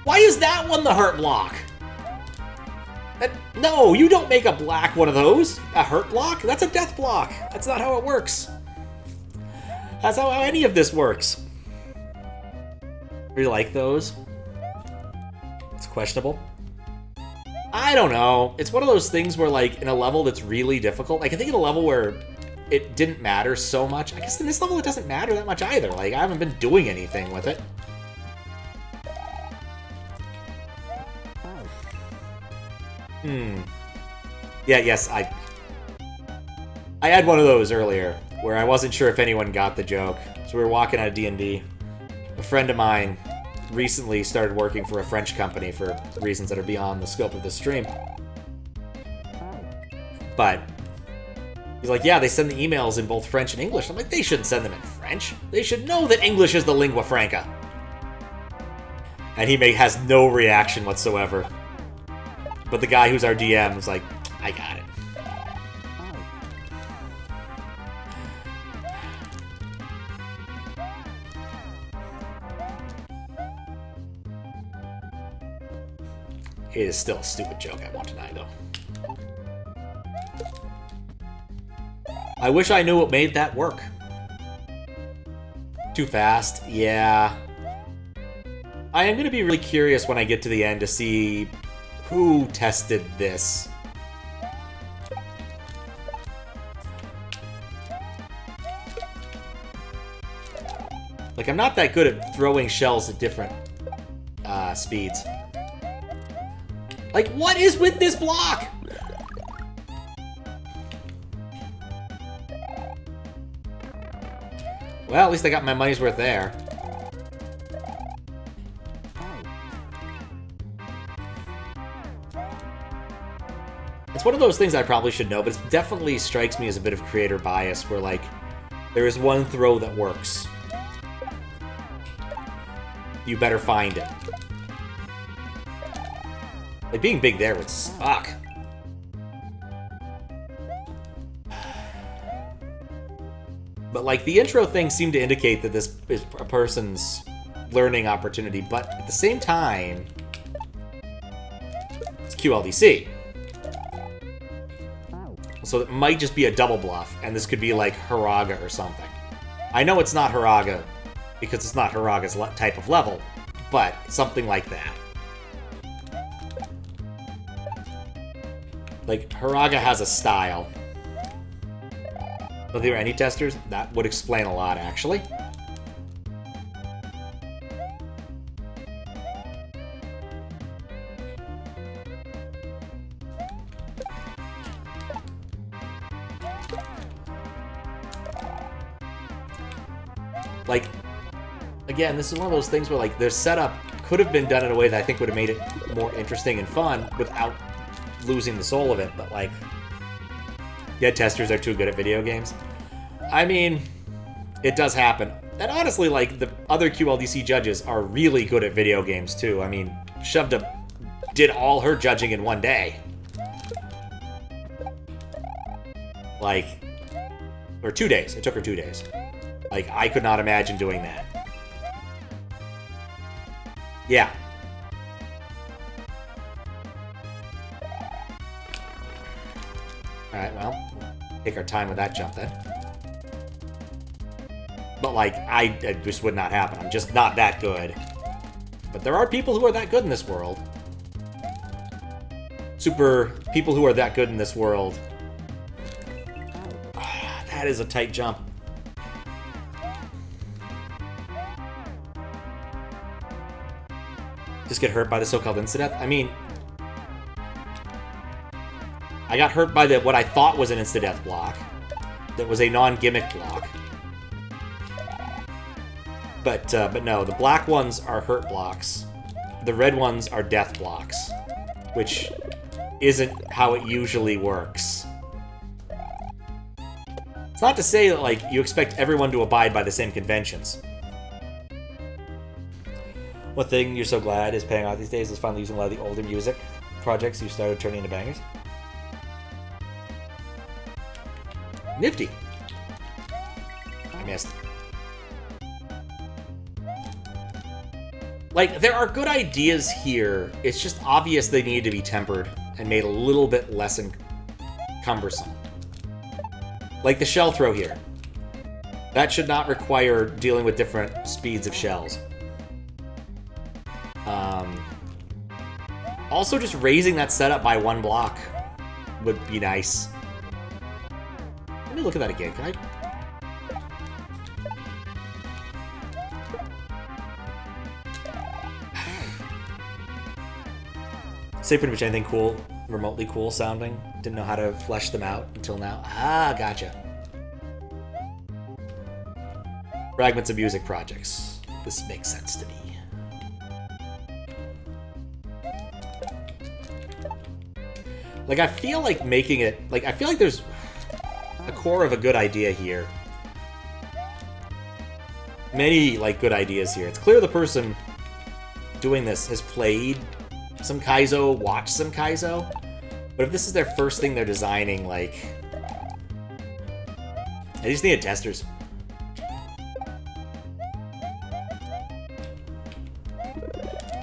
Why is that one the hurt block? No, you don't make a black one of those. A hurt block? That's a death block. That's not how it works. That's not how any of this works. Really like those? It's questionable. I don't know. It's one of those things where, like, in a level that's really difficult, like, I think in a level where it didn't matter so much, I guess in this level it doesn't matter that much either. Like, I haven't been doing anything with it. Yeah, yes, I had one of those earlier, where I wasn't sure if anyone got the joke. So we were walking out of D&D. A friend of mine recently started working for a French company for reasons that are beyond the scope of this stream. But he's like, yeah, they send the emails in both French and English. I'm like, they shouldn't send them in French. They should know that English is the lingua franca. And he has no reaction whatsoever. But the guy who's our DM was like, I got it. It is still a stupid joke, I won't deny, though. I wish I knew what made that work. Too fast? Yeah. I am going to be really curious when I get to the end to see who tested this. Like, I'm not that good at throwing shells at different speeds. Like, what is with this block? Well, at least I got my money's worth there. It's one of those things I probably should know, but it definitely strikes me as a bit of creator bias, where, like, there is one throw that works. You better find it. Like, being big there would suck. But, like, the intro thing seemed to indicate that this is a person's learning opportunity, but at the same time, it's QLDC. So it might just be a double bluff, and this could be like Haraga or something. I know it's not Haraga, because it's not Haraga's type of level, but something like that. Like, Haraga has a style. Are there any testers? That would explain a lot, actually. Like, again, this is one of those things where, like, their setup could have been done in a way that I think would have made it more interesting and fun without losing the soul of it, but, like, yeah, testers are too good at video games. I mean, it does happen. And honestly, like, the other QLDC judges are really good at video games, too. I mean, did all her judging in one day. Like, or 2 days. It took her 2 days. Like, I could not imagine doing that. Yeah. Alright, well, take our time with that jump then. But, like, it just would not happen. I'm just not that good. But there are people who are that good in this world. People who are that good in this world. That is a tight jump. Just get hurt by the so-called insta-death? I mean, I got hurt by what I thought was an insta-death block. That was a non-gimmick block. But no, the black ones are hurt blocks. The red ones are death blocks. Which isn't how it usually works. It's not to say that, like, you expect everyone to abide by the same conventions. One thing you're so glad is paying off these days is finally using a lot of the older music projects you started turning into bangers. Nifty. I missed. Like, there are good ideas here. It's just obvious they need to be tempered and made a little bit less cumbersome. Like the shell throw here. That should not require dealing with different speeds of shells. Also, just raising that setup by 1 block would be nice. Let me look at that again. Can I... Say pretty much anything cool, remotely cool sounding. Didn't know how to flesh them out until now. Ah, gotcha. Fragments of music projects. This makes sense to me. Like, I feel like making it... Like, I feel like there's a core of a good idea here. Many, like, good ideas here. It's clear the person doing this has played some Kaizo, watched some Kaizo. But if this is their first thing they're designing, like... I just needed testers.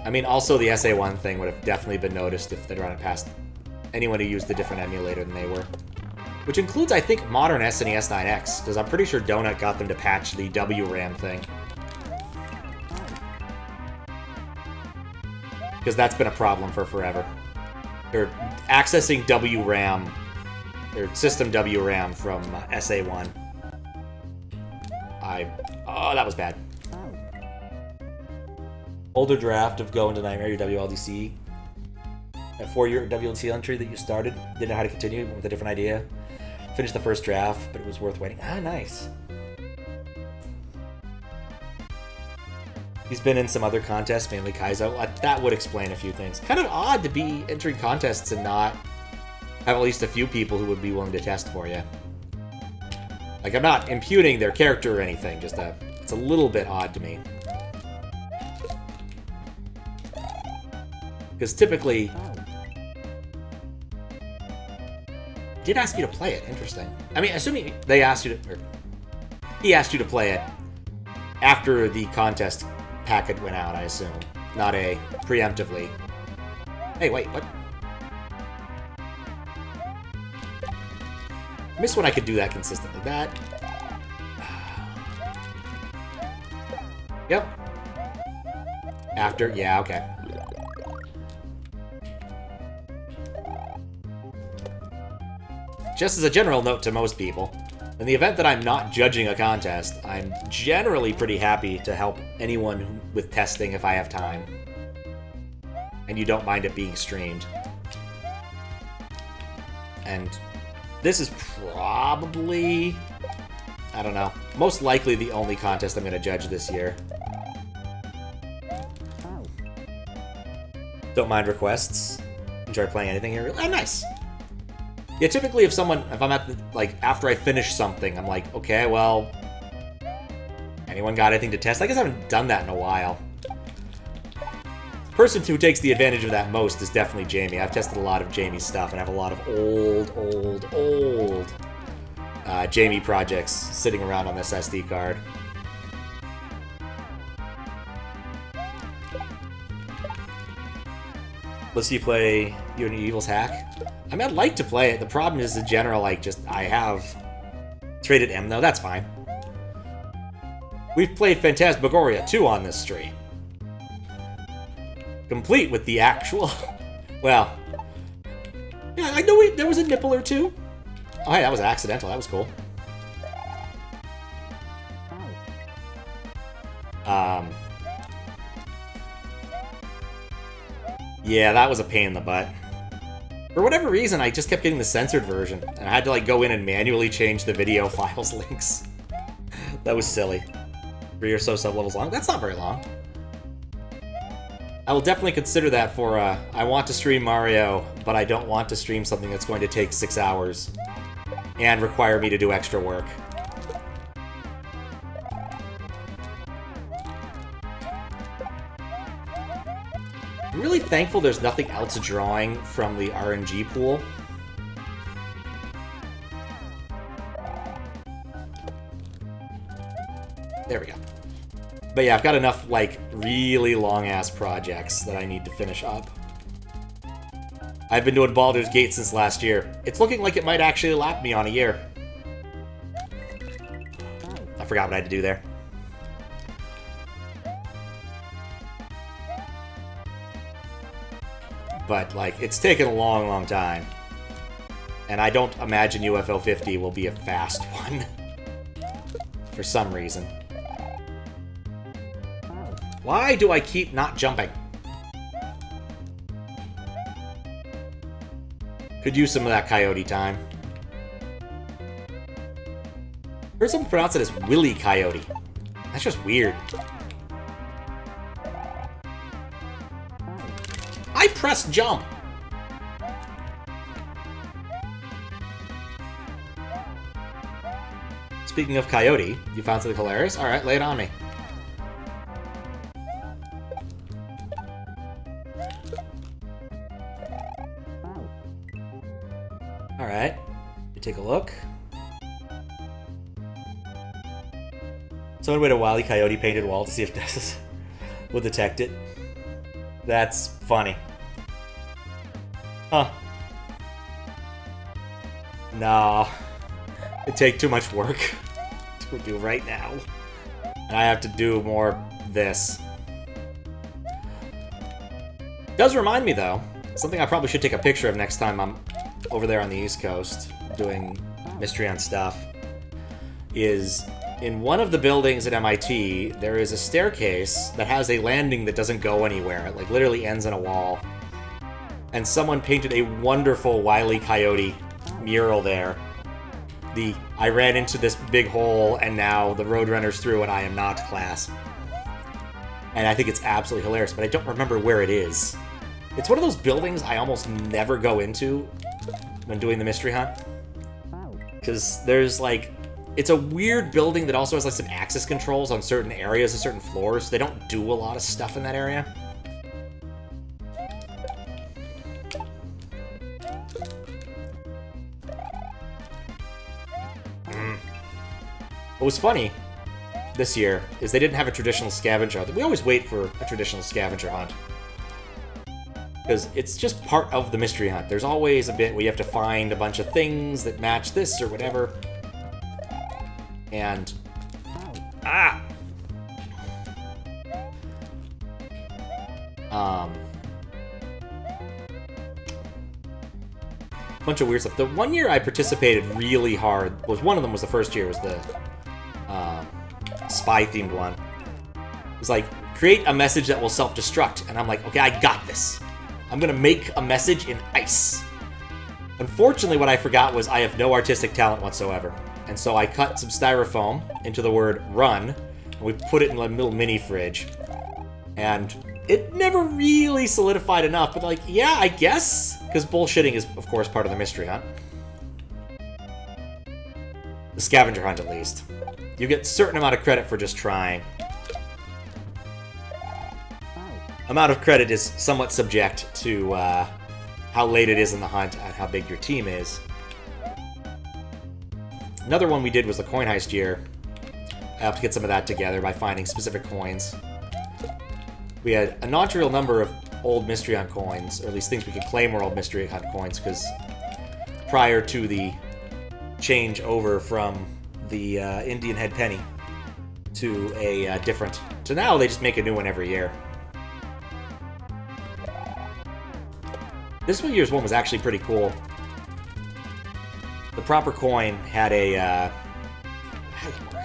I mean, also the SA1 thing would have definitely been noticed if they'd run it past anyone who used a different emulator than they were. Which includes, I think, modern SNES 9X, because I'm pretty sure Donut got them to patch the WRAM thing. Because that's been a problem for forever. They're accessing WRAM, or system WRAM from SA1. Oh, that was bad. Older draft of Go into Nightmare, your WLDC. A 4-year WLDC entry that you started. Didn't know how to continue, went with a different idea. Finished the first draft, but it was worth waiting. Ah, nice. He's been in some other contests, mainly Kaizo. That would explain a few things. Kind of odd to be entering contests and not have at least a few people who would be willing to test for you. Like, I'm not impugning their character or anything, just it's a little bit odd to me. Because typically... did ask you to play it. Interesting. I mean, assuming they asked you to... He asked you to play it after the contest packet went out, I assume. Not a preemptively. Hey, wait, what? I miss when I could do that consistently. That... Yep. After, yeah, okay. Just as a general note to most people, in the event that I'm not judging a contest, I'm generally pretty happy to help anyone with testing if I have time. And you don't mind it being streamed. And this is probably, I don't know, most likely the only contest I'm going to judge this year. Don't mind requests. Enjoy playing anything here. Oh, nice. Yeah, typically if I'm at the, like, after I finish something, I'm like, okay, well, anyone got anything to test? I guess I haven't done that in a while. The person who takes the advantage of that most is definitely Jamie. I've tested a lot of Jamie's stuff, and I have a lot of old Jamie projects sitting around on this SD card. Let's see you play Unity Evil's Hack. I mean, I'd like to play it. The problem is, in general, like, just, I have traded M, though. That's fine. We've played Phantasmagoria 2 on this stream. Complete with the actual... Well... Yeah, I know there was a nipple or two. Oh, hey, that was accidental. That was cool. Yeah, that was a pain in the butt. For whatever reason, I just kept getting the censored version, and I had to, like, go in and manually change the video files links. That was silly. 3 or so sub-levels long. That's not very long. I will definitely consider that for, I want to stream Mario, but I don't want to stream something that's going to take 6 hours and require me to do extra work. I'm really thankful there's nothing else drawing from the RNG pool. There we go. But yeah, I've got enough, like, really long-ass projects that I need to finish up. I've been doing Baldur's Gate since last year. It's looking like it might actually lap me on a year. I forgot what I had to do there. But, like, it's taken a long, long time. And I don't imagine UFO 50 will be a fast one. For some reason. Why do I keep not jumping? Could use some of that coyote time. Heard someone pronounce it as Willy Coyote. That's just weird. I pressed jump! Speaking of coyote, you found something hilarious? Alright, lay it on me. Alright, let me take a look. Someone made a Wile E. Coyote painted wall to see if this will detect it. That's funny. Huh. Nah. It'd take too much work to do right now. And I have to do more this. Does remind me, though, something I probably should take a picture of next time I'm over there on the East Coast doing Mystery on Stuff, is in one of the buildings at MIT, there is a staircase that has a landing that doesn't go anywhere. It, like, literally ends in a wall. And someone painted a wonderful Wile E. Coyote mural there. I ran into this big hole, and now the Roadrunner's through and I am not class. And I think it's absolutely hilarious, but I don't remember where it is. It's one of those buildings I almost never go into when doing the mystery hunt. Because there's, like... It's a weird building that also has, like, some access controls on certain areas and certain floors. They don't do a lot of stuff in that area. What was funny this year is they didn't have a traditional scavenger hunt. We always wait for a traditional scavenger hunt, because it's just part of the mystery hunt. There's always a bit where you have to find a bunch of things that match this or whatever. And... bunch of weird stuff. The one year I participated really hard was, one of them was the first year, was the spy-themed one. It was like, create a message that will self-destruct. And I'm like, okay, I got this. I'm gonna make a message in ice. Unfortunately, what I forgot was I have no artistic talent whatsoever. And so I cut some styrofoam into the word run, and we put it in a little mini fridge. And it never really solidified enough, but like, yeah, I guess. Because bullshitting is, of course, part of the mystery hunt. The scavenger hunt, at least. You get a certain amount of credit for just trying. Amount of credit is somewhat subject to how late it is in the hunt and how big your team is. Another one we did was the coin heist year. I helped get some of that together by finding specific coins. We had a non-trivial number of old mystery hunt coins, or at least things we could claim were old mystery hunt coins, because prior to the change over from the Indian head penny to a different... So now they just make a new one every year. This year's one was actually pretty cool. The proper coin had a... how did it work?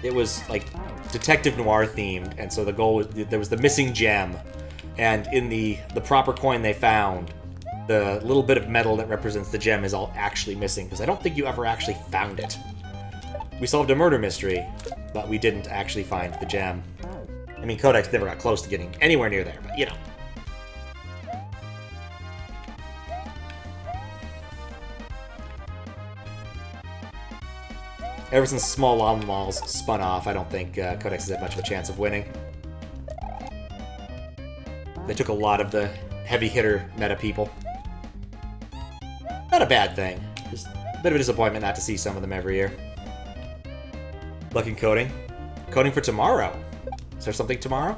It was like detective noir themed, and so the goal was, there was the missing gem, and in the proper coin they found, the little bit of metal that represents the gem is all actually missing, because I don't think you ever actually found it. We solved a murder mystery, but we didn't actually find the gem. I mean, Codex never got close to getting anywhere near there, but you know. Ever since Small Llama Malls spun off, I don't think Codex has had much of a chance of winning. They took a lot of the heavy hitter meta people. Not a bad thing. Just a bit of a disappointment not to see some of them every year. Luck in coding. Coding for tomorrow. Is there something tomorrow?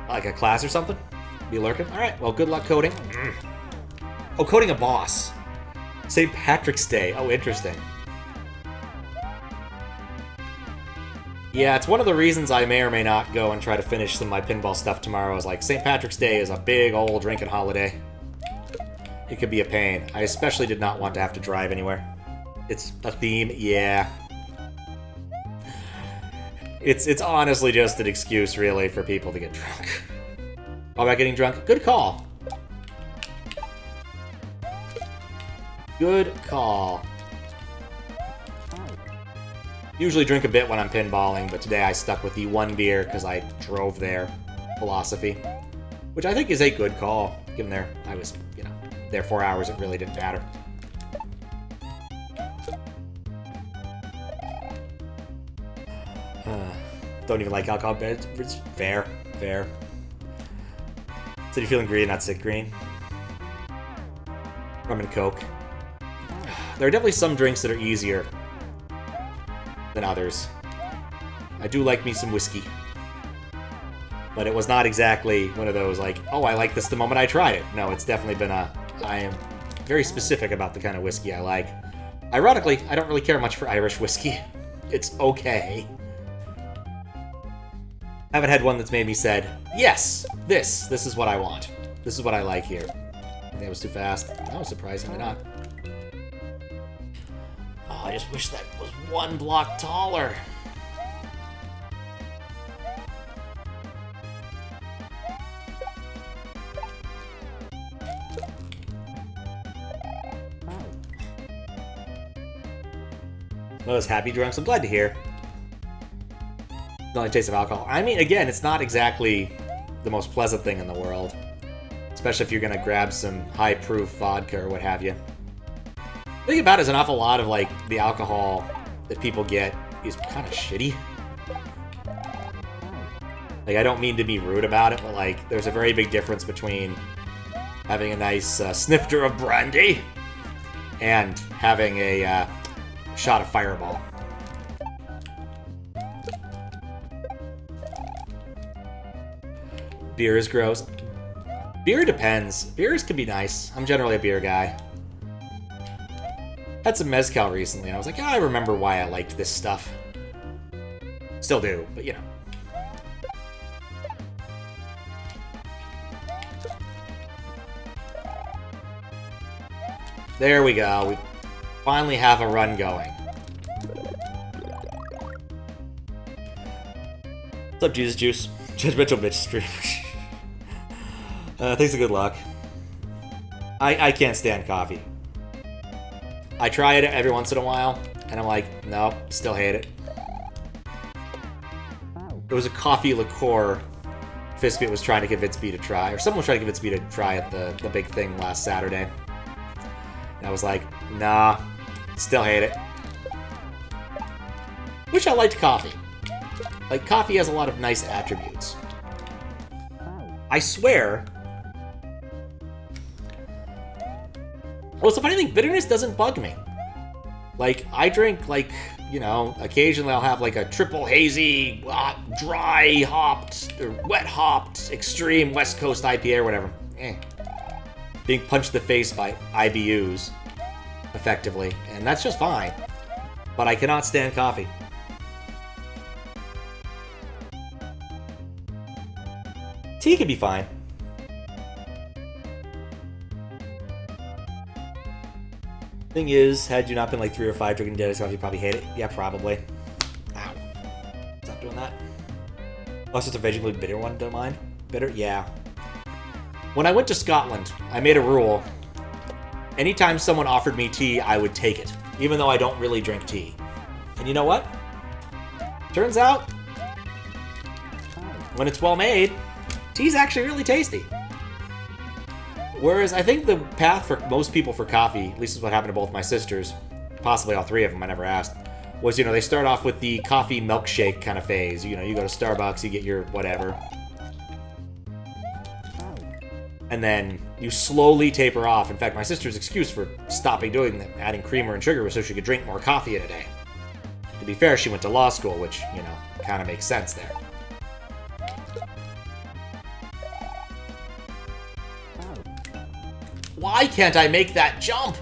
Like a class or something? Be lurking? Alright, well, good luck coding. Oh, coding a boss. St. Patrick's Day. Oh, interesting. Yeah, it's one of the reasons I may or may not go and try to finish some of my pinball stuff tomorrow. Is like, St. Patrick's Day is a big old drinking holiday. It could be a pain. I especially did not want to have to drive anywhere. It's a theme, yeah. It's honestly just an excuse, really, for people to get drunk. All about getting drunk? Good call. Good call. Usually drink a bit when I'm pinballing, but today I stuck with the one beer because I drove there philosophy, which I think is a good call, given there I was, you know, there 4 hours. It really didn't matter. Don't even like alcohol, but it's fair, fair. So you're feeling green, not sick green. Rum and Coke. There are definitely some drinks that are easier than others. I do like me some whiskey. But it was not exactly one of those like, oh, I like this the moment I tried it. No, it's definitely been a... I am very specific about the kind of whiskey I like. Ironically, I don't really care much for Irish whiskey. It's okay. Haven't had one that's made me said, yes, this is what I want. This is what I like here. I think that was too fast. No, surprisingly not. Oh, I just wish that was one block taller. Those happy drunks, I'm glad to hear. The only taste of alcohol. I mean, again, it's not exactly the most pleasant thing in the world. Especially if you're gonna grab some high-proof vodka or what have you. The thing about it is an awful lot of, like, the alcohol that people get is kind of shitty. Like, I don't mean to be rude about it, but, like, there's a very big difference between having a nice snifter of brandy and having a shot of Fireball. Beer is gross. Beer depends. Beers can be nice. I'm generally a beer guy. Had some Mezcal recently, and I was like, I remember why I liked this stuff. Still do, but you know. There we go. We finally have a run going. What's up, Jesus Juice? Judgmental bitch stream. Thanks and good luck. I can't stand coffee. I try it every once in a while, and I'm like, nope, still hate it. It was a coffee liqueur Fiskbit was trying to convince me to try, or someone was trying to convince me to try at the big thing last Saturday. And I was like, nah, still hate it. Wish I liked coffee. Like, coffee has a lot of nice attributes. I swear. Well, it's the funny thing, bitterness doesn't bug me. Like, I drink, like, you know, occasionally I'll have, like, a triple hazy, dry hopped, or wet hopped, extreme West Coast IPA or whatever. Being punched in the face by IBUs, effectively, and that's just fine. But I cannot stand coffee. Tea can be fine. Thing is, had you not been like 3 or 5 drinking daily coffee, you'd probably hate it. Yeah, probably. Ow. Stop doing that. Oh, it's just a vegetably bitter one, don't mind? Bitter? Yeah. When I went to Scotland, I made a rule. Anytime someone offered me tea, I would take it, even though I don't really drink tea. And you know what? Turns out, when it's well made, tea's actually really tasty. Whereas I think the path for most people for coffee, at least is what happened to both my sisters, possibly all 3 of them, I never asked, was, you know, they start off with the coffee milkshake kind of phase. You know, you go to Starbucks, you get your whatever. And then you slowly taper off. In fact, my sister's excuse for stopping doing that, adding creamer and sugar, was so she could drink more coffee in a day. To be fair, she went to law school, which, you know, kind of makes sense there. Why can't I make that jump?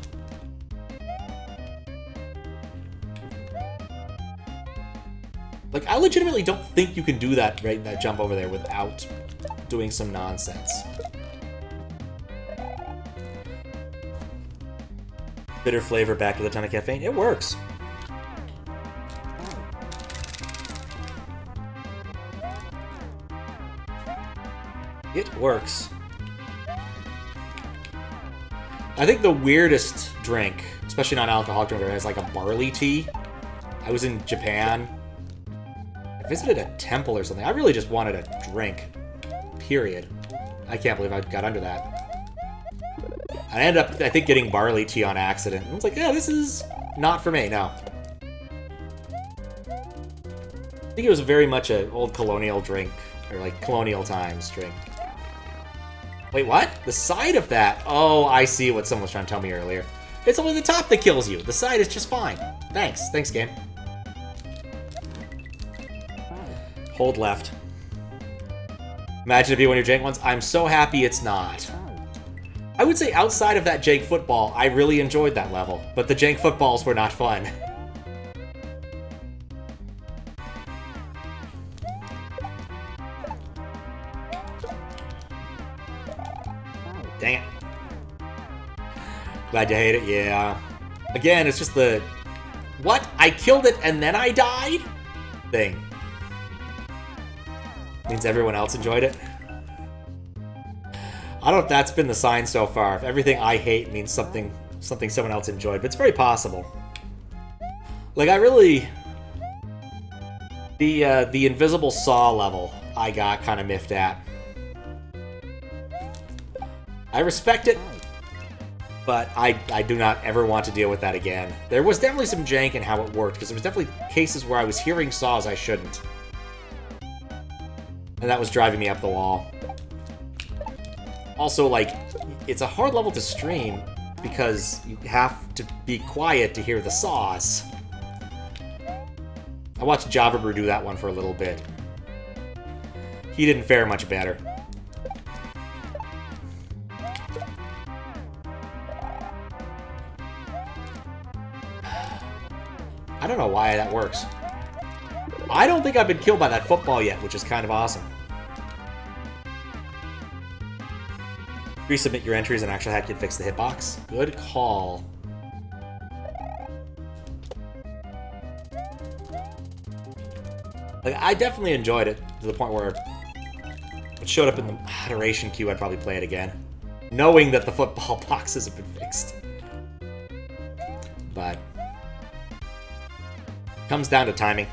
Like, I legitimately don't think you can do that, right, that jump over there without doing some nonsense. Bitter flavor backed with a ton of caffeine. It works. It works. I think the weirdest drink, especially non-alcoholic drink, is like a barley tea. I was in Japan. I visited a temple or something. I really just wanted a drink. Period. I can't believe I got under that. I ended up, I think, getting barley tea on accident. I was like, yeah, this is not for me, no. I think it was very much an old colonial drink, or like colonial times drink. Wait, what? The side of that? Oh, I see what someone was trying to tell me earlier. It's only the top that kills you. The side is just fine. Thanks. Thanks, game. Hold left. Imagine it be one of your jank ones. I'm so happy it's not. I would say outside of that jank football, I really enjoyed that level, but the jank footballs were not fun. Dang it. Glad you hate it, yeah. Again, it's just the, what? I killed it and then I died? Thing. Means everyone else enjoyed it. I don't know if that's been the sign so far. If everything I hate means something someone else enjoyed, but it's very possible. Like, I really... The invisible saw level, I got kind of miffed at. I respect it, but I do not ever want to deal with that again. There was definitely some jank in how it worked, because there was definitely cases where I was hearing saws I shouldn't. And that was driving me up the wall. Also, like, it's a hard level to stream. because you have to be quiet to hear the saws. I watched Java Brew do that one for a little bit. He didn't fare much better. I don't know why that works. I don't think I've been killed by that football yet, which is kind of awesome. Resubmit your entries and actually hack can fix the hitbox. Good call. Like, I definitely enjoyed it to the point where it showed up in the moderation queue. I'd probably play it again, knowing that the football boxes have been fixed. But it comes down to timing.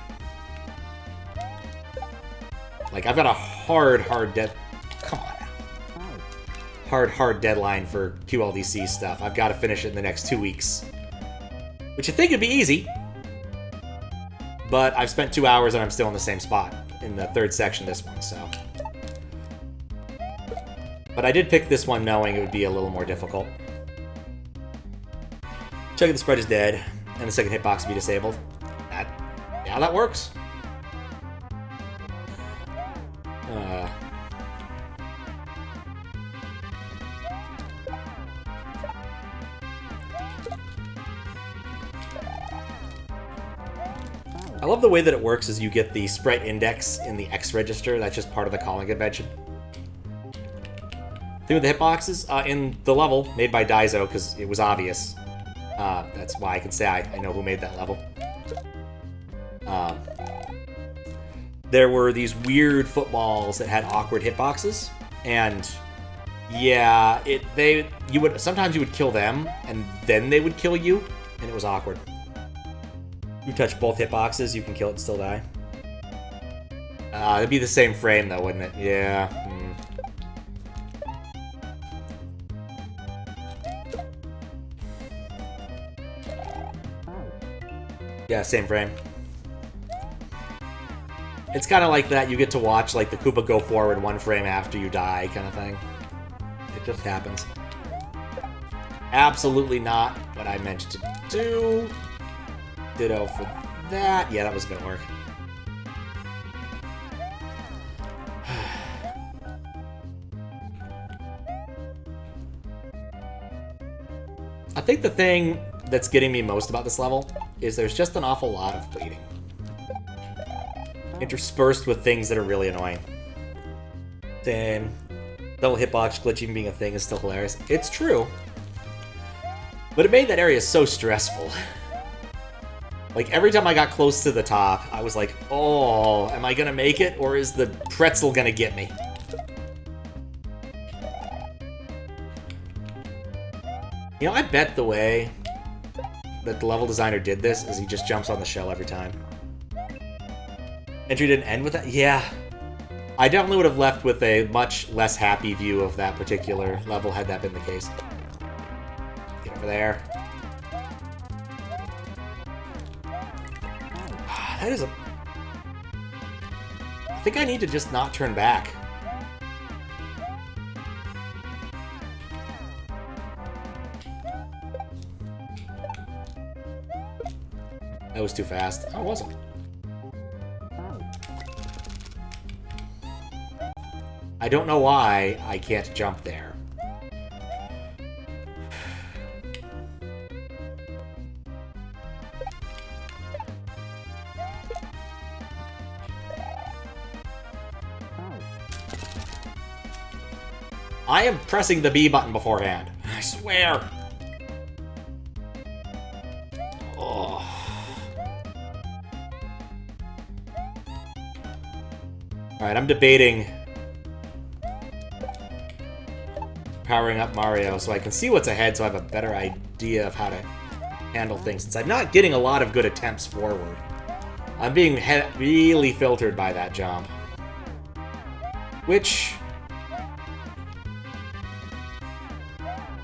Like, I've got a hard deadline for QLDC stuff. I've got to finish it in the next 2 weeks, which you think would be easy. But I've spent 2 hours and I'm still in the same spot in the third section of this one, so. But I did pick this one knowing it would be a little more difficult. Checking the spread is dead, and the second hitbox be disabled. Yeah, that works. I love the way that it works is you get the sprite index in the X register. That's just part of the calling convention. Thing with the hitboxes, in the level made by Daizo, because it was obvious. That's why I can say I know who made that level. There were these weird footballs that had awkward hitboxes, and yeah, sometimes you would kill them, and then they would kill you, and it was awkward. You touch both hitboxes, you can kill it and still die. It'd be the same frame though, wouldn't it? Yeah. Yeah, same frame. It's kind of like that. You get to watch like the Koopa go forward 1 frame after you die kind of thing. It just happens. Absolutely not what I meant to do. Ditto for that. Yeah, that was gonna work. I think the thing that's getting me most about this level is there's just an awful lot of bleeding, interspersed with things that are really annoying. Same. Double hitbox glitch even being a thing is still hilarious. It's true. But it made that area so stressful. Like, every time I got close to the top, I was like, oh, am I gonna make it, or is the pretzel gonna get me? You know, I bet the way that the level designer did this is he just jumps on the shell every time. Entry didn't end with that? Yeah. I definitely would have left with a much less happy view of that particular level had that been the case. Get over there. That is a... I think I need to just not turn back. That was too fast. Oh, it wasn't. I don't know why I can't jump there. I am pressing the B button beforehand. I swear. Oh. Alright, I'm debating powering up Mario so I can see what's ahead so I have a better idea of how to handle things. Since I'm not getting a lot of good attempts forward, I'm being really filtered by that jump. Which...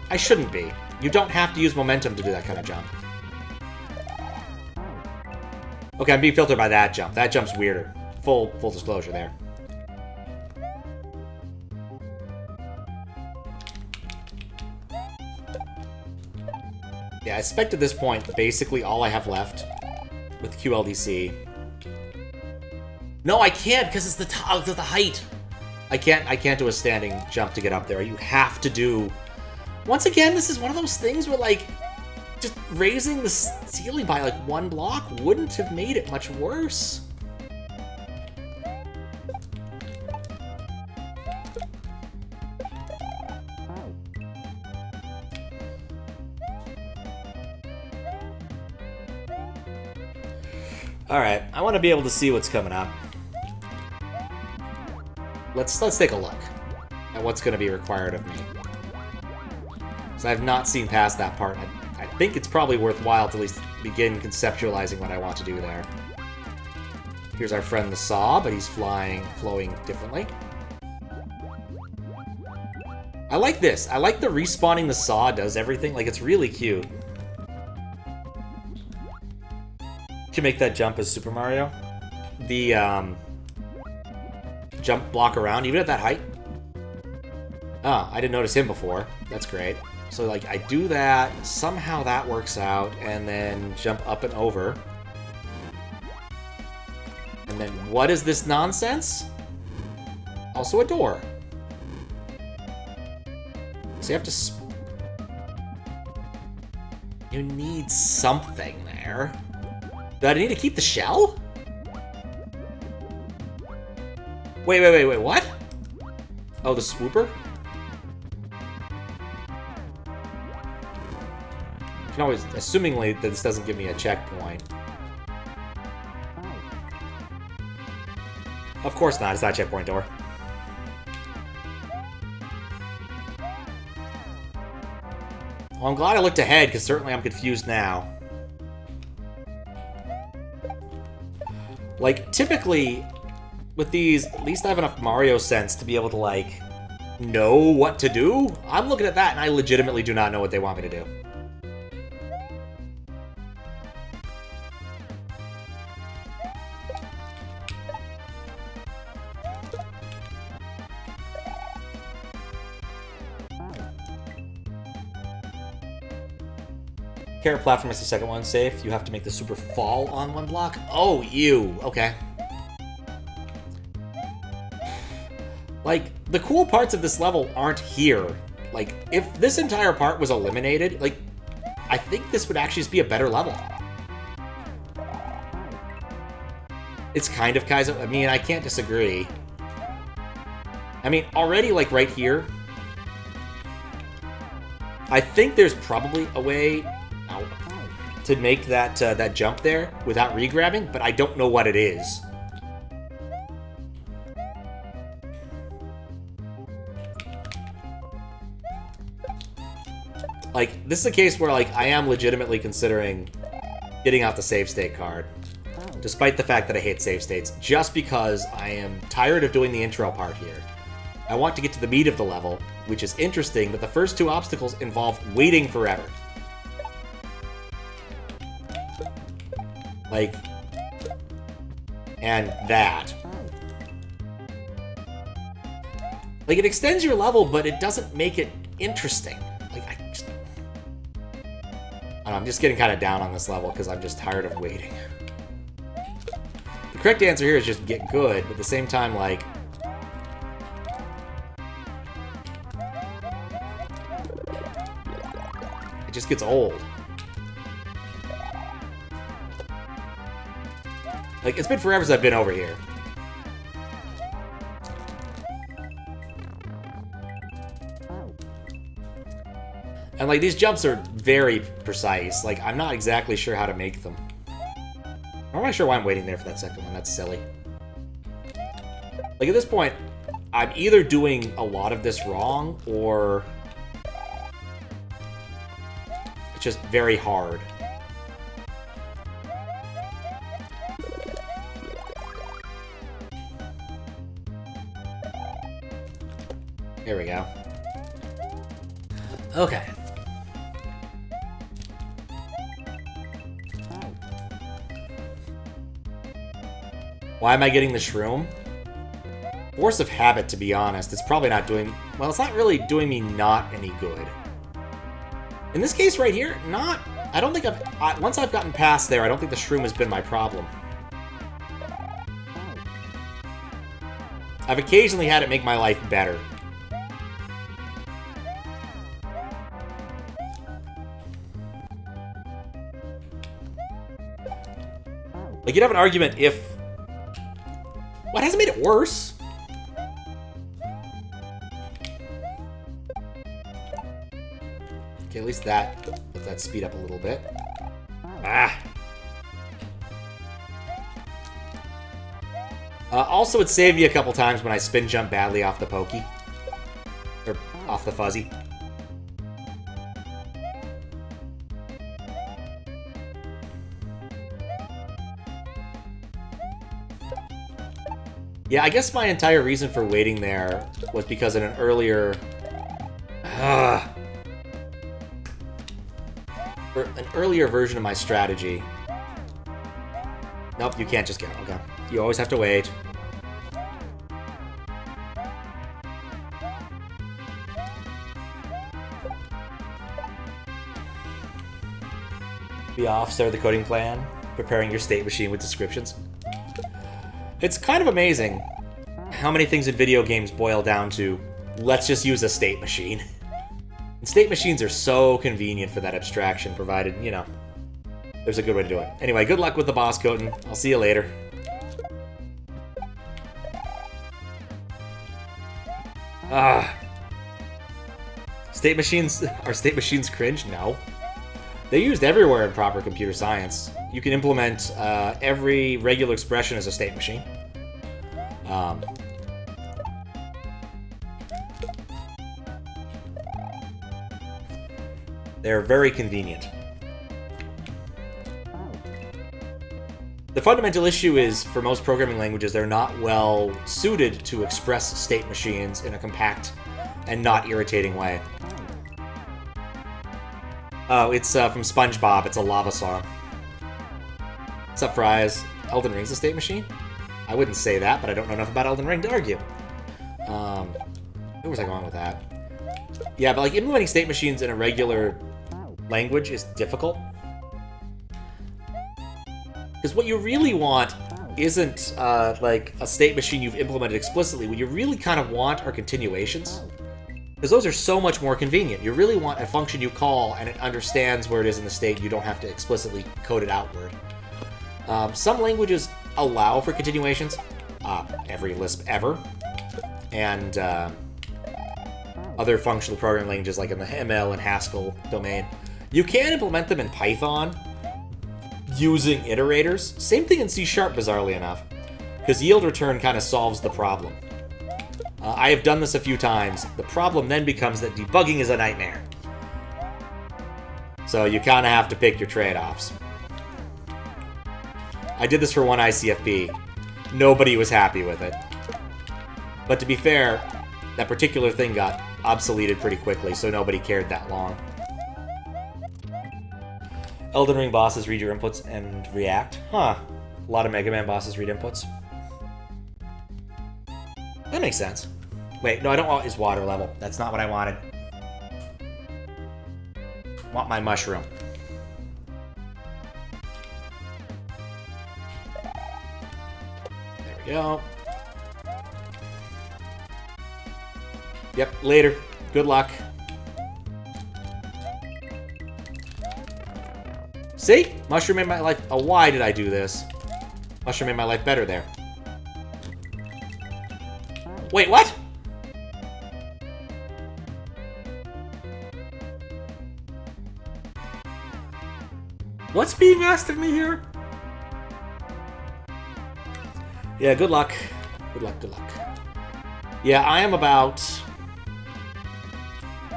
I shouldn't be. You don't have to use momentum to do that kind of jump. Okay, I'm being filtered by that jump. That jump's weirder. Full disclosure there. Yeah, I expect at this point, basically all I have left with QLDC. No, I can't, because it's the height. I can't do a standing jump to get up there. You have to do... Once again, this is one of those things where, like, just raising the ceiling by, like, 1 block wouldn't have made it much worse. Alright, I want to be able to see what's coming up. Let's take a look at what's going to be required of me. Because I have not seen past that part. I think it's probably worthwhile to at least begin conceptualizing what I want to do there. Here's our friend the Saw, but he's flowing differently. I like this. I like the respawning the Saw does everything. Like, it's really cute. Can make that jump as Super Mario. The jump block around, even at that height. Oh, I didn't notice him before. That's great. So, like, I do that, somehow that works out, and then jump up and over. And then, what is this nonsense? Also a door. So you have to... You need something there. Do I need to keep the shell? Wait, what? Oh, the swooper? I can always, assumingly that this doesn't give me a checkpoint. Of course not, it's not a checkpoint door. Well, I'm glad I looked ahead, because certainly I'm confused now. Like, typically, with these, at least I have enough Mario sense to be able to, like, know what to do. I'm looking at that, and I legitimately do not know what they want me to do. Carrot platform is the second one. Safe. You have to make the super fall on 1 block. Oh, you. Okay. Like, the cool parts of this level aren't here. Like, if this entire part was eliminated, like, I think this would actually just be a better level. It's kind of Kaizo. I mean, I can't disagree. I mean, already, like, right here, I think there's probably a way to make that that jump there without re-grabbing, but I don't know what it is. Like, this is a case where, like, I am legitimately considering getting out the save state card, despite the fact that I hate save states, just because I am tired of doing the intro part here. I want to get to the meat of the level, which is interesting, but the first 2 obstacles involve waiting forever. Like, and that. Like, it extends your level, but it doesn't make it interesting. Like, I don't know, I'm just getting kind of down on this level because I'm just tired of waiting. The correct answer here is just get good, but at the same time, like, it just gets old. Like, it's been forever since I've been over here. And, like, these jumps are very precise. Like, I'm not exactly sure how to make them. I'm not sure why I'm waiting there for that second one. That's silly. Like, at this point, I'm either doing a lot of this wrong, or it's just very hard. There we go. Okay. Why am I getting the shroom? Force of habit, to be honest. It's probably not doing... Well, it's not really doing me not any good. In this case right here, not I don't think once I've gotten past there, I don't think the shroom has been my problem. I've occasionally had it make my life better. Like, you'd have an argument if... What, hasn't made it worse? Okay, at least let that speed up a little bit. Ah! Also, it saved me a couple times when I spin jump badly off the pokey. Or off the fuzzy. Yeah, I guess my entire reason for waiting there was because in an earlier... for an earlier version of my strategy... Nope, you can't just go. Okay. You always have to wait. Be off, start the coding plan, preparing your state machine with descriptions. It's kind of amazing how many things in video games boil down to, let's just use a state machine. And state machines are so convenient for that abstraction, provided, you know, there's a good way to do it. Anyway, good luck with the boss coding. I'll see you later. State machines... Are state machines cringe? No. They're used everywhere in proper computer science. You can implement every regular expression as a state machine. They're very convenient. The fundamental issue is, for most programming languages, they're not well suited to express state machines in a compact and not irritating way. Oh, it's from SpongeBob. It's a lava song. What's up, Fries? Elden Ring's a state machine? I wouldn't say that, but I don't know enough about Elden Ring to argue. Where was I going with that? Yeah, but like implementing state machines in a regular language is difficult. Because what you really want isn't like a state machine you've implemented explicitly. What you really kind of want are continuations. Because those are so much more convenient. You really want a function you call and it understands where it is in the state. You don't have to explicitly code it outward. Some languages allow for continuations. Every Lisp ever. And other functional programming languages like in the ML and Haskell domain. You can implement them in Python using iterators. Same thing in C#, bizarrely enough. Because yield return kind of solves the problem. I have done this a few times. The problem then becomes that debugging is a nightmare. So you kind of have to pick your trade-offs. I did this for one ICFP. Nobody was happy with it. But to be fair, that particular thing got obsoleted pretty quickly, so nobody cared that long. Elden Ring bosses read your inputs and react. Huh. A lot of Mega Man bosses read inputs. That makes sense. Wait, no, I don't want his water level. That's not what I wanted. I want my mushroom. There we go. Yep, later. Good luck. See? Mushroom made my life... Oh, why did I do this? Mushroom made my life better there. Wait, what? What's being asked of me here? Yeah, good luck. Good luck, good luck. Yeah, I am about...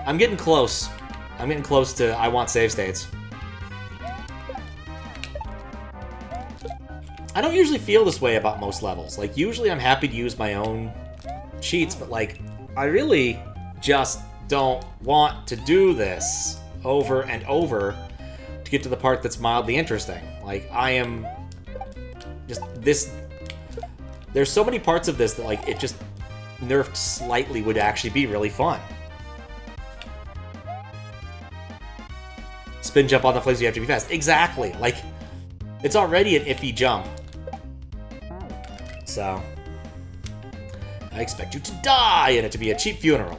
I'm getting close. I'm getting close to I want save states. I don't usually feel this way about most levels. Like, usually I'm happy to use my own cheats, but, like, I really just don't want to do this over and over to get to the part that's mildly interesting. Like, I am just this... There's so many parts of this that, like, it just nerfed slightly would actually be really fun. Spin jump on the flames, you have to be fast. Exactly. Like, it's already an iffy jump. So, I expect you to die and it to be a cheap funeral.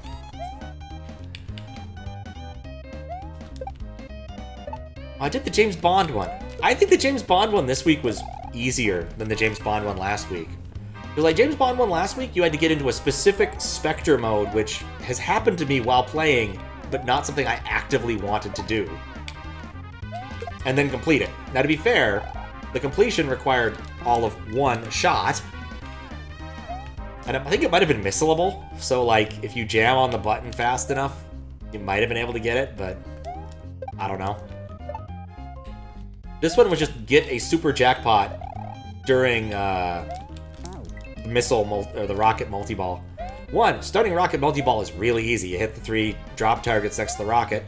I did the James Bond one. I think the James Bond one this week was easier than the James Bond one last week. Because like James Bond one last week, you had to get into a specific Spectre mode, which has happened to me while playing, but not something I actively wanted to do. And then complete it. Now to be fair, the completion required all of one shot. And I think it might have been missable. So like, if you jam on the button fast enough, you might have been able to get it, but I don't know. This one was just get a super jackpot during the rocket multi-ball. Starting rocket multi-ball is really easy. You hit the 3 drop targets next to the rocket,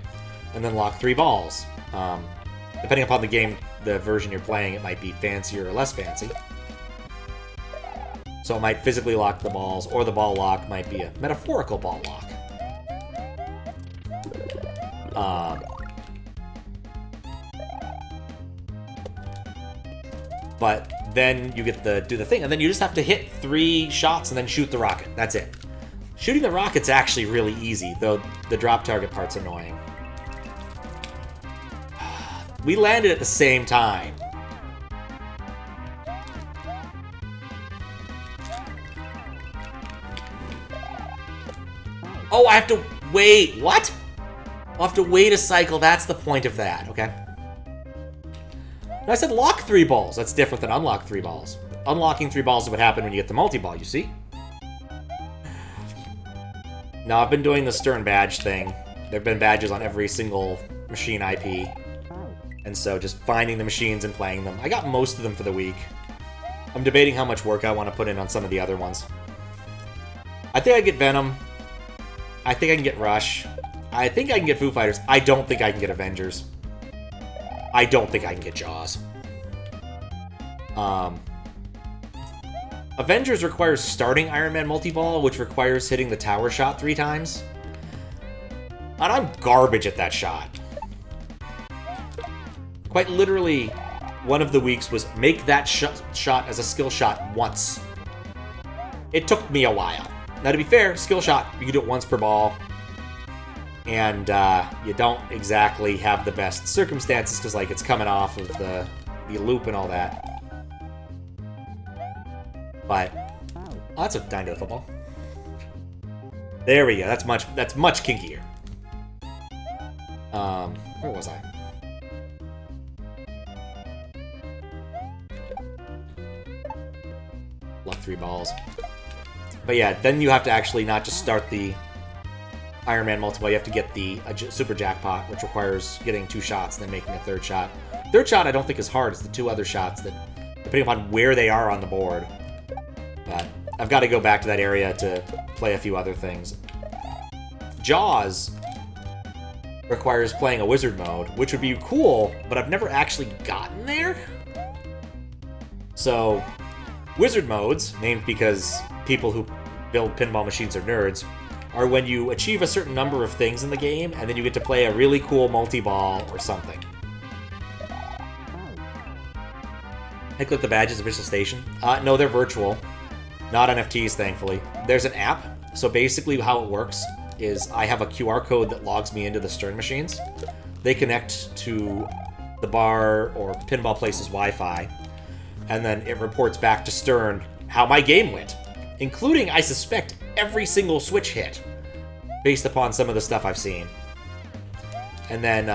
and then lock 3 balls. Depending upon the game, the version you're playing, it might be fancier or less fancy. So it might physically lock the balls, or the ball lock might be a metaphorical ball lock. But then you get to do the thing, and then you just have to hit 3 shots and then shoot the rocket. That's it. Shooting the rocket's actually really easy, though the drop target part's annoying. We landed at the same time. Oh, I have to wait. What? I'll have to wait a cycle. That's the point of that. Okay. No, I said lock 3 balls. That's different than unlock 3 balls. Unlocking 3 balls is what happened when you get the multi-ball, you see? Now, I've been doing the Stern badge thing. There have been badges on every single machine IP. And so just finding the machines and playing them. I got most of them for the week. I'm debating how much work I want to put in on some of the other ones. I think I get Venom. I think I can get Rush. I think I can get Foo Fighters. I don't think I can get Avengers. I don't think I can get Jaws. Avengers requires starting Iron Man multi-ball, which requires hitting the tower shot 3 times. And I'm garbage at that shot. Quite literally, one of the weeks was make that shot as a skill shot once. It took me a while. Now to be fair, skill shot, you can do it once per ball. And you don't exactly have the best circumstances because like it's coming off of the loop and all that. But oh, that's a Dino football. There we go. That's much kinkier. Where was I? Luck 3 balls. But yeah, then you have to actually not just start the Iron Man multiple, you have to get the super jackpot, which requires getting 2 shots and then making a 3rd shot. 3rd shot I don't think is hard. It's the 2 other shots that, depending upon where they are on the board. But I've got to go back to that area to play a few other things. Jaws requires playing a wizard mode, which would be cool, but I've never actually gotten there. So, wizard modes, named because people who build pinball machines are nerds, are when you achieve a certain number of things in the game, and then you get to play a really cool multi-ball or something. I click the badges at Visual Station. No, they're virtual. Not NFTs, thankfully. There's an app. So basically how it works is I have a QR code that logs me into the Stern machines. They connect to the bar or Pinball Place's Wi-Fi, and then it reports back to Stern how my game went, including, I suspect, every single switch hit, based upon some of the stuff I've seen. And then,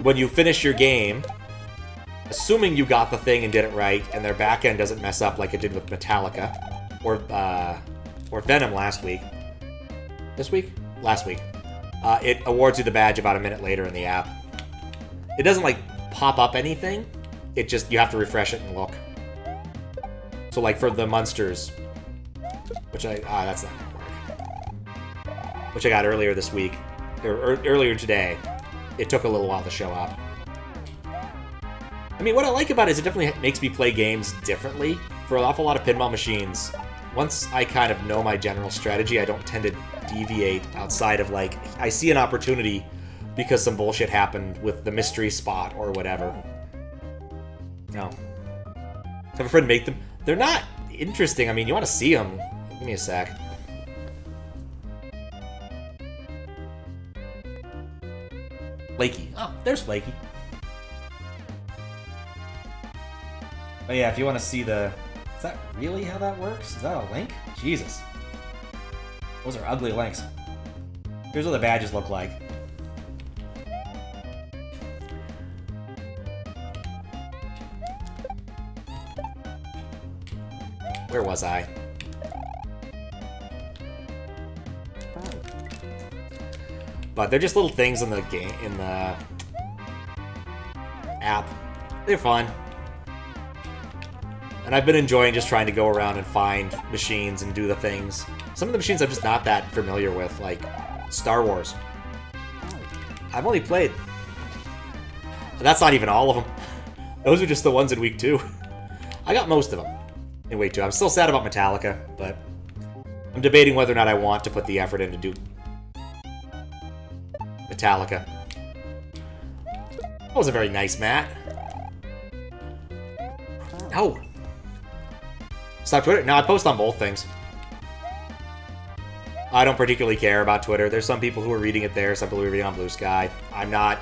when you finish your game, assuming you got the thing and did it right, and their backend doesn't mess up like it did with Metallica, or Venom last week. This week? Last week. It awards you the badge about a minute later in the app. It doesn't, like, pop up anything. It just, you have to refresh it and look. So, like, for the Munsters, which that's not gonna work. Which I got earlier this week, or earlier today. It took a little while to show up. I mean, what I like about it is it definitely makes me play games differently. For an awful lot of pinball machines, once I kind of know my general strategy, I don't tend to deviate outside of, like, I see an opportunity because some bullshit happened with the mystery spot or whatever. No. Have a friend make them. They're not interesting. I mean, you want to see them. Give me a sec. Flaky. Oh, there's Flaky. Oh yeah, if you want to see the... Is that really how that works? Is that a link? Jesus. Those are ugly links. Here's what the badges look like. Where was I? But they're just little things in the game, in the app. They're fun. And I've been enjoying just trying to go around and find machines and do the things. Some of the machines I'm just not that familiar with, like Star Wars. I've only played. That's not even all of them. Those are just the ones in week 2. I got most of them in week 2. I'm still sad about Metallica, but I'm debating whether or not I want to put the effort in to do Metallica. That was a very nice mat. Oh. Stop Twitter? No, I post on both things. I don't particularly care about Twitter. There's some people who are reading it there, some people who are reading on Blue Sky. I'm not.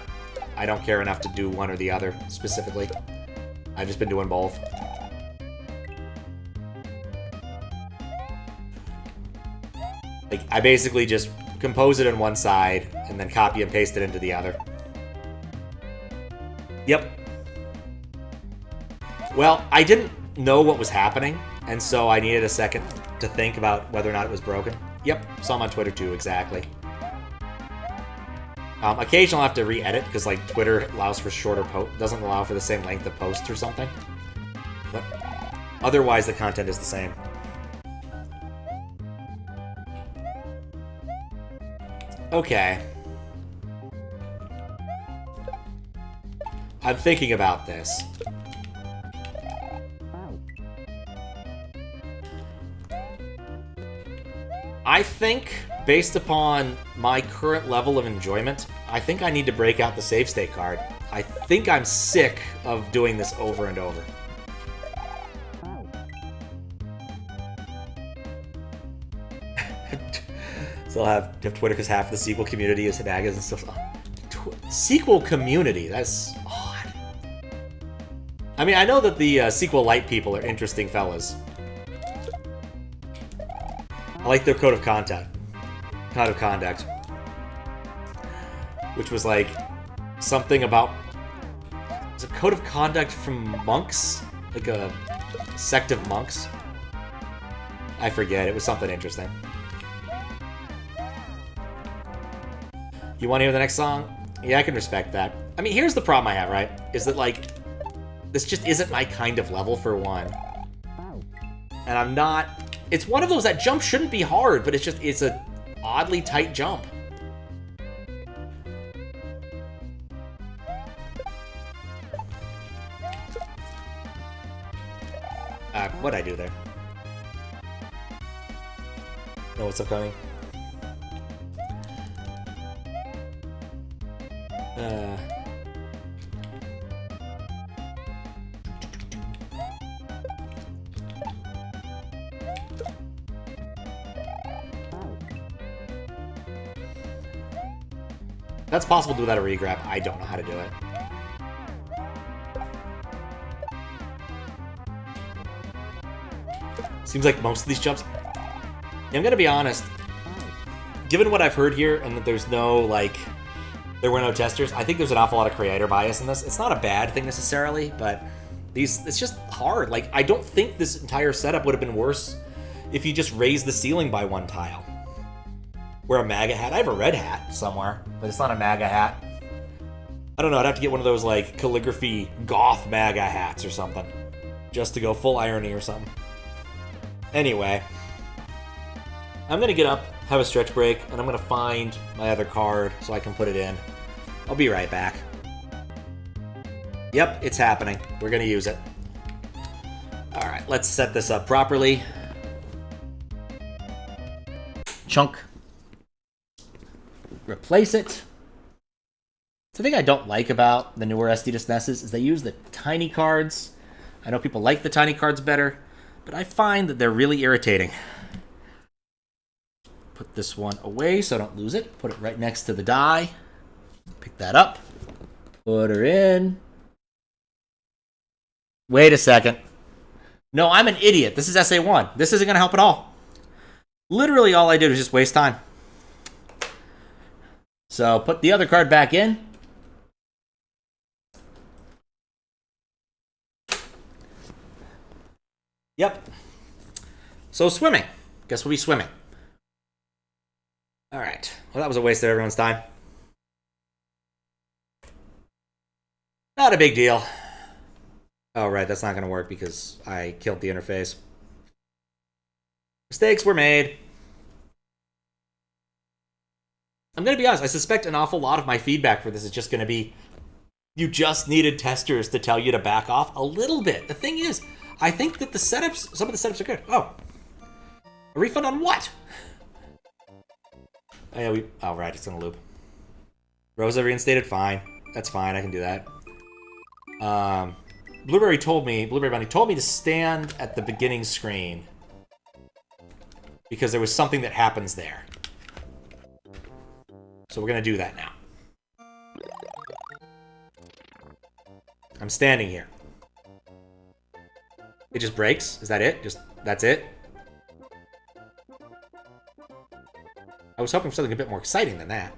I don't care enough to do one or the other, specifically. I've just been doing both. Like, I basically just compose it on one side, and then copy and paste it into the other. Yep. Well, I didn't know what was happening, and so I needed a second to think about whether or not it was broken. Yep, saw him on Twitter too, exactly. Occasionally I'll have to re-edit, because like Twitter allows for shorter doesn't allow for the same length of posts or something. But otherwise the content is the same. Okay. I'm thinking about this. I think, based upon my current level of enjoyment, I think I need to break out the save state card. I think I'm sick of doing this over and over. Still have Twitter because half of the sequel community is Hanagas and stuff. Sequel community? That's odd. I mean, I know that the sequel light people are interesting fellas. I like their code of conduct. Which was like something about... It's a code of conduct from monks? Like a sect of monks? I forget. It was something interesting. You want to hear the next song? Yeah, I can respect that. I mean, here's the problem I have, right? Is that, like, this just isn't my kind of level, for one. And I'm not... It's one of those, that jump shouldn't be hard, but it's a oddly tight jump. What'd I do there? Know what's upcoming? That's possible to do without a regrab. I don't know how to do it. Seems like most of these jumps... I'm gonna be honest. Given what I've heard here, and that there's no, like... There were no testers, I think there's an awful lot of creator bias in this. It's not a bad thing necessarily, but it's just hard. Like, I don't think this entire setup would have been worse if you just raised the ceiling by one tile. Wear a MAGA hat. I have a red hat somewhere, but it's not a MAGA hat. I don't know, I'd have to get one of those, like, calligraphy goth MAGA hats or something. Just to go full irony or something. Anyway. I'm gonna get up, have a stretch break, and I'm gonna find my other card so I can put it in. I'll be right back. Yep, it's happening. We're gonna use it. Alright, let's set this up properly. Chunk. Replace it. The thing I don't like about the newer SD SNESes is they use the tiny cards. I know people like the tiny cards better, but I find that they're really irritating. Put this one away so I don't lose it. Put it right next to the die. Pick that up. Put her in. Wait a second. No, I'm an idiot. This is SA1. This isn't going to help at all. Literally all I did was just waste time. So put the other card back in. Yep. So swimming. Guess we'll be swimming. All right. Well, that was a waste of everyone's time. Not a big deal. Oh, right. That's not going to work because I killed the interface. Mistakes were made. I'm going to be honest. I suspect an awful lot of my feedback for this is just going to be you just needed testers to tell you to back off a little bit. The thing is, I think that some of the setups are good. Oh. A refund on what? Oh, yeah, oh, right, it's gonna loop. Rosa reinstated, fine. That's fine, I can do that. Blueberry Bunny told me to stand at the beginning screen because there was something that happens there. So we're gonna do that now. I'm standing here. It just breaks? Is that it? That's it? I was hoping for something a bit more exciting than that.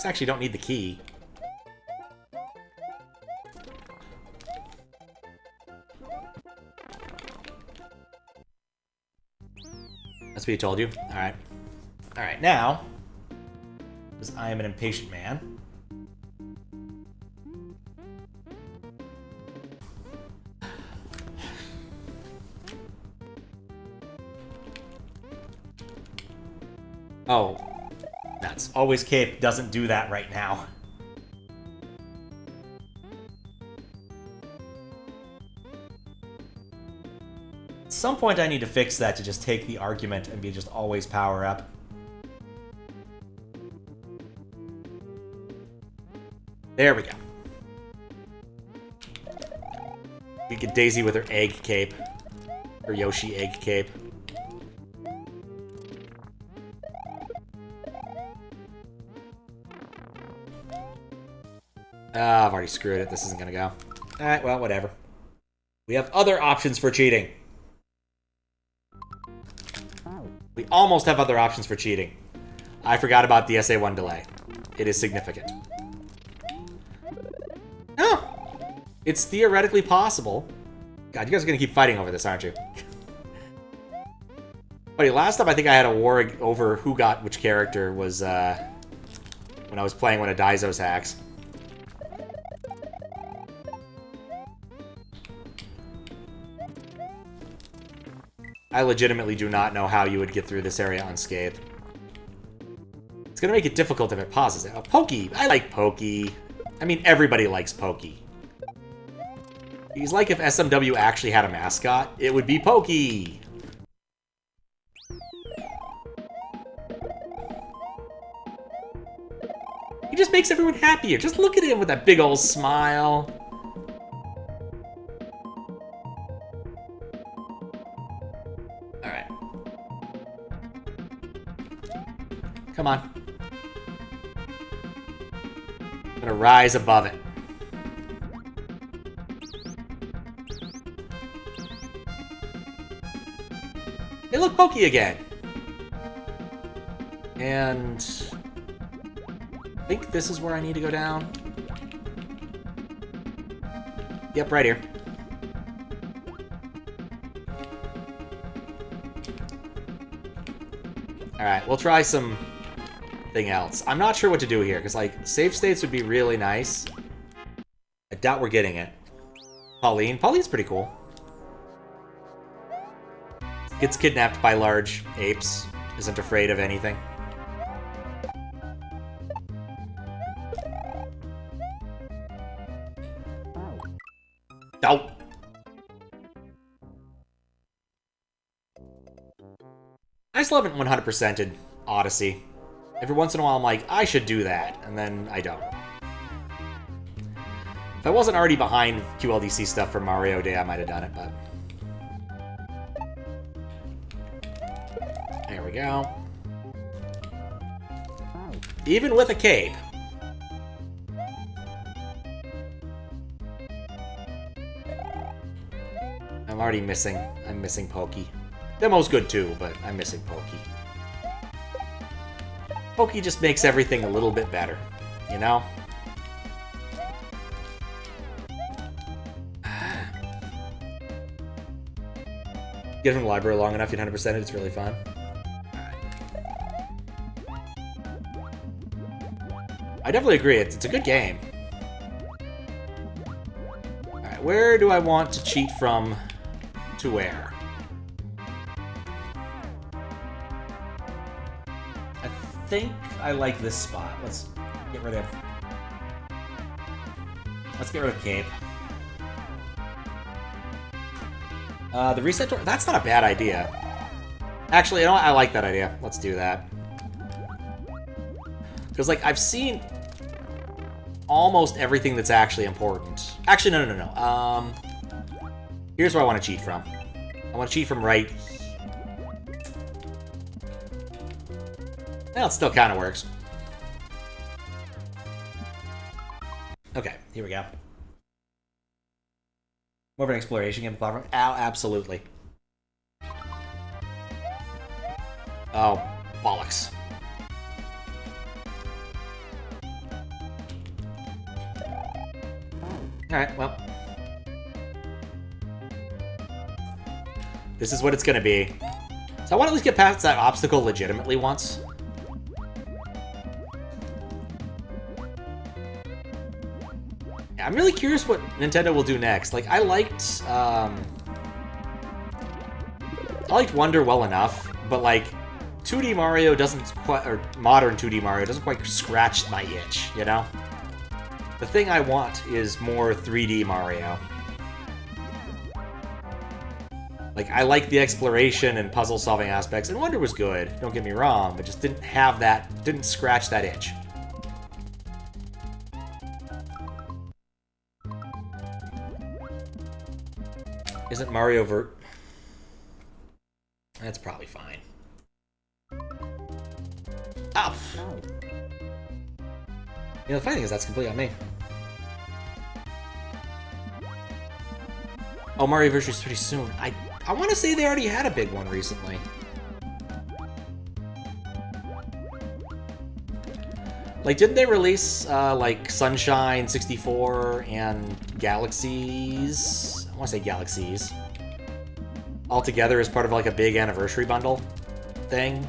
I actually don't need the key. That's what he told you? Alright. Alright, now, because I am an impatient man, oh, nuts. Always Cape doesn't do that right now. At some point I need to fix that to just take the argument and be just always power up. There we go. We get Daisy with her egg cape. Her Yoshi egg cape. I've already screwed it. This isn't gonna go. Alright, well, whatever. We have other options for cheating. We almost have other options for cheating. I forgot about the SA1 delay. It is significant. Oh! It's theoretically possible. God, you guys are gonna keep fighting over this, aren't you? Buddy, last time I think I had a war over who got which character was, when I was playing one of Daizo's hacks. I legitimately do not know how you would get through this area unscathed. It's gonna make it difficult if it pauses it. Oh, Pokey! I like Pokey. I mean, everybody likes Pokey. He's like if SMW actually had a mascot, it would be Pokey! He just makes everyone happier. Just look at him with that big old smile. Alright. Come on. I'm gonna rise above it. Hey, look, Pokey again. And I think this is where I need to go down. Yep, right here. Alright, we'll try something else. I'm not sure what to do here, because, like, save states would be really nice. I doubt we're getting it. Pauline. Pauline's pretty cool. Gets kidnapped by large apes. Isn't afraid of anything. Oh. I still haven't 100%ed Odyssey. Every once in a while I'm like, I should do that, and then I don't. If I wasn't already behind QLDC stuff for Mario Day, I might have done it, but... There we go. Even with a cape. I'm already missing. I'm missing Pokey. Demo's good too, but I'm missing Pokey. Pokey just makes everything a little bit better, you know? Get from the library long enough, you 100% it, it's really fun. I definitely agree, it's a good game. Alright, where do I want to cheat from to where? I think I like this spot. Let's get rid of Cape. The reset door, that's not a bad idea. Actually, you know what? I like that idea. Let's do that. Because, like, I've seen almost everything that's actually important. Actually, no. Here's where I want to cheat from. I want to cheat from right. Well, it still kind of works. Okay, here we go. More of an exploration game platform? Oh, absolutely. Oh, bollocks. Alright, well. This is what it's gonna be. So I want to at least get past that obstacle legitimately once. Yeah, I'm really curious what Nintendo will do next. Like, I liked Wonder well enough, but like 2D Mario doesn't quite, or modern 2D Mario doesn't quite scratch my itch, you know? The thing I want is more 3D Mario. Like, I like the exploration and puzzle-solving aspects, and Wonder was good, don't get me wrong, but just didn't have that, didn't scratch that itch. Isn't Mario Vert? That's probably fine. Oh! You know, the funny thing is that's completely on me. Oh, Mario Versus is pretty soon. I want to say they already had a big one recently. Like, didn't they release, like, Sunshine 64 and Galaxies? I want to say Galaxies. All together as part of, like, a big anniversary bundle thing?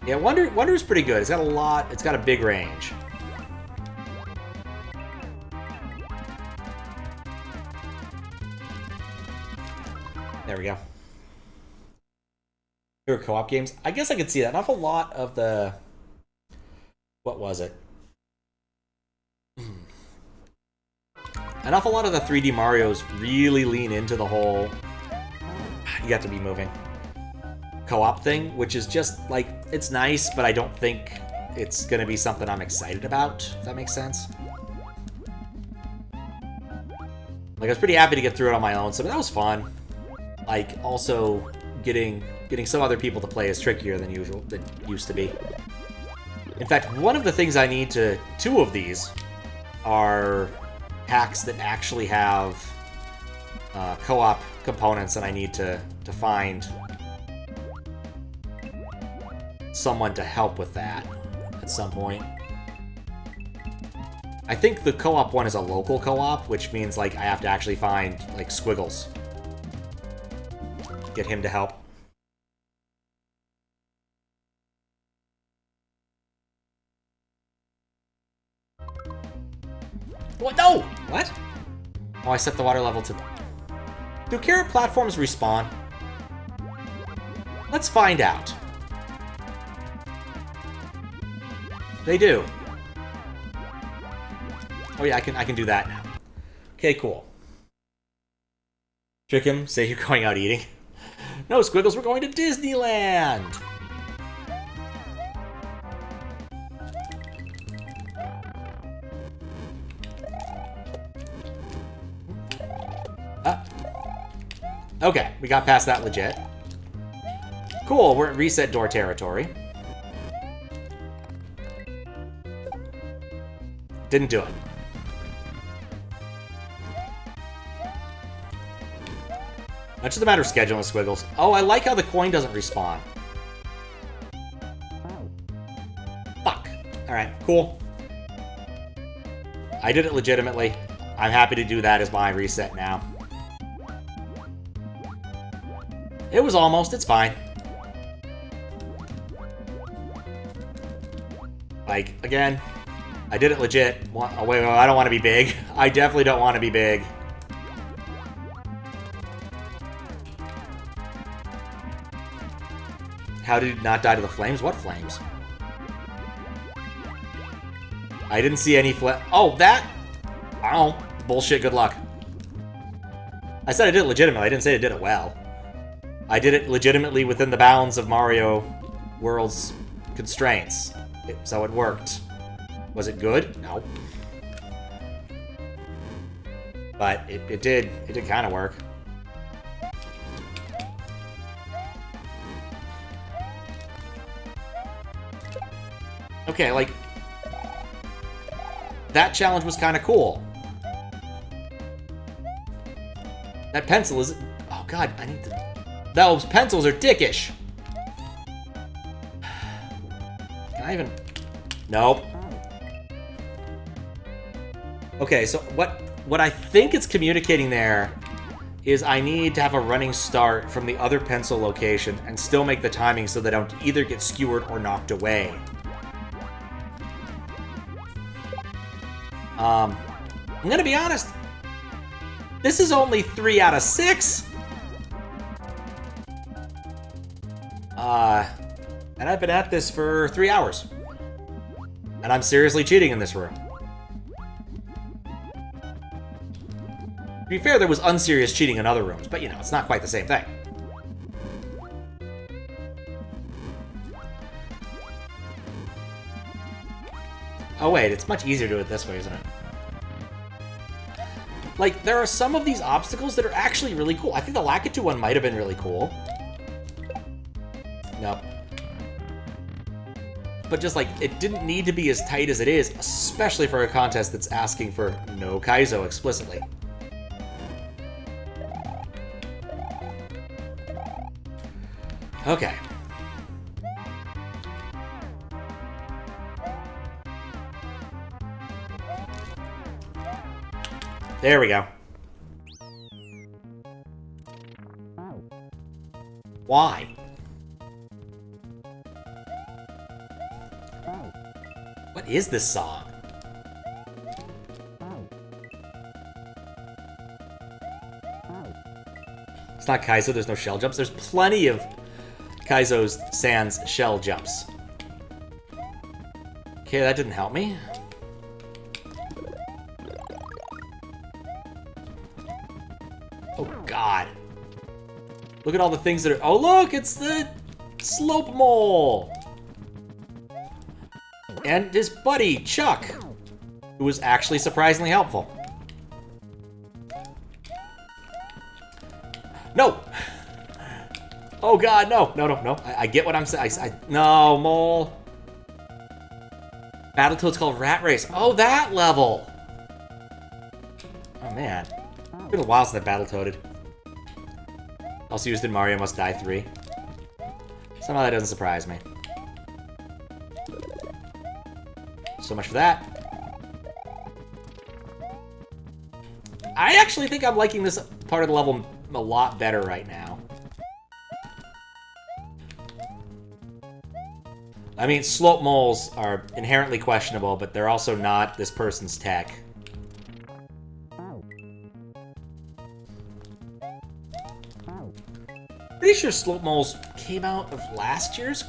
Yeah, Wonder's pretty good. It's got a lot, it's got a big range. There we go. Here are co-op games. I guess I could see that. An awful lot of the... What was it? An awful lot of the 3D Marios really lean into the whole... You got to be moving. Co-op thing, which is just, like, it's nice, but I don't think it's going to be something I'm excited about, if that makes sense. Like, I was pretty happy to get through it on my own, so that was fun. Like, also, getting some other people to play is trickier than used to be. In fact, one of the things I need to... 2 of these are packs that actually have co-op components, and I need to find someone to help with that at some point. I think the co-op one is a local co-op, which means, like, I have to actually find, like, Squiggles. Get him to help. What? No! What? Oh, I set the water level to... Do carrot platforms respawn? Let's find out. They do. Oh yeah, I can do that now. Okay, cool. Trick him, say you're going out eating. No, Squiggles, we're going to Disneyland! Okay, we got past that legit. Cool, we're at reset door territory. Didn't do it. That's just a matter of scheduling, Squiggles. Oh, I like how the coin doesn't respawn. Fuck. Alright, cool. I did it legitimately. I'm happy to do that as my reset now. It was almost, it's fine. Like, again, I did it legit. Oh, wait, I don't want to be big. I definitely don't want to be big. How did you not die to the flames? What flames? I didn't see any Oh, that? Oh, bullshit, good luck. I said I did it legitimately. I didn't say I did it well. I did it legitimately within the bounds of Mario World's constraints. So it worked. Was it good? No. But it did kind of work. Okay, like, that challenge was kind of cool. That pencil is... Oh, God, I need to... Those pencils are dickish. Can I even... Nope. Okay, so what I think it's communicating there is I need to have a running start from the other pencil location and still make the timing so they don't either get skewered or knocked away. I'm gonna be honest. This is only 3 out of 6. And I've been at this for 3 hours. And I'm seriously cheating in this room. To be fair, there was unserious cheating in other rooms, but you know, it's not quite the same thing. Oh wait, it's much easier to do it this way, isn't it? Like, there are some of these obstacles that are actually really cool. I think the Lakitu one might have been really cool. Nope. But just like, it didn't need to be as tight as it is, especially for a contest that's asking for no Kaizo explicitly. Okay. There we go. Why? What is this song? It's not Kaizo, there's no shell jumps. There's plenty of Kaizo's Sans shell jumps. Okay, that didn't help me. Oh, God. Look at all the things that are... Oh, look! It's the slope mole! And his buddy, Chuck, who was actually surprisingly helpful. No! Oh, God, no. No, no, no. I get what I'm saying. No, mole. Battletoads called Rat Race. Oh, that level! Oh, man. It's been a while since I Battletoaded. Also used in Mario Must Die 3. Somehow that doesn't surprise me. So much for that. I actually think I'm liking this part of the level a lot better right now. I mean, slope moles are inherently questionable, but they're also not this person's tech. Pretty sure slope moles came out of last year's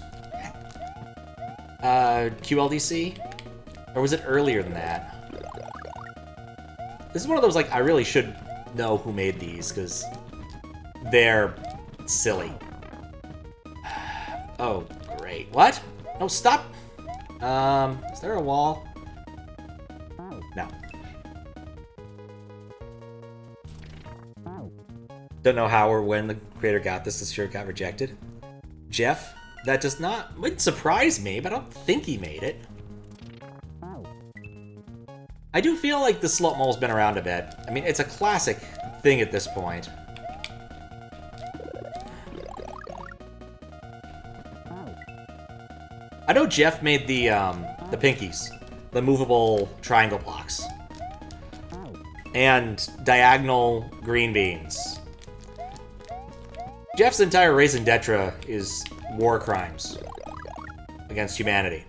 QLDC? Or was it earlier than that? This is one of those, like, I really should know who made these, because they're silly. Oh, great. What? No, stop! Is there a wall? No. Don't know how or when the creator got this. This sure got rejected. Jeff? That does not... wouldn't surprise me, but I don't think he made it. I do feel like the slope mole's been around a bit. I mean, it's a classic thing at this point. I know Jeff made the pinkies, the movable triangle blocks, and diagonal green beans. Jeff's entire raison d'etre is war crimes against humanity.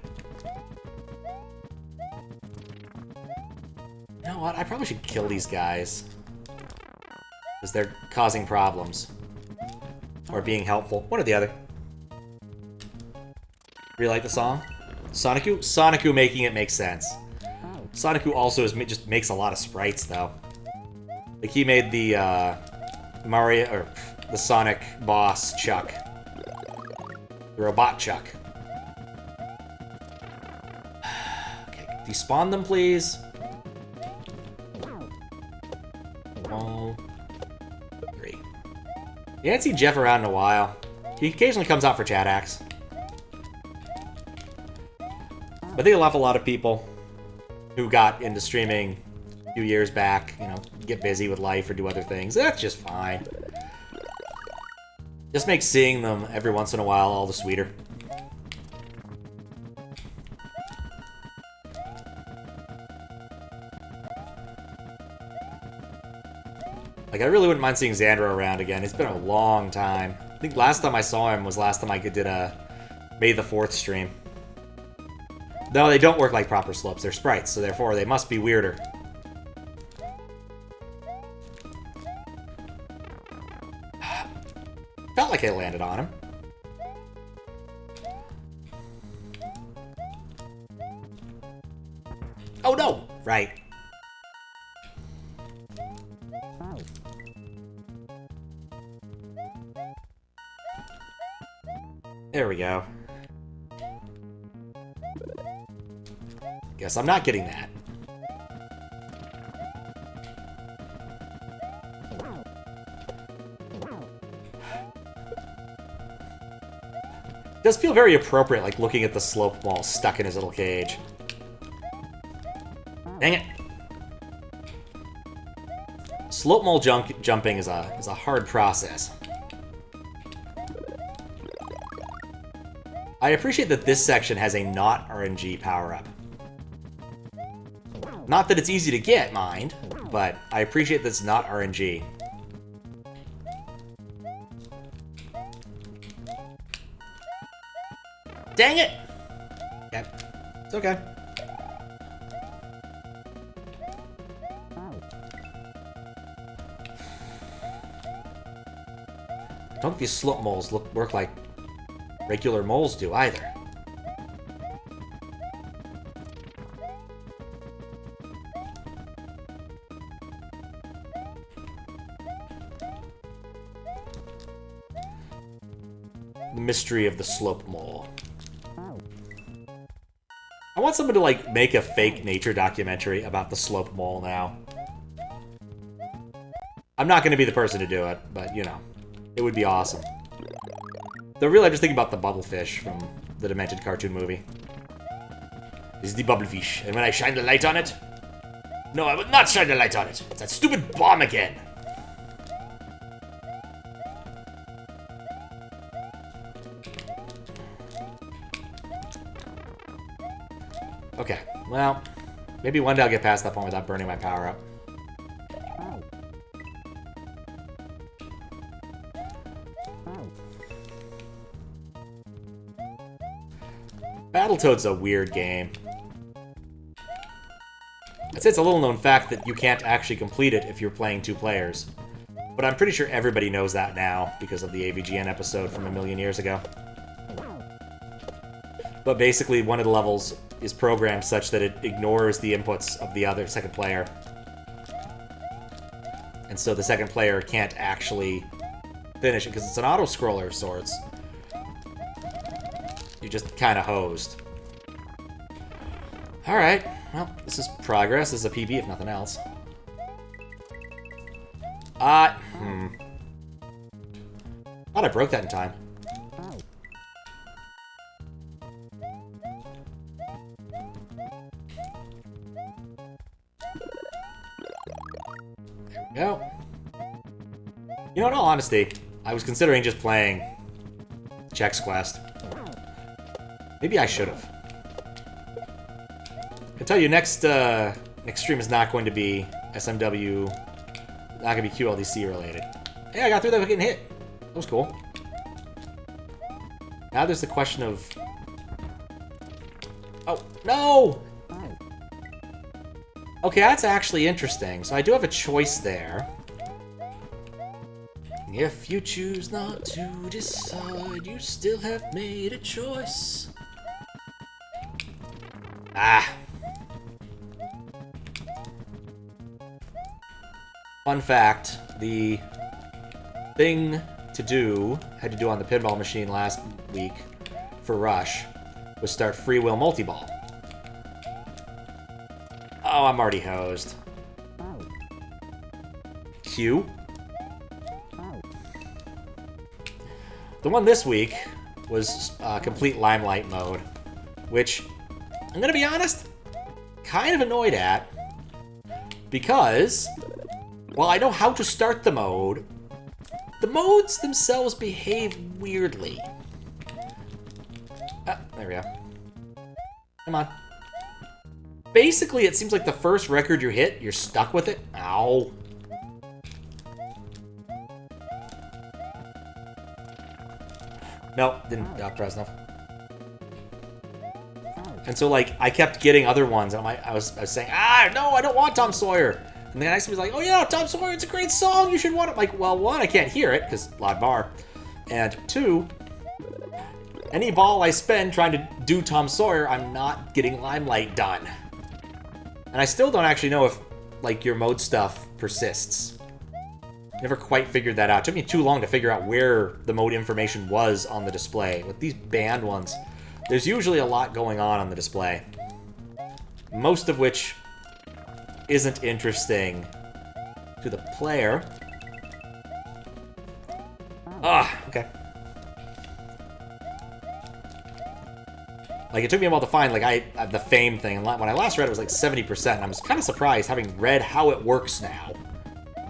You know what? I probably should kill these guys, because they're causing problems. Or being helpful. One or the other. Really like the song? Sonicu? Sonicu making it make sense. Sonicu also just makes a lot of sprites, though. Like, he made the, Mario, or the Sonic boss, Chuck. The robot Chuck. Okay, despawn them, please. Oh. 3. You haven't seen Jeff around in a while. He occasionally comes out for chat acts. I think an awful lot of people who got into streaming a few years back, you know, get busy with life or do other things. That's just fine. Just makes seeing them every once in a while all the sweeter. Like, I really wouldn't mind seeing Xandro around again. It's been a long time. I think last time I saw him was last time I did a May the 4th stream. No, they don't work like proper slopes. They're sprites, so therefore they must be weirder. Felt like I landed on him. Oh no! Right. There we go. Guess I'm not getting that. It does feel very appropriate, like looking at the slope ball stuck in his little cage. Dang it. Slope mole jumping is a hard process. I appreciate that this section has a not RNG power-up. Not that it's easy to get, mind, but I appreciate that it's not RNG. Dang it! Okay. It's okay. I don't think these slope moles work like regular moles do either. The mystery of the slope mole. I want someone to, like, make a fake nature documentary about the slope mole now. I'm not going to be the person to do it, but, you know, it would be awesome. Though really, I'm just thinking about the bubblefish from the Demented cartoon movie. This is the bubblefish, and when I shine the light on it... No, I would not shine the light on it! It's that stupid bomb again! Okay, well, maybe one day I'll get past that point without burning my power up. Battletoad's a weird game. I'd say it's a little known fact that you can't actually complete it if you're playing 2 players. But I'm pretty sure everybody knows that now because of the AVGN episode from a million years ago. But basically, one of the levels is programmed such that it ignores the inputs of the second player. And so the second player can't actually finish it, because it's an auto-scroller of sorts. You just kind of hosed. Alright, well, this is progress. This is a PB, if nothing else. Thought I broke that in time. There we go. You know, in all honesty, I was considering just playing Chex Quest. Maybe I should have. I can tell you, next stream is not going to be SMW, not going to be QLDC related. Hey, I got through that without getting hit. That was cool. Now there's the question of... Oh, no! Okay, that's actually interesting. So I do have a choice there. If you choose not to decide, you still have made a choice. Ah. Fun fact, the thing to do, had to do on the pinball machine last week for Rush, was start free will multi-ball. Oh, I'm already hosed. Q. The one this week was complete Limelight mode, which, I'm gonna be honest, kind of annoyed at, because, while I know how to start the modes themselves behave weirdly. Ah, there we go. Come on. Basically, it seems like the first record you hit, you're stuck with it. Ow. Nope, didn't press enough. And so, like, I kept getting other ones, and I was saying, no, I don't want Tom Sawyer. And the next one was like, oh yeah, Tom Sawyer, it's a great song, you should want it. I'm like, well, one, I can't hear it, because loud bar. And two, any ball I spend trying to do Tom Sawyer, I'm not getting Limelight done. And I still don't actually know if, like, your mode stuff persists. Never quite figured that out. It took me too long to figure out where the mode information was on the display. With these banned ones, there's usually a lot going on the display. Most of which isn't interesting to the player. Okay. Like, it took me a while to find, like, the fame thing. And when I last read it was like 70%, and I was kind of surprised having read how it works now.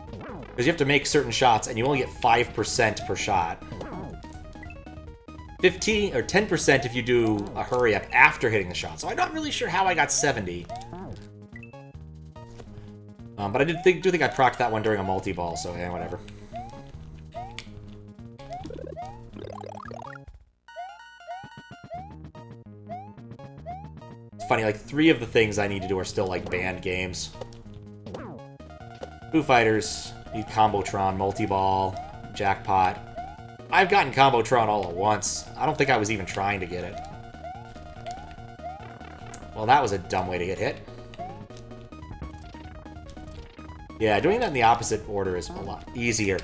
Because you have to make certain shots, and you only get 5% per shot. 15 or 10% if you do a hurry-up after hitting the shot. So I'm not really sure how I got 70. But I do think I procced that one during a multi-ball, so yeah, whatever. It's funny, like, 3 of the things I need to do are still, like, banned games. Foo Fighters, need Combotron, multi-ball, Jackpot. I've gotten Combotron all at once. I don't think I was even trying to get it. Well, that was a dumb way to get hit. Yeah, doing that in the opposite order is a lot easier.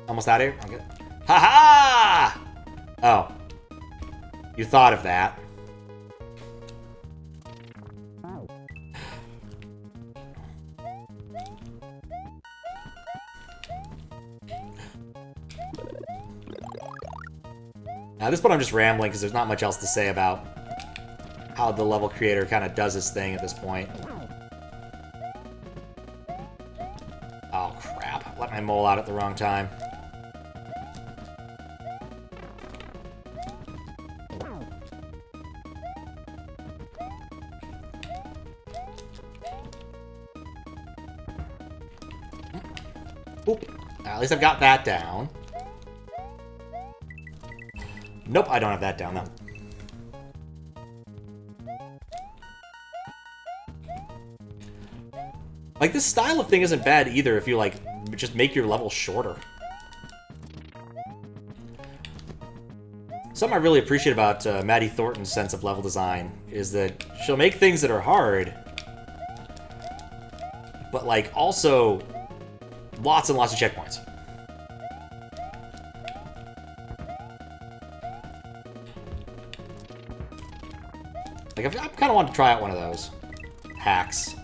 Almost out of here? Okay. Ha-ha! Oh. You thought of that. Now, at this point I'm just rambling because there's not much else to say about how the level creator kind of does his thing at this point. Oh, crap. Let my mole out at the wrong time. Oop. At least I've got that down. Nope, I don't have that down, though. Like, this style of thing isn't bad either if you, like, just make your level shorter. Something I really appreciate about Maddie Thornton's sense of level design is that she'll make things that are hard, but, like, also lots and lots of checkpoints. Like, I kind of want to try out one of those hacks.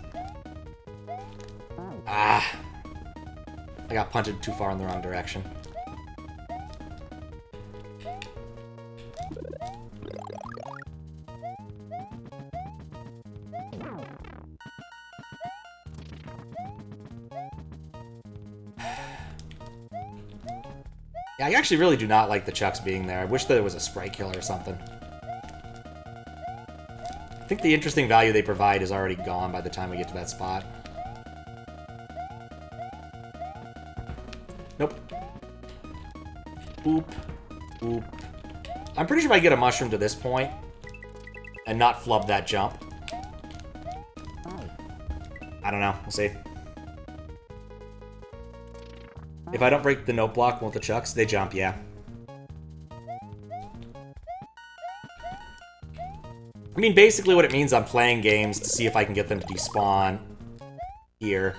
Ah. I got punted too far in the wrong direction. Yeah, I actually really do not like the Chucks being there. I wish that it was a Sprite Killer or something. I think the interesting value they provide is already gone by the time we get to that spot. Nope. Boop. Boop. I'm pretty sure if I get a mushroom to this point and not flub that jump. I don't know. We'll see. If I don't break the note block, won't the Chucks? They jump, yeah. I mean, basically what it means, I'm playing games to see if I can get them to despawn here.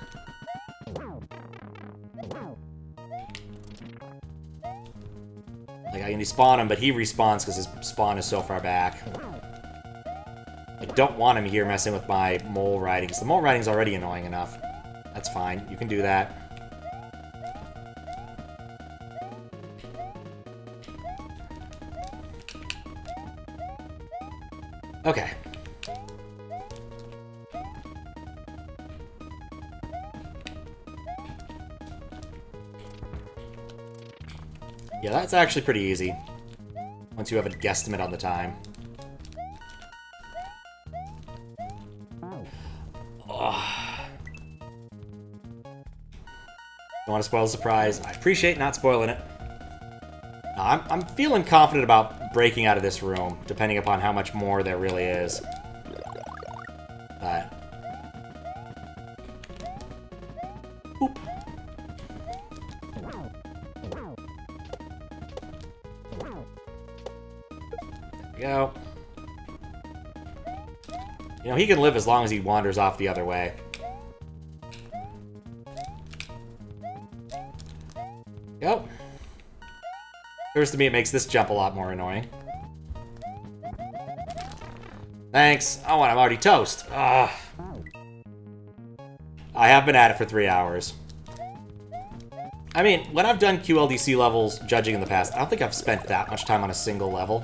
Like, I can despawn him, but he respawns because his spawn is so far back. I don't want him here messing with my mole riding, because the mole riding's already annoying enough. That's fine. You can do that. Okay. Yeah, that's actually pretty easy. Once you have a guesstimate on the time. Oh. Don't want to spoil the surprise. I appreciate not spoiling it. No, I'm feeling confident about breaking out of this room, depending upon how much more there really is. But... Boop. There we go. You know, he can live as long as he wanders off the other way. Yep. Occurs to me it makes this jump a lot more annoying. Thanks. Oh, and I'm already toast. Ugh. I have been at it for 3 hours. I mean, when I've done QLDC levels judging in the past, I don't think I've spent that much time on a single level.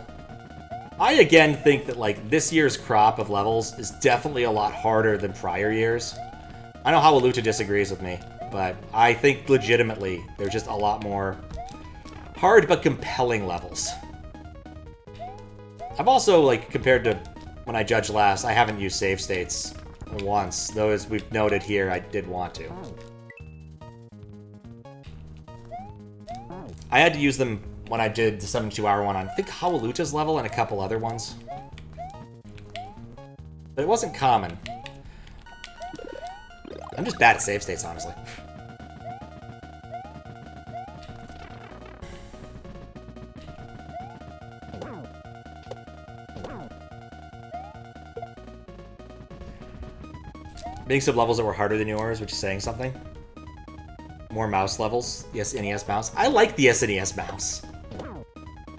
I again think that, like, this year's crop of levels is definitely a lot harder than prior years. I know Howluta disagrees with me, but I think legitimately there's just a lot more hard but compelling levels. I've also, like, compared to when I judged last, I haven't used save states once, though as we've noted here, I did want to. I had to use them when I did the 72-hour one on, I think, Howluta's level and a couple other ones. But it wasn't common. I'm just bad at save states, honestly. Being some levels that were harder than yours, which is saying something. More mouse levels. The SNES mouse. I like the SNES mouse.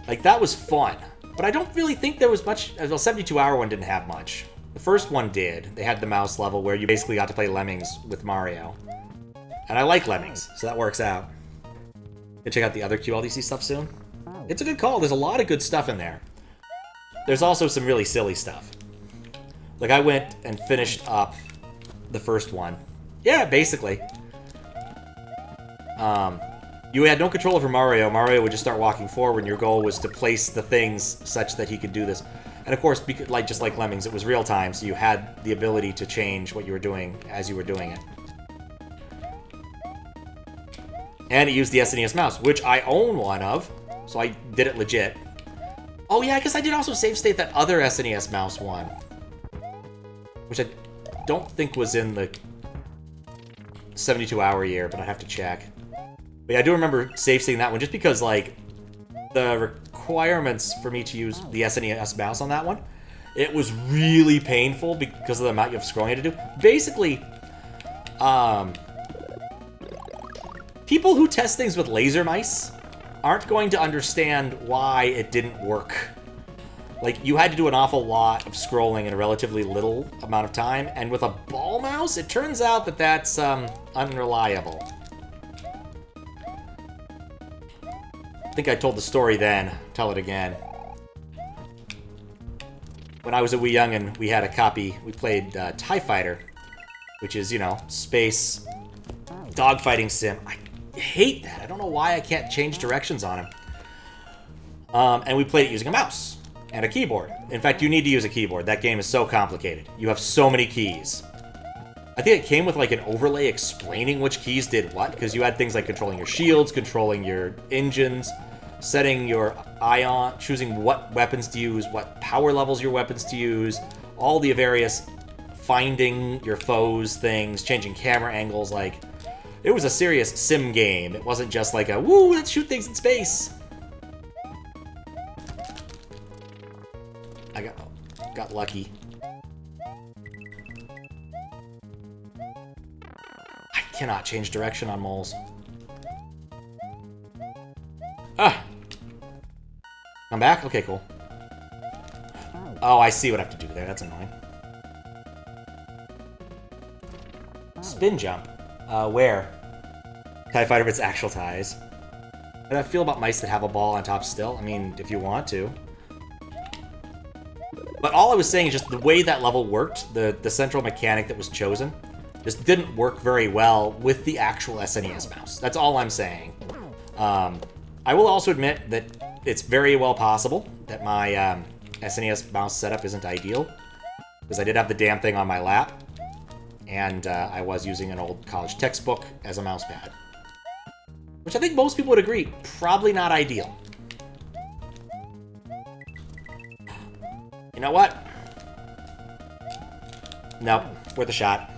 Like, that was fun. But I don't really think there was much... Well, 72-hour one didn't have much. The first one did. They had the mouse level where you basically got to play Lemmings with Mario. And I like Lemmings, so that works out. Gonna check out the other QLDC stuff soon. It's a good call. There's a lot of good stuff in there. There's also some really silly stuff. Like, I went and finished up the first one. Yeah, basically. You had no control over Mario. Mario would just start walking forward, and your goal was to place the things such that he could do this. And of course, like just like Lemmings, it was real time, so you had the ability to change what you were doing as you were doing it. And it used the SNES mouse, which I own one of, so I did it legit. Oh yeah, I guess I did also save state that other SNES mouse one, which I don't think was in the 72-hour year, but I'd have to check. But yeah, I do remember save stating that one, just because, like, the requirements for me to use the SNES mouse on that one, it was really painful because of the amount of scrolling you had to do. Basically, people who test things with laser mice aren't going to understand why it didn't work. Like, you had to do an awful lot of scrolling in a relatively little amount of time, and with a ball mouse, it turns out that that's, unreliable. I think I told the story then. Tell it again. When I was a wee youngin', we had a copy. We played TIE Fighter, which is, you know, space dogfighting sim. I hate that. I don't know why I can't change directions on him. And we played it using a mouse and a keyboard. In fact, you need to use a keyboard. That game is so complicated. You have so many keys. I think it came with like an overlay explaining which keys did what, because you had things like controlling your shields, controlling your engines, setting your ion, choosing what weapons to use, what power levels your weapons to use, all the various finding your foes things, changing camera angles. Like, it was a serious sim game. It wasn't just like a, woo, let's shoot things in space. I got lucky. I cannot change direction on moles. Ah! I'm back? Okay, cool. Oh, I see what I have to do there. That's annoying. Spin jump. Where? TIE Fighter, but it's actual ties. How do I feel about mice that have a ball on top still? I mean, if you want to. But all I was saying is just the way that level worked, the central mechanic that was chosen, just didn't work very well with the actual SNES mouse. That's all I'm saying. I will also admit that it's very well possible that my SNES mouse setup isn't ideal, because I did have the damn thing on my lap, and I was using an old college textbook as a mouse pad. Which I think most people would agree, probably not ideal. You know what? Nope, worth a shot.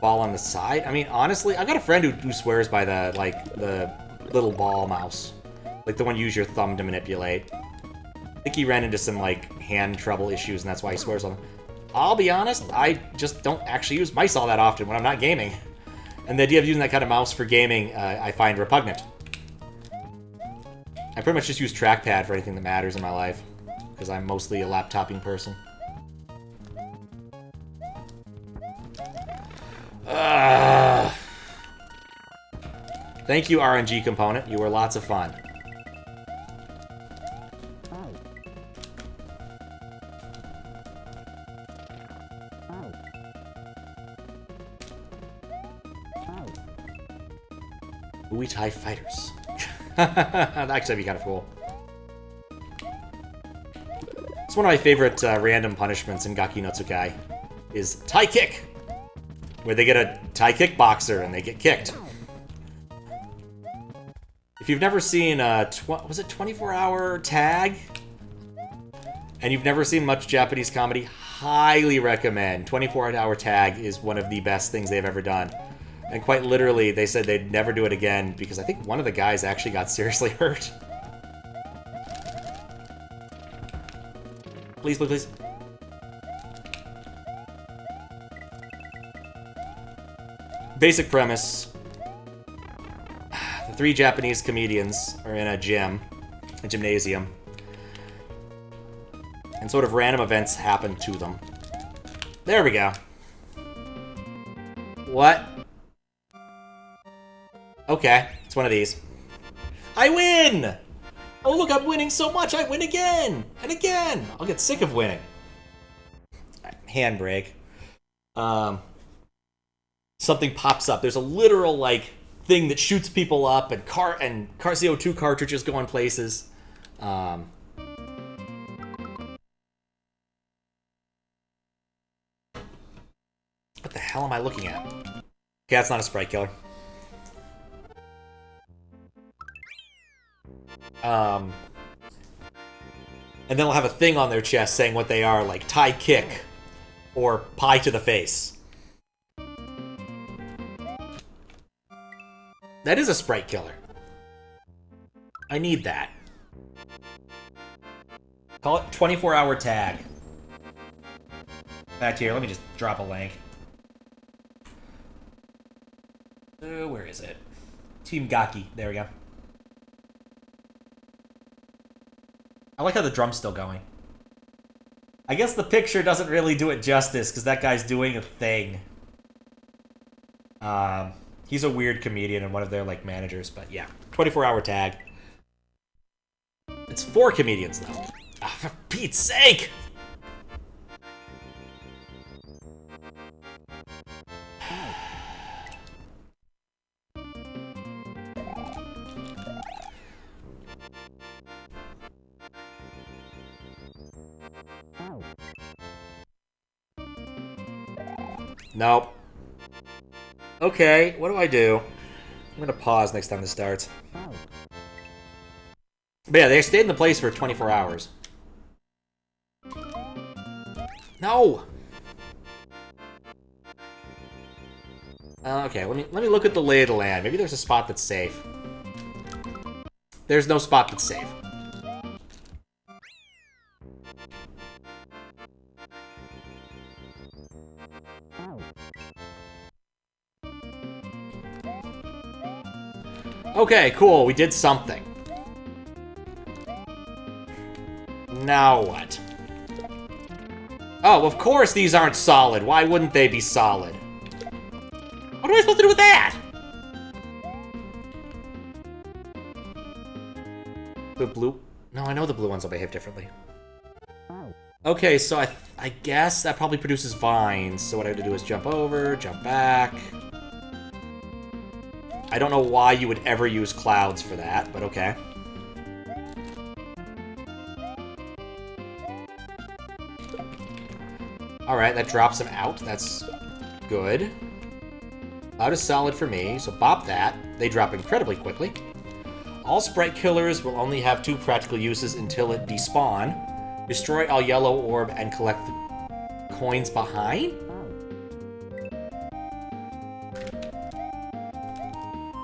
Ball on the side? I mean, honestly, I've got a friend who swears by the little ball mouse. Like the one you use your thumb to manipulate. I think he ran into some, like, hand trouble issues, and that's why he swears on them. I'll be honest, I just don't actually use mice all that often when I'm not gaming. And the idea of using that kind of mouse for gaming, I find repugnant. I pretty much just use trackpad for anything that matters in my life, because I'm mostly a laptoping person. Thank you, RNG component. You were lots of fun. Ooh, TIE Fighters. That'd actually be kind of cool. It's one of my favorite random punishments in Gaki no Tsukai is TIE Kick, where they get a TIE Kickboxer and they get kicked. If you've never seen was it 24-hour tag? And you've never seen much Japanese comedy, highly recommend. 24-hour tag is one of the best things they've ever done. And quite literally, they said they'd never do it again because I think one of the guys actually got seriously hurt. Please, please, please. Basic premise. The three Japanese comedians are in a gymnasium. And sort of random events happen to them. There we go. What? Okay, it's one of these. I win! Oh look, I'm winning so much, I win again! And again! I'll get sick of winning. Handbrake. Something pops up. There's a literal, like, thing that shoots people up, and car CO2 cartridges go in places. What the hell am I looking at? Okay, that's not a sprite killer. And then they'll have a thing on their chest saying what they are, like TIE Kick or Pie to the Face. That is a sprite killer. I need that. Call it 24-hour tag. Back here, let me just drop a link. Where is it? Team Gaki. There we go. I like how the drum's still going. I guess the picture doesn't really do it justice, because that guy's doing a thing. He's a weird comedian and one of their, like, managers, but yeah. 24-hour tag. It's 4 comedians, though. Oh, for Pete's sake! Nope. Okay, what do I do? I'm gonna pause next time this starts. But yeah, they stayed in the place for 24 hours. No! Okay, let me look at the lay of the land. Maybe there's a spot that's safe. There's no spot that's safe. Okay, cool. We did something. Now what? Oh, of course these aren't solid. Why wouldn't they be solid? What am I supposed to do with that? The blue... No, I know the blue ones will behave differently. Okay, so I guess that probably produces vines. So what I have to do is jump over, jump back. I don't know why you would ever use clouds for that, but okay. Alright, that drops them out. That's good. Cloud is solid for me, so bop that. They drop incredibly quickly. All sprite killers will only have 2 practical uses until it despawn. Destroy all yellow orb and collect the coins behind?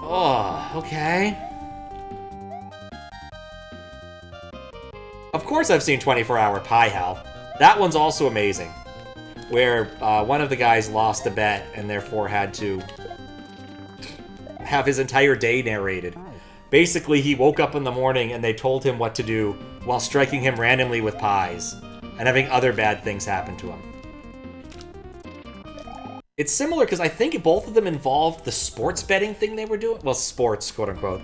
Oh, okay. Of course I've seen 24-hour Pie Hell. That one's also amazing. Where one of the guys lost a bet and therefore had to have his entire day narrated. Basically, he woke up in the morning and they told him what to do while striking him randomly with pies and having other bad things happen to him. It's similar because I think both of them involved the sports betting thing they were doing. Well, sports, quote-unquote.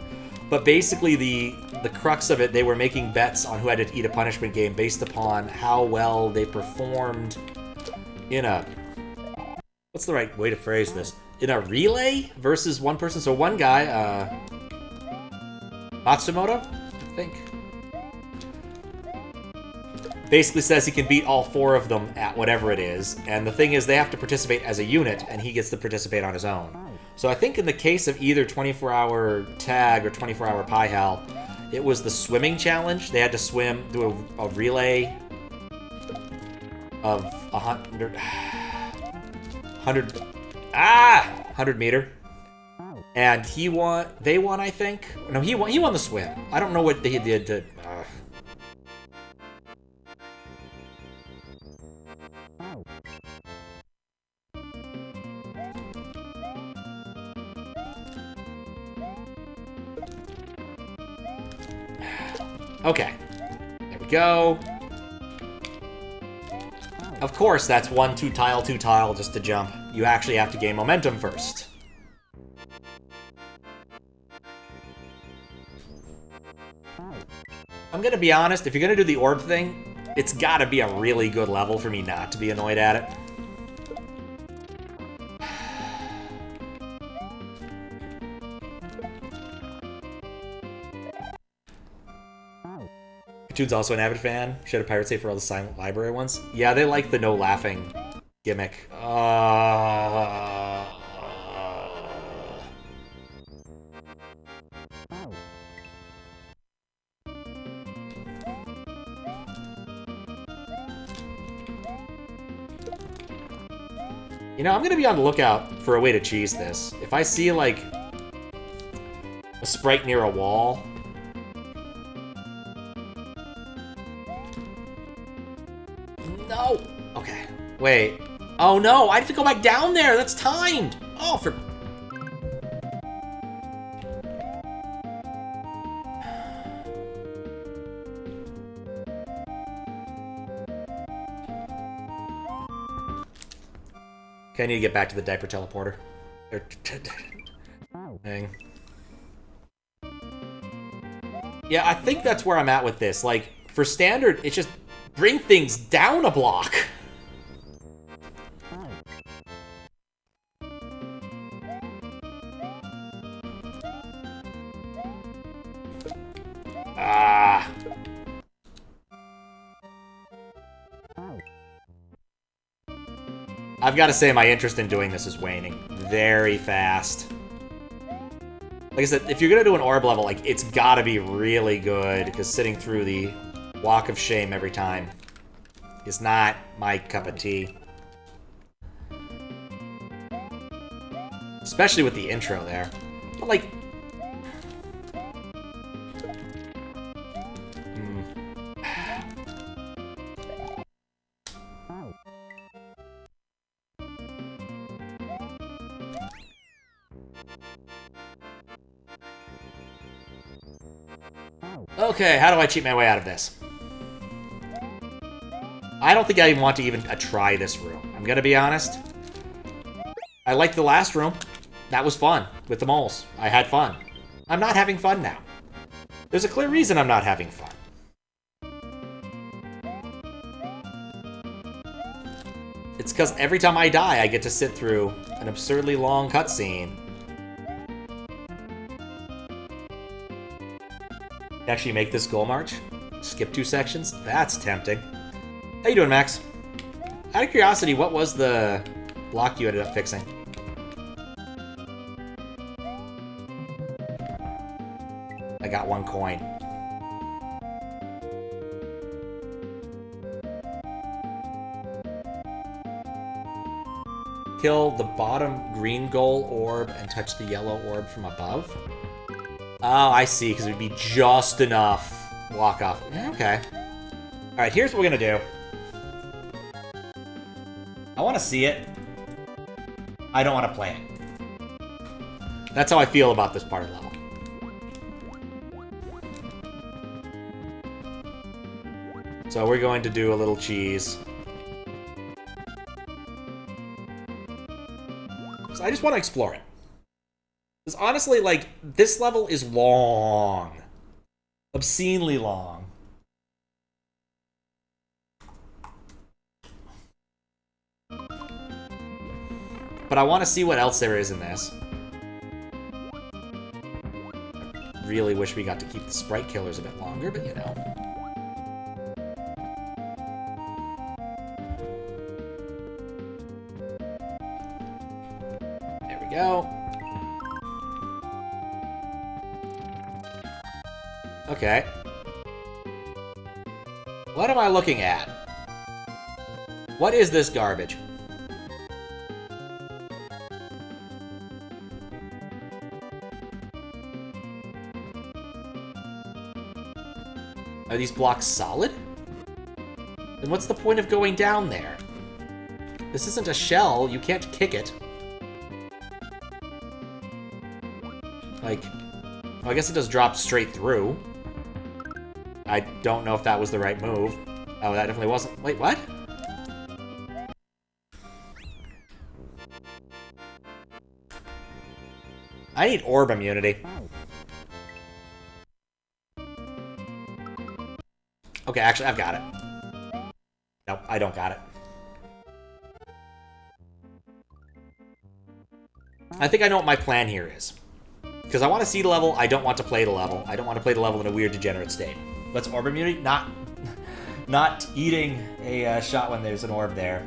But basically, the crux of it, they were making bets on who had to eat a punishment game based upon how well they performed in a... What's the right way to phrase this? In a relay versus one person. So one guy, Matsumoto, I think, basically says he can beat all 4 of them at whatever it is. And the thing is, they have to participate as a unit, and he gets to participate on his own. So I think in the case of either 24-hour Tag or 24-hour Pie Hell, it was the swimming challenge. They had to swim, do a relay of 100 meter. And he won, they won, I think. No, he won the swim. I don't know what they did to... Okay, there we go. Of course, that's 1 2 tile just to jump. You actually have to gain momentum first. I'm gonna be honest, if you're gonna do the orb thing, it's gotta be a really good level for me not to be annoyed at it. Jude's also an avid fan. Should a pirate say for all the silent library ones? Yeah, they like the no laughing gimmick. You know, I'm gonna be on the lookout for a way to cheese this. If I see, like, a sprite near a wall... No! Okay. Wait. Oh no, I have to go back down there! That's timed! Oh, for... Okay, I need to get back to the diaper teleporter. Thing. Yeah, I think that's where I'm at with this. Like, for standard, it's just bring things down a block. Ah. I've got to say my interest in doing this is waning very fast. Like I said, if you're going to do an orb level, like, it's got to be really good, because sitting through the walk of shame every time is not my cup of tea. Especially with the intro there. But, like... Okay, how do I cheat my way out of this? I don't think I even want to even try this room. I'm gonna be honest. I liked the last room. That was fun with the moles. I had fun. I'm not having fun now. There's a clear reason I'm not having fun. It's because every time I die, I get to sit through an absurdly long cutscene. Actually make this goal march? Skip 2 sections? That's tempting. How you doing, Max? Out of curiosity, what was the block you ended up fixing? I got 1 coin. Kill the bottom green goal orb and touch the yellow orb from above? Oh, I see, because it would be just enough walk off. Yeah, okay. Alright, here's what we're gonna do. I want to see it. I don't want to play it. That's how I feel about this part of the level. So we're going to do a little cheese. So I just want to explore it. Because honestly, like, this level is long. Obscenely long. But I want to see what else there is in this. I really wish we got to keep the sprite killers a bit longer, but you know. There we go. Okay. What am I looking at? What is this garbage? Are these blocks solid? Then what's the point of going down there? This isn't a shell, you can't kick it. Like, well, I guess it does drop straight through. I don't know if that was the right move. Oh, that definitely wasn't. Wait, what? I need orb immunity. Okay, actually, I've got it. Nope, I don't got it. I think I know what my plan here is. Because I want to see the level, I don't want to play the level. I don't want to play the level in a weird, degenerate state. Let's orb immunity? Not eating a shot when there's an orb there.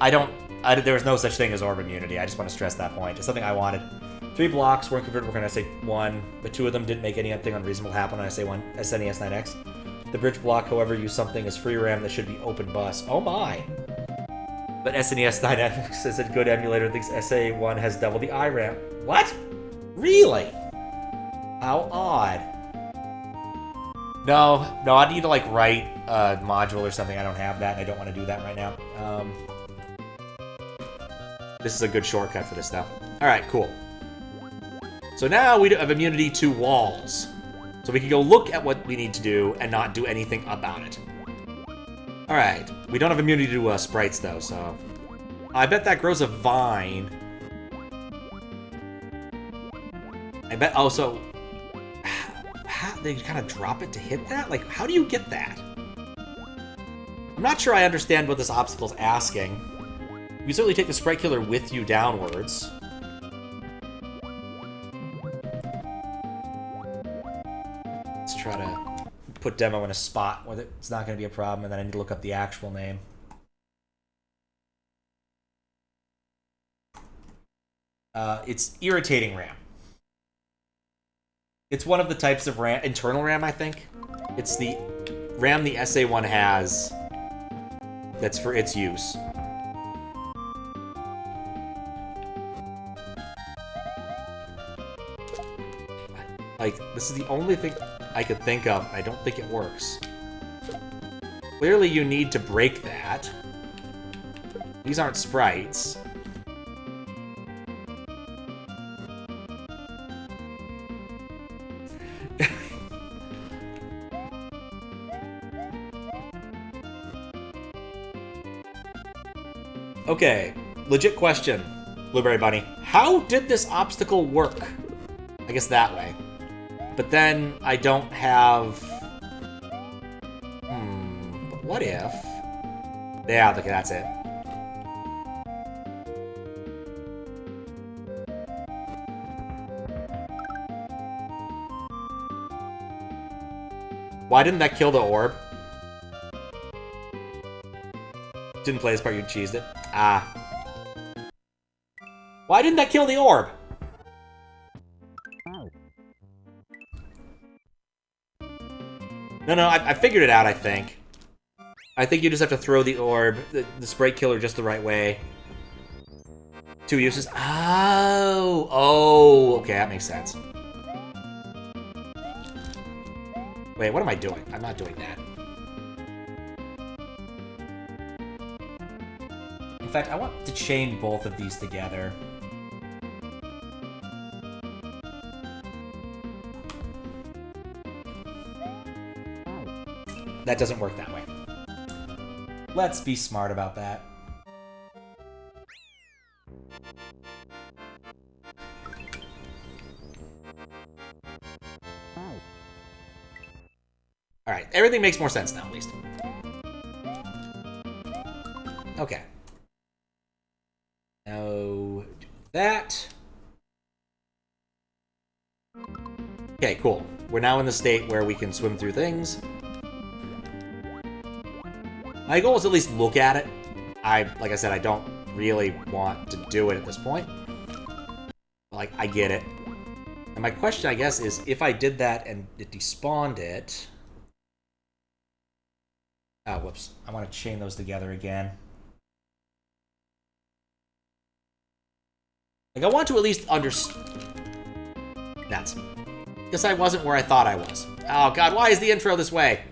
There was no such thing as orb immunity. I just want to stress that point. It's something I wanted. 3 blocks weren't converted when SA1, but 2 of them didn't make anything unreasonable happen on SA1, SNES 9X. The bridge block, however, used something as free RAM that should be open bus. Oh my! But SNES 9X is a good emulator that thinks SA1 has double the IRAM. What? Really? How odd. No, I need to, like, write a module or something. I don't have that, and I don't want to do that right now. This is a good shortcut for this, though. Alright, cool. So now we have immunity to walls. So we can go look at what we need to do and not do anything about it. Alright, we don't have immunity to sprites, though, so... I bet that grows a vine. I bet... Oh, so... How, they kind of drop it to hit that? Like, how do you get that? I'm not sure I understand what this obstacle's asking. You certainly take the sprite killer with you downwards. Let's try to put Demo in a spot where it's not going to be a problem, and then I need to look up the actual name. It's Irritating RAM. It's one of the types of RAM, internal RAM, I think. It's the RAM the SA1 has that's for its use. Like, this is the only thing I could think of. I don't think it works. Clearly you need to break that. These aren't sprites. Okay, legit question, Blueberry Bunny. How did this obstacle work? I guess that way. But then I don't have... But what if... Yeah, okay, that's it. Why didn't that kill the orb? Didn't play this part, you cheesed it. Ah. Why didn't that kill the orb? No, I figured it out, I think. I think you just have to throw the orb, the sprite killer just the right way. 2 uses. Oh, okay, that makes sense. Wait, what am I doing? I'm not doing that. In fact, I want to chain both of these together. That doesn't work that way. Let's be smart about that. Alright, everything makes more sense now, at least. Okay. Now, do that. Okay, cool. We're now in the state where we can swim through things. My goal is at least look at it. Like I said, I don't really want to do it at this point. Like, I get it. And my question, I guess, is if I did that and it despawned it... Oh, whoops. I want to chain those together again. Like, I want to at least understand... Nuts. Guess I wasn't where I thought I was. Oh, God, why is the intro this way?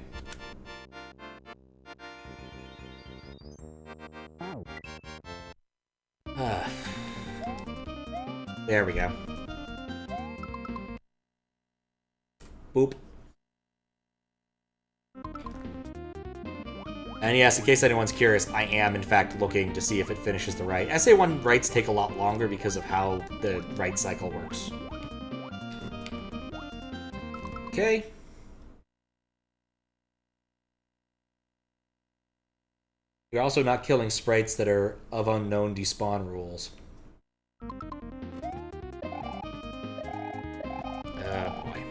There we go. Boop. And yes, in case anyone's curious, I am, in fact, looking to see if it finishes the write. SA1 writes take a lot longer because of how the write cycle works. Okay. You're also not killing sprites that are of unknown despawn rules. Boy.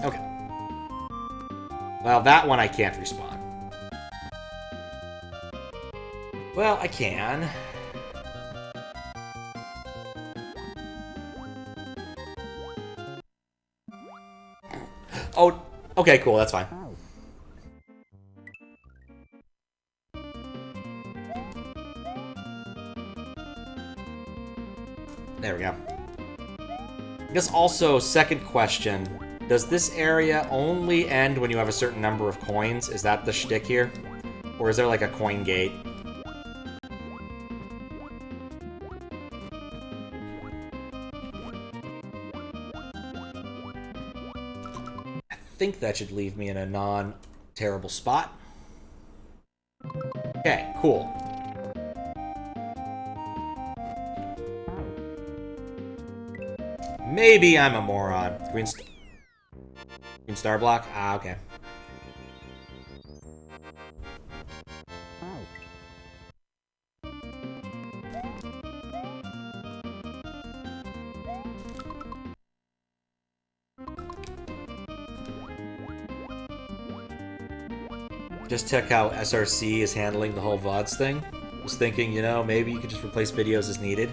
Okay. Well, that one I can't respawn. Well, I can. Oh, okay, cool, that's fine. There we go. I guess also, second question, does this area only end when you have a certain number of coins? Is that the shtick here? Or is there like a coin gate? think that should leave me in a non-terrible spot. Okay, cool. Maybe I'm a moron. Green star block? Ah, okay. Just check how SRC is handling the whole VODs thing. Was thinking, you know, maybe you could just replace videos as needed.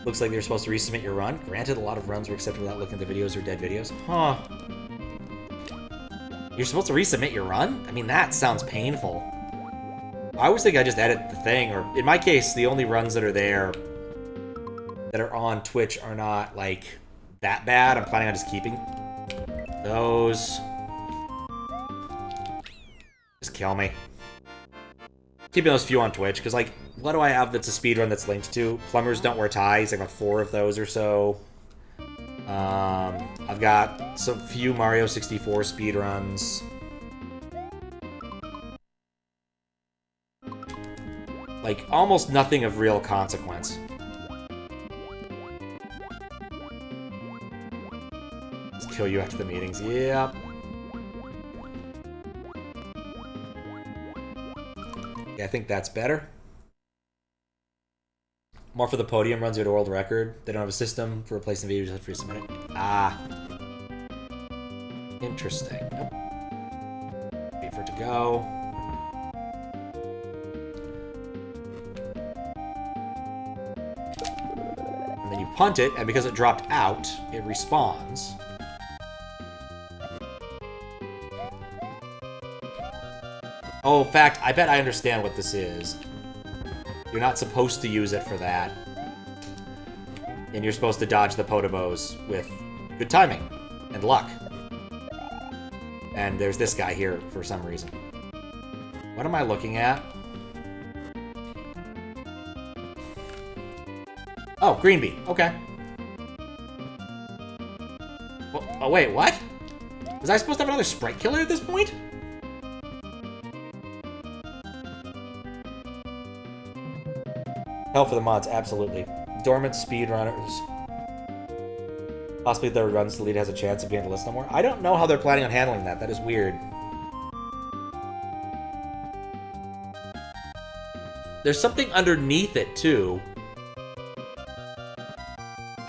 Looks like you're supposed to resubmit your run. Granted, a lot of runs were accepted without looking at the videos or dead videos. Huh. You're supposed to resubmit your run? I mean, that sounds painful. I always think I just edit the thing, or in my case, the only runs that are there that are on Twitch are not, like, that bad. I'm planning on just keeping those. Just kill me. Keeping those few on Twitch, because, like, what do I have that's a speedrun that's linked to? Plumbers Don't Wear Ties. I've got 4 of those or so. I've got some few Mario 64 speedruns. Like, almost nothing of real consequence. Just kill you after the meetings. Yep. Yeah, I think that's better. More for the podium runs at a world record. They don't have a system for replacing videos just for resubmit it. Ah. Interesting. Nope. Wait for it to go. And then you punt it, and because it dropped out, it respawns. Oh, in fact, I bet I understand what this is. You're not supposed to use it for that. And you're supposed to dodge the Potobos with good timing and luck. And there's this guy here for some reason. What am I looking at? Oh, green bean. Okay. Oh, wait, what? Was I supposed to have another sprite killer at this point? Hell for the mods, absolutely. Dormant speedrunners. Possibly if there are runs, the lead has a chance of being on the list no more. I don't know how they're planning on handling that. That is weird. There's something underneath it, too.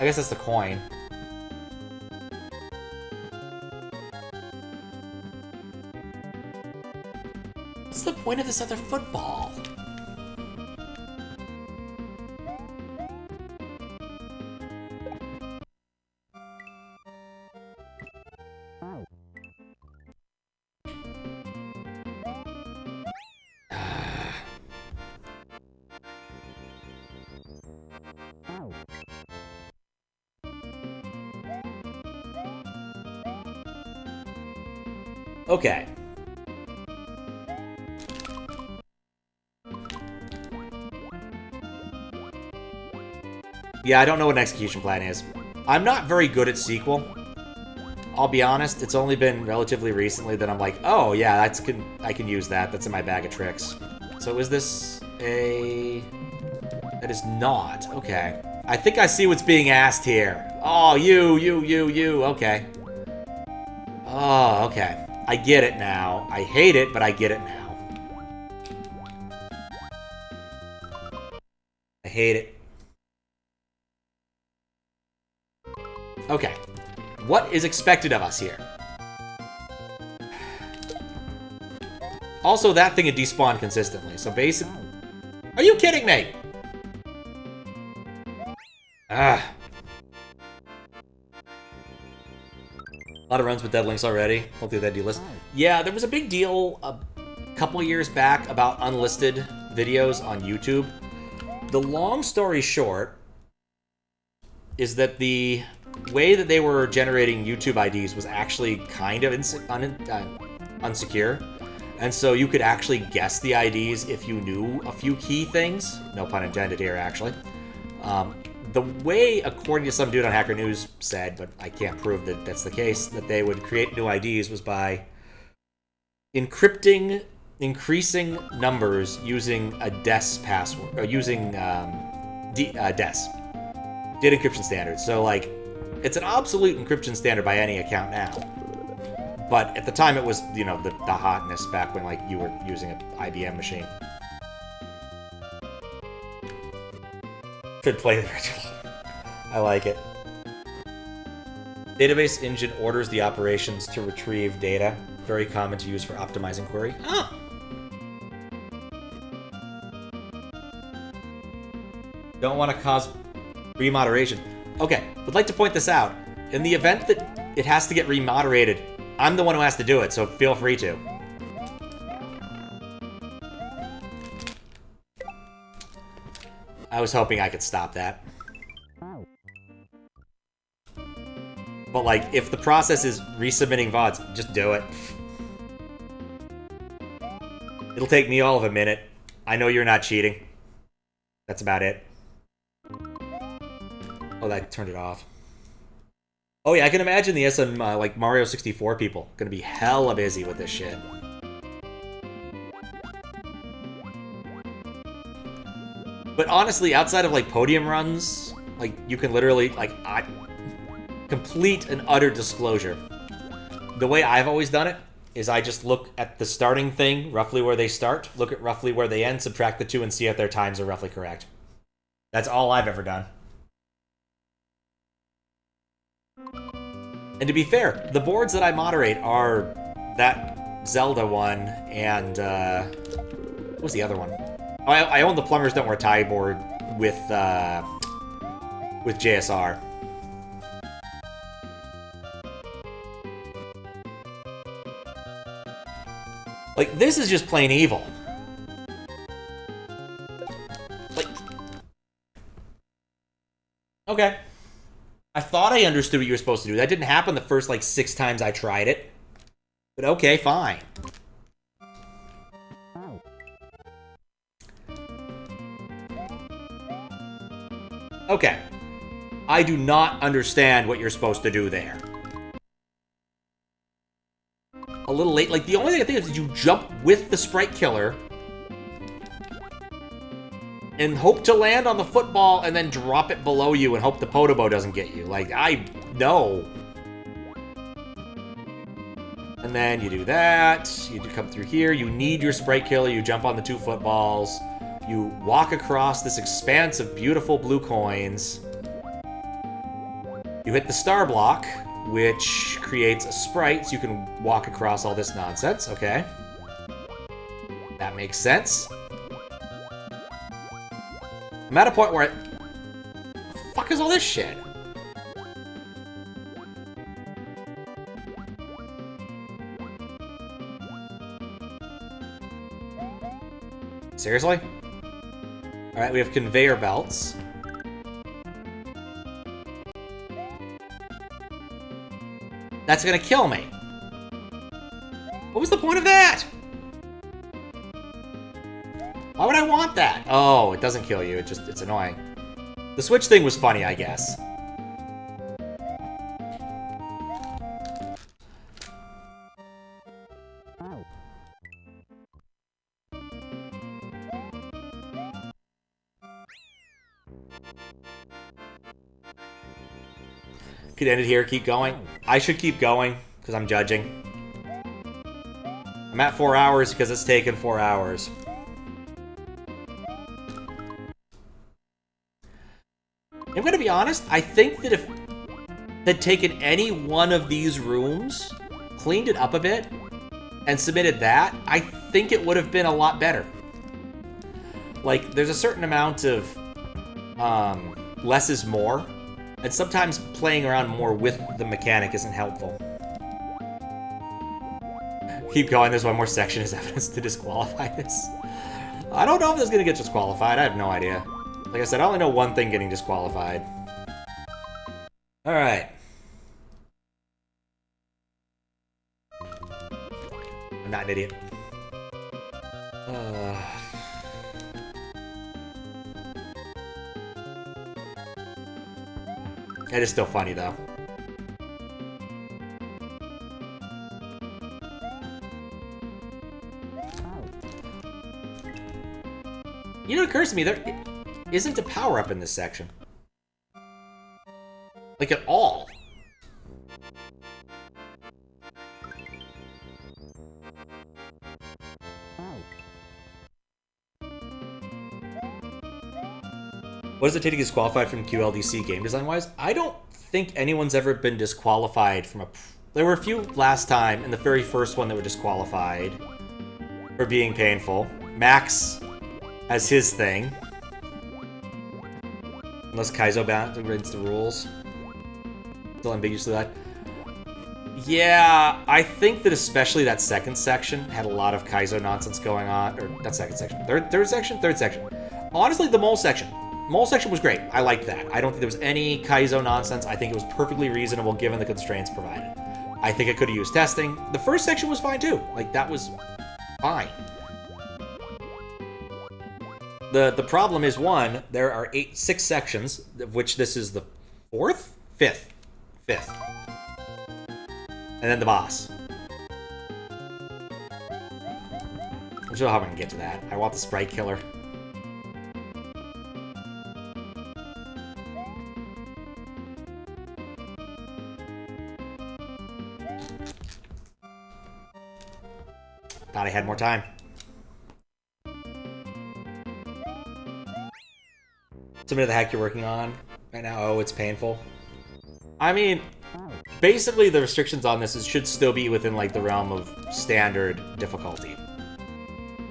I guess that's the coin. What's the point of this other football? Okay. Yeah, I don't know what an execution plan is. I'm not very good at sequel. I'll be honest, it's only been relatively recently that I'm like, oh yeah, I can use that. That's in my bag of tricks. So is this a... That is not. Okay. I think I see what's being asked here. Oh, you. Okay. Oh, okay. I get it now. I hate it, but I get it now. I hate it. Okay. What is expected of us here? Also, that thing had despawned consistently, so basically... Are you kidding me? Ah. A lot of runs with dead links already. Hopefully that delist. Yeah, there was a big deal a couple years back about unlisted videos on YouTube. The long story short is that the way that they were generating YouTube IDs was actually kind of unsecure. And so you could actually guess the IDs if you knew a few key things. No pun intended here, actually. the way, according to some dude on Hacker News said, but I can't prove that that's the case, that they would create new IDs was by encrypting increasing numbers using a DES password, or using DES, data encryption standards. So, like, it's an obsolete encryption standard by any account now. But at the time, it was, you know, the hotness back when, like, you were using an IBM machine. Should play the original. I like it. Database engine orders the operations to retrieve data. Very common to use for optimizing query. Oh! Don't want to cause remoderation. Okay, would like to point this out. In the event that it has to get remoderated, I'm the one who has to do it, so feel free to. I was hoping I could stop that. But, like, if the process is resubmitting VODs, just do it. It'll take me all of a minute. I know you're not cheating. That's about it. Oh, that turned it off. Oh yeah, I can imagine the SM, like, Mario 64 people gonna be hella busy with this shit. But honestly, outside of, like, podium runs, like, you can literally, like, complete and utter disclosure. The way I've always done it is I just look at the starting thing, roughly where they start, look at roughly where they end, subtract the two, and see if their times are roughly correct. That's all I've ever done. And to be fair, the boards that I moderate are that Zelda one and, what was the other one? Oh, I own the Plumbers Don't Wear Tie board with JSR. Like, this is just plain evil. Like, okay. I thought I understood what you were supposed to do. That didn't happen the first, like, 6 times I tried it. But okay, fine. Okay. I do not understand what you're supposed to do there. A little late. Like, the only thing I think is you jump with the sprite killer and hope to land on the football and then drop it below you and hope the Podobo doesn't get you. Like, I know. And then you do that. You come through here. You need your sprite killer. You jump on the 2 footballs. You walk across this expanse of beautiful blue coins. You hit the star block, which creates a sprite, so you can walk across all this nonsense. Okay. That makes sense. I'm at a point where the fuck is all this shit? Seriously? Alright, we have conveyor belts. That's gonna kill me. What was the point of that? Why would I want that? Oh, it doesn't kill you. It's annoying. The switch thing was funny, I guess. Could end it here, keep going. I should keep going, because I'm judging. I'm at 4 hours because it's taken 4 hours. I'm gonna be honest, I think that if they'd taken any one of these rooms, cleaned it up a bit, and submitted that, I think it would have been a lot better. Like, there's a certain amount of less is more, and sometimes playing around more with the mechanic isn't helpful. Keep going, there's one more section as evidence to disqualify this. I don't know if this is gonna get disqualified, I have no idea. Like I said, I only know one thing getting disqualified. Alright. I'm not an idiot. It is still funny, though. You know, it occurs to me, there isn't a power-up in this section. Like, at all. What does it take to get disqualified from QLDC game design-wise? I don't think anyone's ever been disqualified from a... There were a few last time, and the very first one that were disqualified for being painful. Max has his thing. Unless Kaizo against the rules. Still ambiguously that. Yeah, I think that especially that second section had a lot of Kaizo nonsense going on. Or, not second section. Third section? Third section. Honestly, the mole section. Mole section was great. I liked that. I don't think there was any Kaizo nonsense. I think it was perfectly reasonable given the constraints provided. I think it could have used testing. The first section was fine too. Like, that was fine. The problem is, one, there are 6 sections, of which this is the 4th? 5th. And then the boss. I'm not sure how I'm gonna get to that. I want the sprite killer. Thought I had more time. Somebody the heck you're working on right now? Oh, it's painful. I mean, basically the restrictions on this should still be within like the realm of standard difficulty.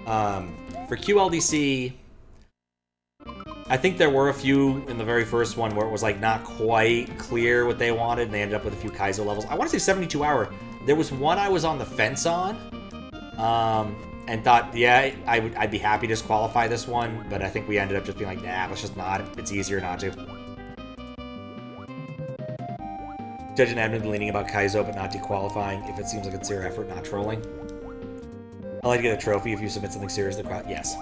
For QLDC, I think there were a few in the very first one where it was like not quite clear what they wanted, and they ended up with a few Kaizo levels. I want to say 72 hour. There was one I was on the fence on, and thought, yeah, I'd be happy to disqualify this one, but I think we ended up just being like, nah, let's just not. It's easier not to. Judge and admin leaning about Kaizo, but not dequalifying if it seems like a sincere effort, not trolling. I'd like to get a trophy if you submit something serious to the crowd. Yes.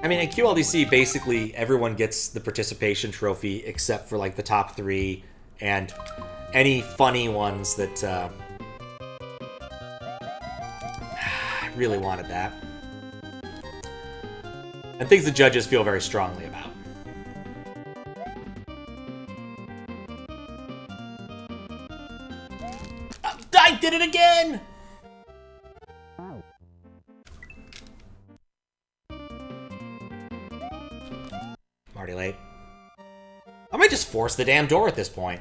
I mean, in QLDC, basically, everyone gets the participation trophy except for, like, the top 3 and any funny ones that, I really wanted that. And things the judges feel very strongly about. I did it again! I'm already late. I might just force the damn door at this point.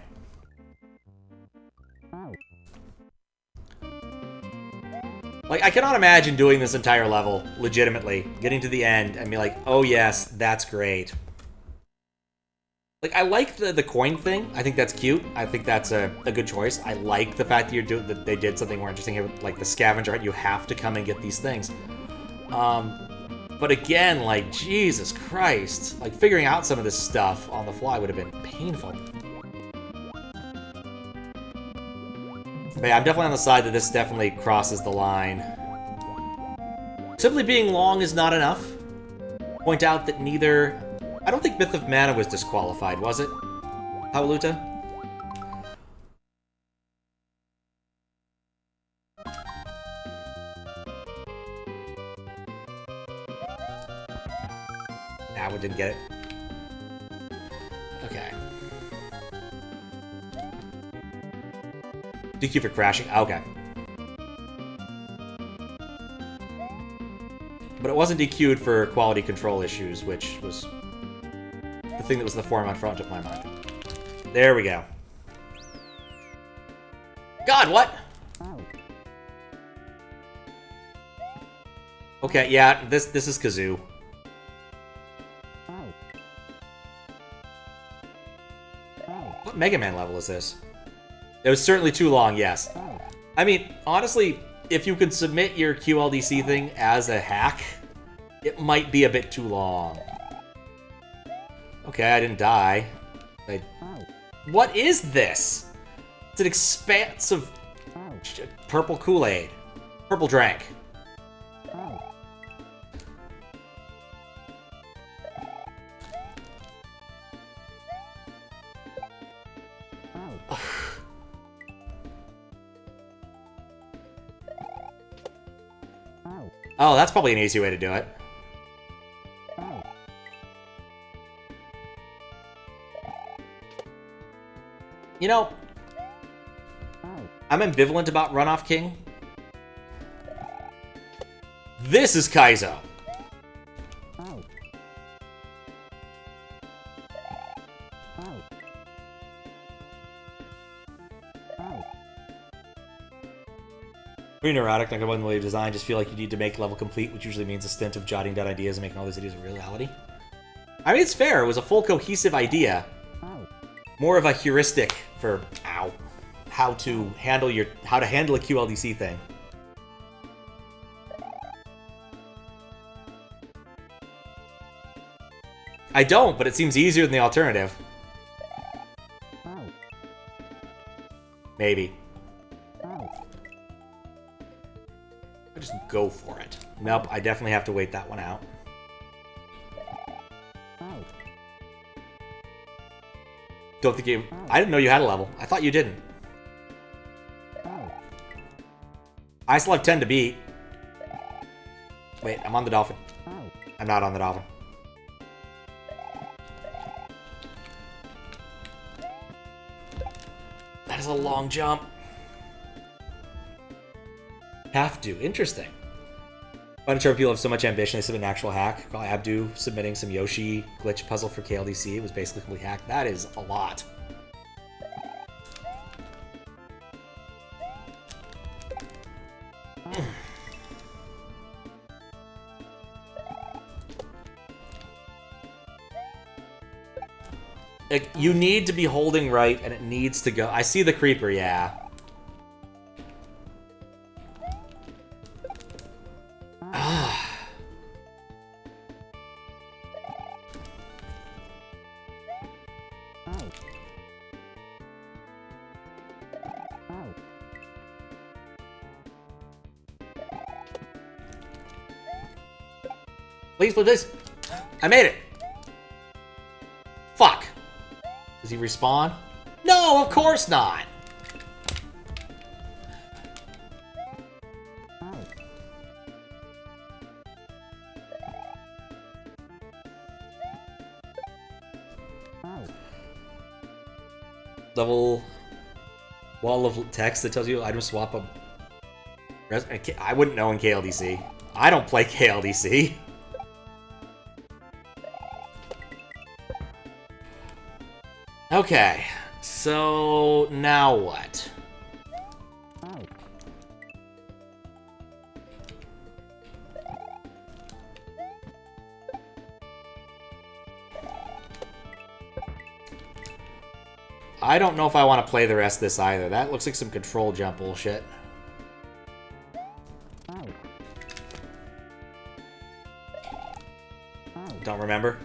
Like, I cannot imagine doing this entire level, legitimately, getting to the end and be like, oh yes, that's great. Like, I like the coin thing. I think that's cute. I think that's a good choice. I like the fact that that they did something more interesting here with, like, the scavenger hunt. You have to come and get these things. But again, like, Jesus Christ. Like, figuring out some of this stuff on the fly would have been painful. But yeah, I'm definitely on the side that this definitely crosses the line. Simply being long is not enough. Point out that neither... I don't think Myth of Mana was disqualified, was it? Howluta? Nah, we didn't get it. Okay. DQ for crashing. Okay. But it wasn't DQ'd for quality control issues, which was the thing that was the form on front of my mind. There we go. God, what? Okay, yeah, this is Kazoo. What Mega Man level is this? It was certainly too long, yes. I mean, honestly, if you could submit your QLDC thing as a hack, it might be a bit too long. Okay, I didn't die. What is this? It's an expanse of purple Kool-Aid. Purple drank. Oh, that's probably an easy way to do it. You know, I'm ambivalent about Runoff King. This is Kaizo. Pretty neurotic, not going the way of design. Just feel like you need to make level complete, which usually means a stint of jotting down ideas and making all these ideas a reality. I mean, it's fair. It was a full cohesive idea. More of a heuristic for how to handle a QLDC thing. I don't, but it seems easier than the alternative. Maybe. I just go for it. Nope, I definitely have to wait that one out. Don't think you... I didn't know you had a level. I thought you didn't. I still have 10 to beat. Wait, I'm on the dolphin. I'm not on the dolphin. That is a long jump. Have to. Interesting. I'm sure people have so much ambition, they submit an actual hack. Call Abdu submitting some Yoshi glitch puzzle for KLDC. It was basically a complete hack. That is a lot. You need to be holding right, and it needs to go. I see the creeper, yeah. Please, please, please. I made it. Fuck. Does he respawn? No, of course not. Level wall of text that tells you item swap a... I wouldn't know in KLDC. I don't play KLDC. Okay, so now what? I don't know if I want to play the rest of this either. That looks like some control jump bullshit. Don't remember.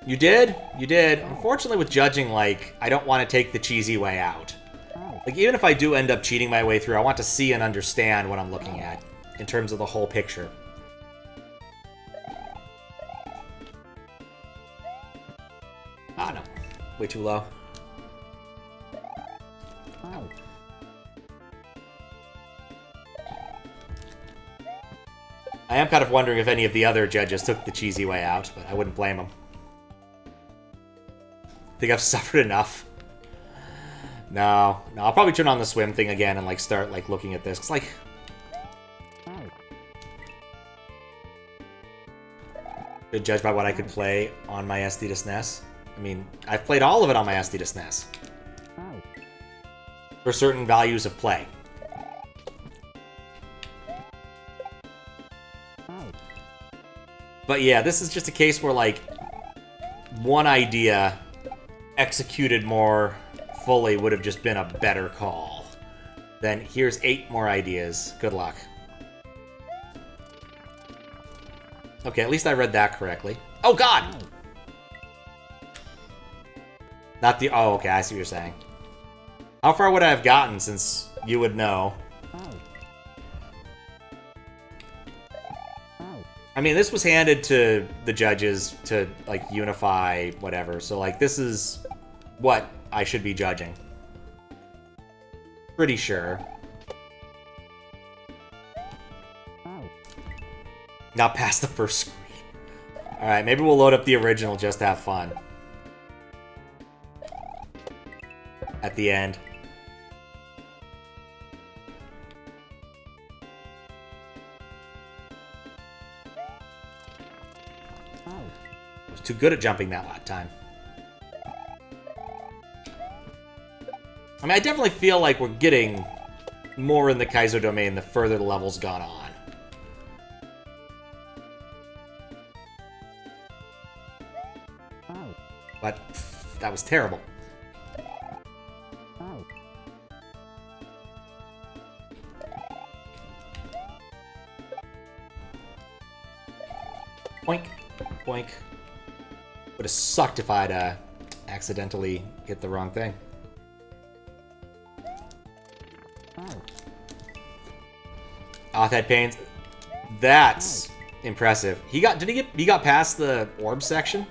You did? You did. Unfortunately with judging, like, I don't want to take the cheesy way out. Like, even if I do end up cheating my way through, I want to see and understand what I'm looking at in terms of the whole picture. Ah, no. Way too low. I am kind of wondering if any of the other judges took the cheesy way out, but I wouldn't blame them. I think I've suffered enough. No, I'll probably turn on the swim thing again and, like, start, like, looking at this. It's like... to judge by what I could play on my SD to SNES. I mean, I've played all of it on my SD to SNES. For certain values of play. But yeah, this is just a case where, like, one idea executed more fully would have just been a better call. Then here's 8 more ideas. Good luck. Okay, at least I read that correctly. Oh, God! Not the... Oh, okay, I see what you're saying. How far would I have gotten since you would know? I mean, this was handed to the judges to, like, unify whatever. So, like, this is, what, I should be judging. Pretty sure. Not past the first screen. Alright, maybe we'll load up the original just to have fun. At the end. I was too good at jumping that time. I mean, I definitely feel like we're getting more in the Kaizo domain the further the level's gone on. But that was terrible. Boink. Boink. Would have sucked if I'd accidentally hit the wrong thing. Oth had pains. That's impressive. He got past the orb section?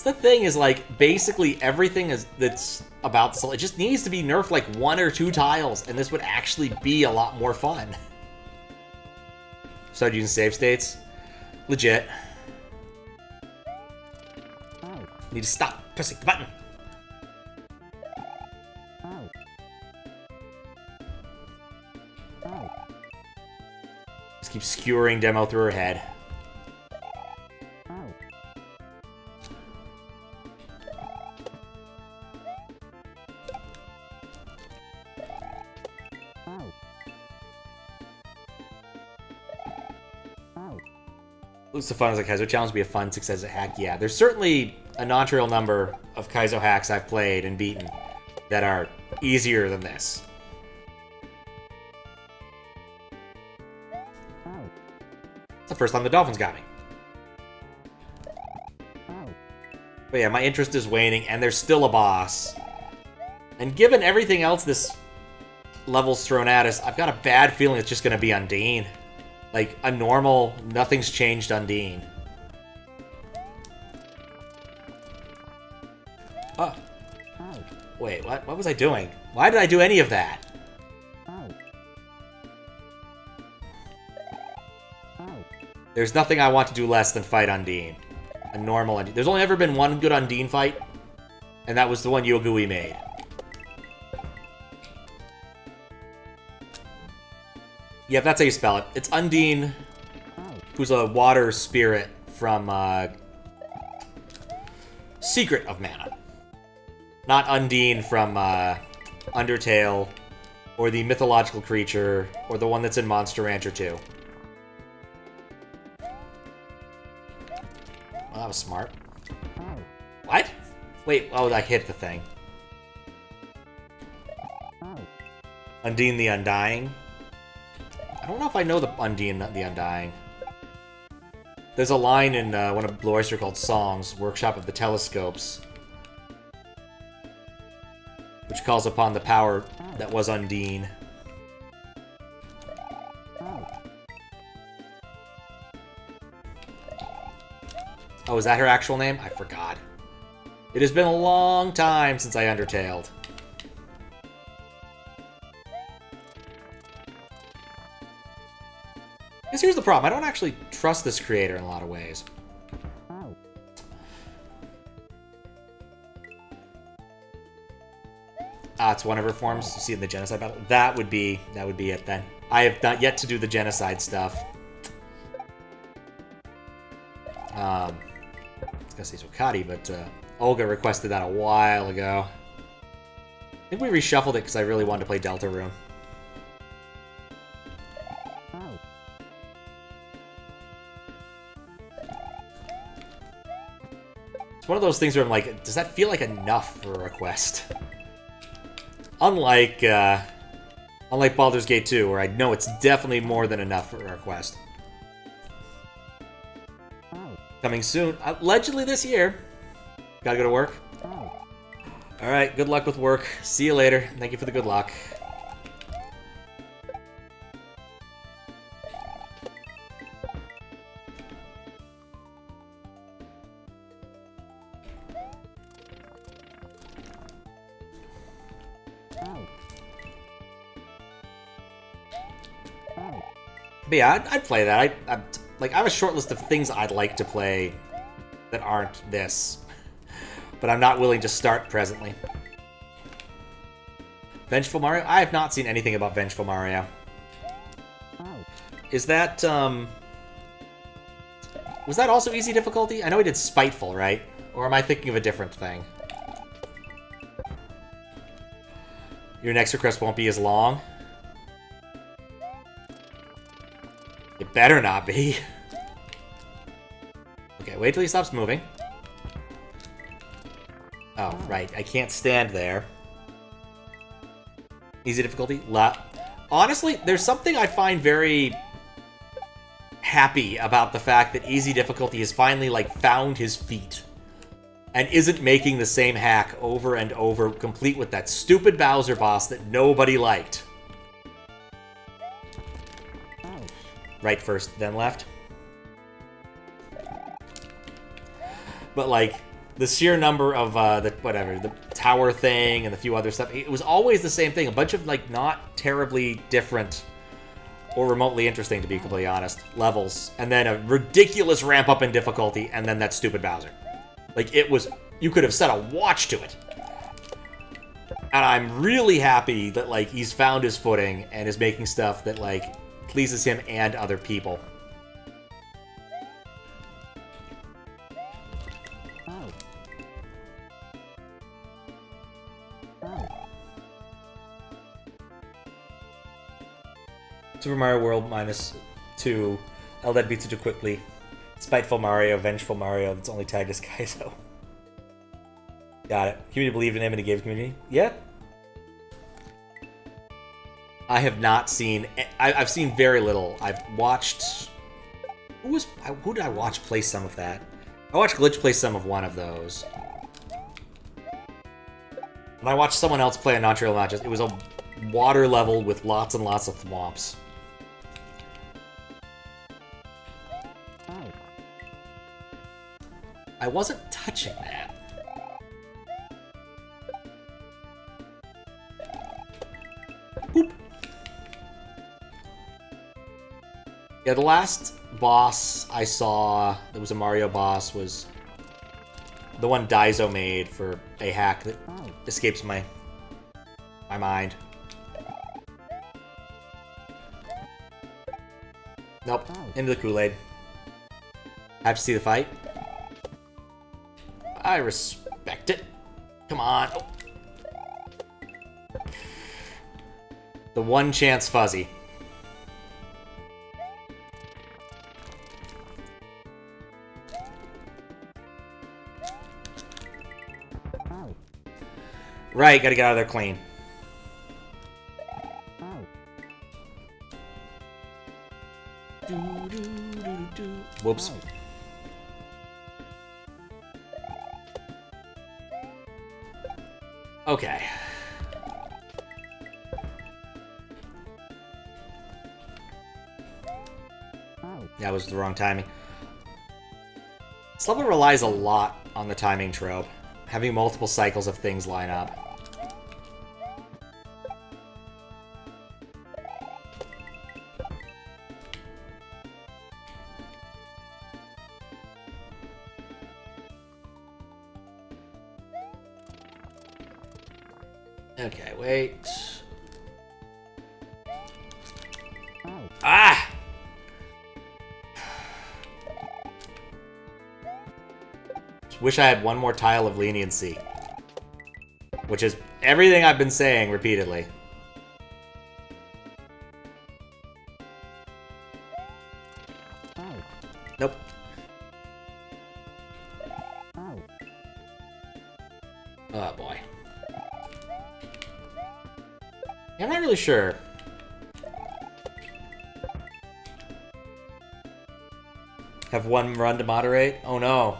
The thing is, like, basically everything that's about this, it just needs to be nerfed like 1 or 2 tiles, and this would actually be a lot more fun. Started using save states. Legit. Need to stop pressing the button. Just keep skewering demo through her head. Lose the fun as a Kaizo challenge would be a fun successive hack. Yeah, there's certainly a non-trivial number of Kaizo hacks I've played and beaten that are easier than this. It's the first time the dolphins got me. But yeah, my interest is waning, and there's still a boss. And given everything else this level's thrown at us, I've got a bad feeling it's just going to be Undine. Like, a normal, nothing's changed Undine. Oh. Wait, what? What was I doing? Why did I do any of that? There's nothing I want to do less than fight Undine. A normal Undine. There's only ever been one good Undine fight, and that was the one Yogui made. Yeah, that's how you spell it. It's Undine, who's a water spirit from Secret of Mana. Not Undine from Undertale, or the mythological creature, or the one that's in Monster Rancher 2. Well, that was smart. What? Wait, oh, I hit the thing. Undine the Undying? I don't know if I know the Undine the Undying. There's a line in one of Blue Oyster called Songs, Workshop of the Telescopes, which calls upon the power that was Undine. Oh, is that her actual name? I forgot. It has been a long time since I Undertaled. Because here's the problem. I don't actually trust this creator in a lot of ways. It's one of her forms. You see in the genocide battle. That would be it then. I have not yet to do the genocide stuff. I was gonna say Zocati, but Olga requested that a while ago. I think we reshuffled it because I really wanted to play Deltarune. It's one of those things where I'm like, does that feel like enough for a request? Unlike Baldur's Gate 2, where I know it's definitely more than enough for a request. Coming soon. Allegedly this year. Gotta go to work. Alright, good luck with work. See you later. Thank you for the good luck. But yeah, I'd play that. I have a short list of things I'd like to play that aren't this. But I'm not willing to start presently. Vengeful Mario? I have not seen anything about Vengeful Mario. Is that, was that also easy difficulty? I know he did Spiteful, right? Or am I thinking of a different thing? Your next request won't be as long. It better not be. Okay, wait till he stops moving. Oh, right. I can't stand there. Easy difficulty? Honestly, there's something I find very happy about the fact that easy difficulty has finally, like, found his feet. And isn't making the same hack over and over, complete with that stupid Bowser boss that nobody liked. Right first, then left. But, like, the sheer number of, the tower thing and a few other stuff, it was always the same thing. A bunch of, like, not terribly different or remotely interesting, to be completely honest, levels. And then a ridiculous ramp up in difficulty, and then that stupid Bowser. Like, it was... You could have set a watch to it. And I'm really happy that, like, he's found his footing and is making stuff that, like, pleases him and other people. Super Mario World -2. Eldad beats it too quickly. Spiteful Mario, Vengeful Mario, that's only tagged as Kaizo. Got it. Community believed in him and he gave community. Yeah. I have not seen... I've seen very little. I've watched... Who did I watch play some of that? I watched Glitch play some of one of those. And I watched someone else play a non-trivial match. It was a water level with lots and lots of thwomps. I wasn't touching that. Boop. Yeah, the last boss I saw that was a Mario boss was the one Daizo made for a hack that escapes my mind. Nope. Into the Kool-Aid. Have to see the fight. I respect it. Come on. Oh. The one chance fuzzy. Right, gotta get out of there clean. Whoops. Okay. That was the wrong timing. This level relies a lot on the timing trope. Having multiple cycles of things line up. Okay, wait. Ah! Wish I had one more tile of leniency. Which is everything I've been saying repeatedly. Nope. Oh boy. I'm not really sure. Have one run to moderate? Oh no.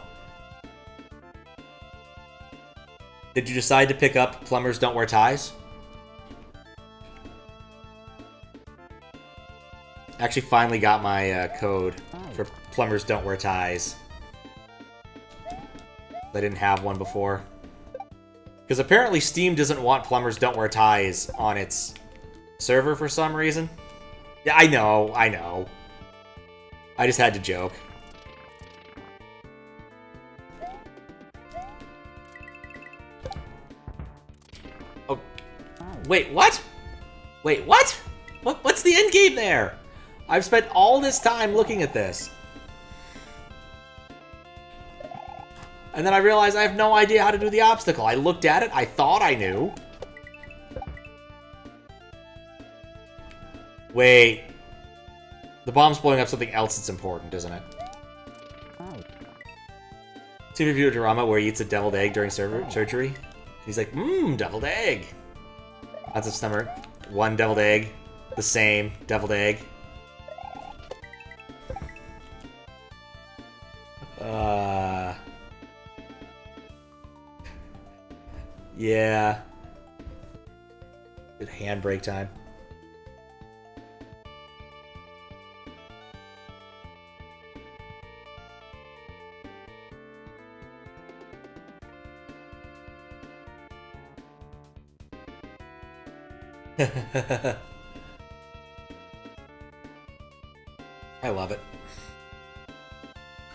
Did you decide to pick up Plumbers Don't Wear Ties? Actually finally got my code for Plumbers Don't Wear Ties. I didn't have one before. Because apparently Steam doesn't want Plumbers Don't Wear Ties on its server for some reason. Yeah, I know. I just had to joke. Oh, wait, what? Wait, what? What's the end game there? I've spent all this time looking at this. And then I realized I have no idea how to do the obstacle. I looked at it, I thought I knew. Wait. The bomb's blowing up something else that's important, isn't it? See a Futurama where he eats a deviled egg during surgery. He's like, deviled egg. Lots of stomach. One deviled egg. The same deviled egg. Yeah. Good handbrake time. I love it.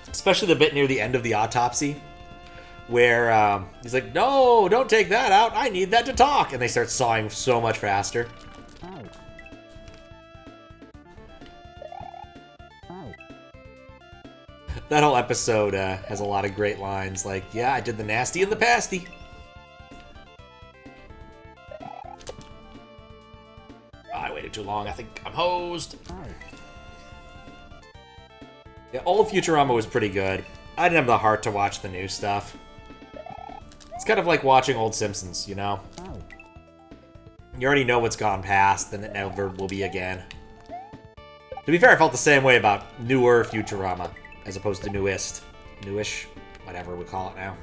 Especially the bit near the end of the autopsy where he's like, no, don't take that out. I need that to talk. And they start sawing so much faster. That whole episode has a lot of great lines like, yeah, I did the nasty and the pasty. I waited too long. I think I'm hosed. Yeah, old Futurama was pretty good. I didn't have the heart to watch the new stuff. It's kind of like watching old Simpsons, you know? You already know what's gone past, and it never will be again. To be fair, I felt the same way about newer Futurama, as opposed to newest. Newish, whatever we call it now.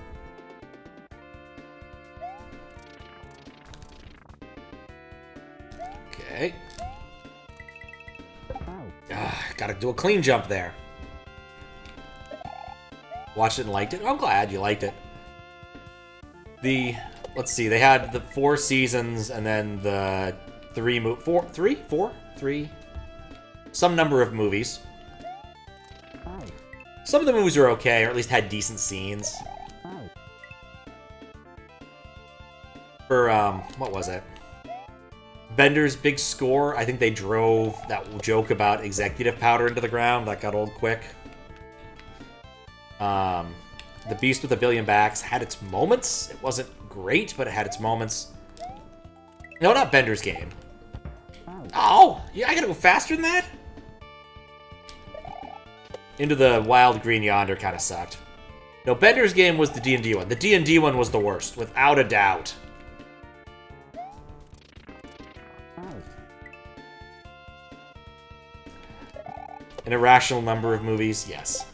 Okay. Gotta do a clean jump there. Watched it and liked it? I'm glad you liked it. Let's see, they had the 4 seasons and then the 3 some number of movies. Some of the movies were okay, or at least had decent scenes. For, what was it? Bender's Big Score, I think they drove that joke about executive powder into the ground. That got old quick. The Beast with a Billion Backs had its moments. It wasn't great, but it had its moments. No, not Bender's Game. Oh, yeah, I gotta go faster than that? Into the Wild Green Yonder kind of sucked. No, Bender's Game was the D&D one. The D&D one was the worst, without a doubt. An irrational number of movies, yes.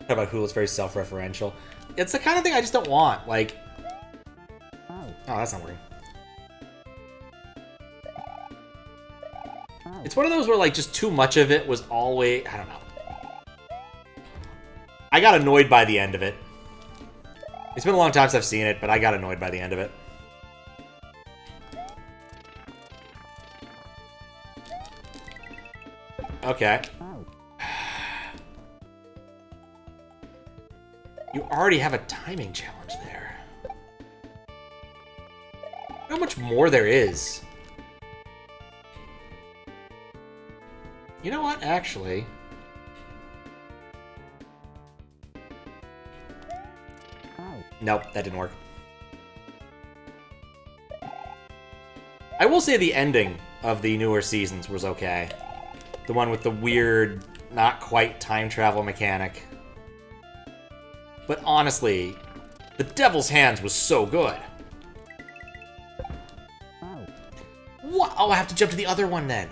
How about Hulu? It's very self-referential. It's the kind of thing I just don't want. Like, oh, that's not working. It's one of those where, like, just too much of it was always... I don't know. I got annoyed by the end of it. It's been a long time since I've seen it, but I got annoyed by the end of it. Okay. You already have a timing challenge there. How much more there is? You know what, actually... Nope, that didn't work. I will say the ending of the newer seasons was okay. The one with the weird, not quite time travel mechanic. But honestly, the Devil's Hands was so good. What? Oh, I have to jump to the other one then.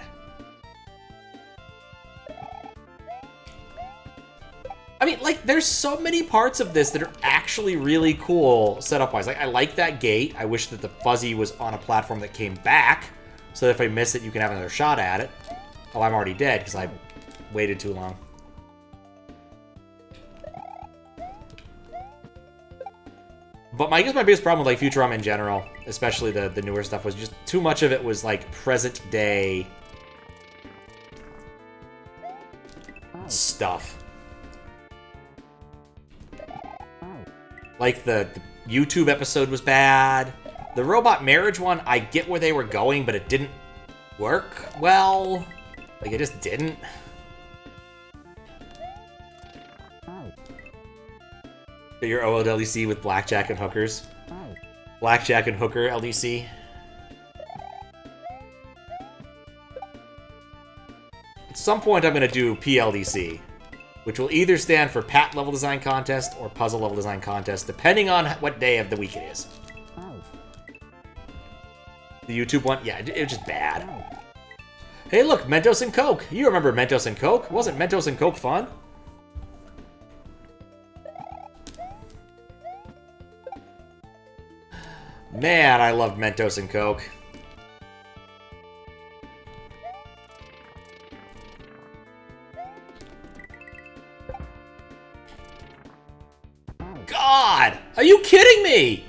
I mean, like, there's so many parts of this that are actually really cool setup-wise. Like, I like that gate. I wish that the fuzzy was on a platform that came back, so that if I miss it, you can have another shot at it. Oh, I'm already dead, because I waited too long. But I guess my biggest problem with like Futurama in general, especially the newer stuff, was just too much of it was like present day stuff. Like the YouTube episode was bad. The robot marriage one, I get where they were going, but it didn't work well. Like it just didn't. Your OLDC with Blackjack and Hookers. Blackjack and Hooker LDC. At some point I'm going to do PLDC, which will either stand for Pat Level Design Contest or Puzzle Level Design Contest, depending on what day of the week it is. The YouTube one? Yeah, it was just bad. Hey look, Mentos and Coke! You remember Mentos and Coke? Wasn't Mentos and Coke fun? Man, I loved Mentos and Coke. God! Are you kidding me?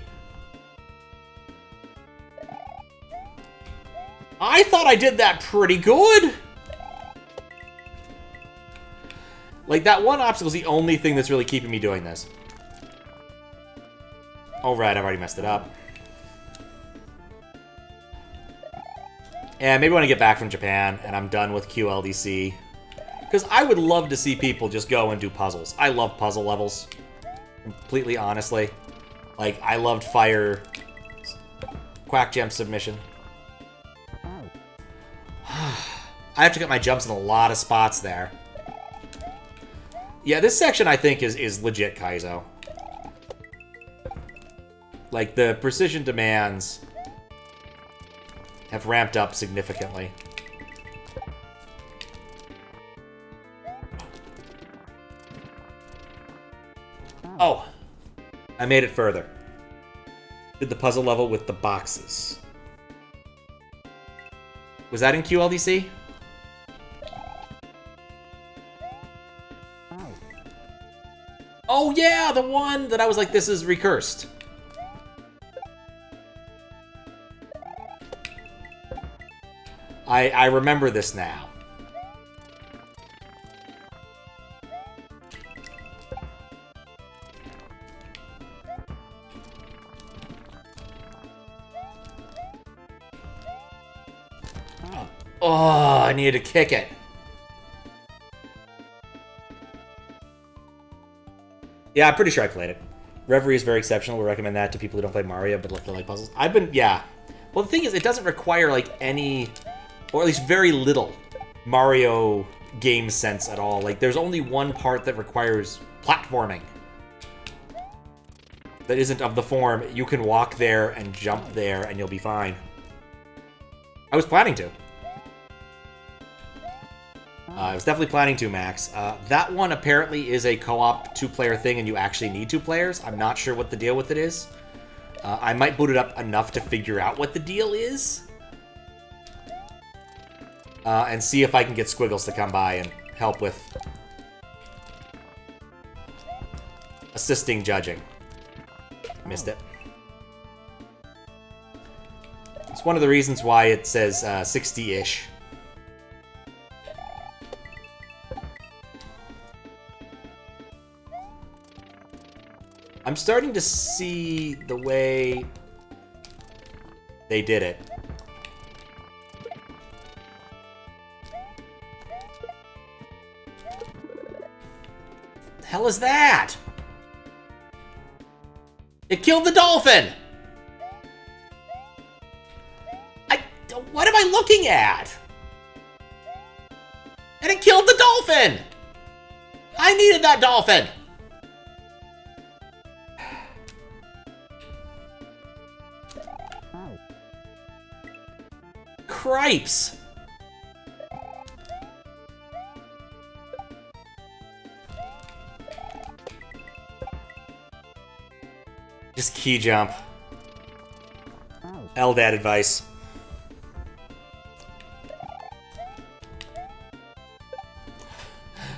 I thought I did that pretty good. Like, that one obstacle is the only thing that's really keeping me doing this. Oh, right, I've already messed it up. And maybe when I get back from Japan and I'm done with QLDC. Because I would love to see people just go and do puzzles. I love puzzle levels. Completely honestly. Like, I loved Fire Quack Jam Submission. I have to get my jumps in a lot of spots there. Yeah, this section I think is legit Kaizo. Like, the precision demands have ramped up significantly. Oh, I made it further. Did the puzzle level with the boxes. Was that in QLDC? Oh yeah, the one that I was like, this is recursed. I remember this now. Oh, I needed to kick it. Yeah, I'm pretty sure I played it. Reverie is very exceptional. We recommend that to people who don't play Mario but like puzzles. Yeah. Well, the thing is, it doesn't require like any, or at least very little, Mario game sense at all. Like, there's only one part that requires platforming. That isn't of the form, you can walk there and jump there and you'll be fine. I was planning to. I was definitely planning to, Max. That one apparently is a co-op two-player thing and you actually need two players. I'm not sure what the deal with it is. I might boot it up enough to figure out what the deal is. And see if I can get Squiggles to come by and help with assisting judging. Missed it. It's one of the reasons why it says 60-ish. I'm starting to see the way they did it. The hell is that? It killed the dolphin! What am I looking at? And it killed the dolphin! I needed that dolphin! Cripes! Just key jump. LDAT advice.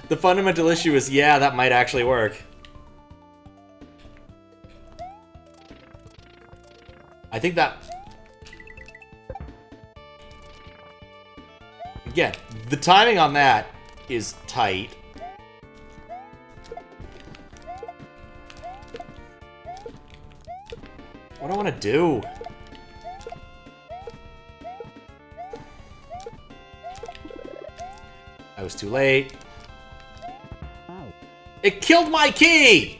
The fundamental issue is, yeah, that might actually work. I think that... Again, the timing on that is tight. What do I want to do? I was too late. It killed my key!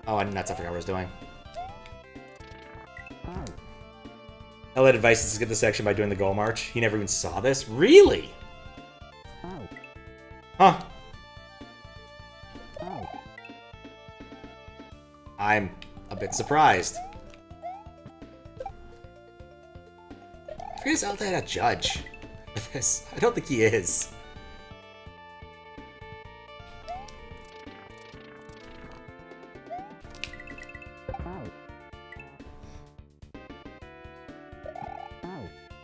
Oh, I forgot what I was doing. I let advice to skip the section by doing the goal march. He never even saw this? Really? Huh. I'm a bit surprised. I forget he's out there a judge with this. I don't think he is.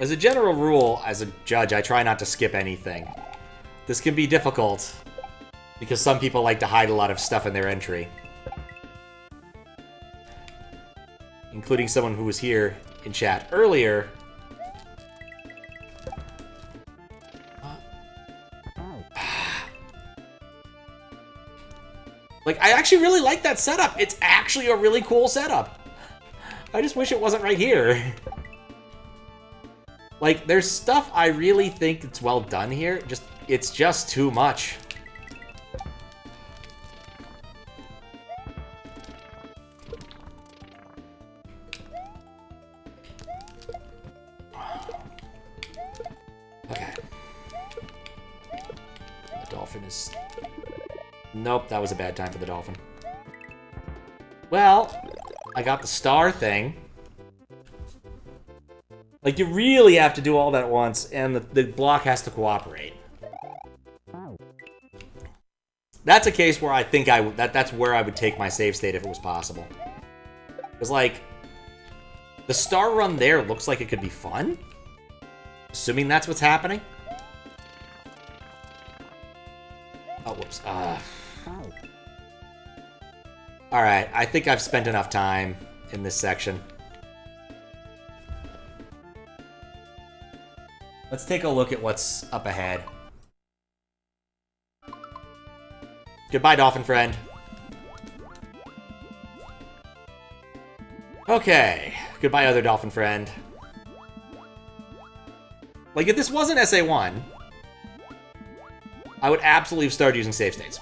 As a general rule, as a judge, I try not to skip anything. This can be difficult, because some people like to hide a lot of stuff in their entry. Including someone who was here in chat earlier. Like, I actually really like that setup. It's actually a really cool setup. I just wish it wasn't right here. Like, there's stuff I really think it's well done here. It's just too much. Okay. The dolphin is... Nope, that was a bad time for the dolphin. Well, I got the star thing. Like, you really have to do all that at once, and the block has to cooperate. That's a case where I think that's where I would take my save state if it was possible. Because, like, the star run there looks like it could be fun. Assuming that's what's happening. Oh, whoops. Alright, I think I've spent enough time in this section. Let's take a look at what's up ahead. Goodbye, dolphin friend. Okay. Goodbye, other dolphin friend. Like, if this wasn't SA1, I would absolutely have started using save states.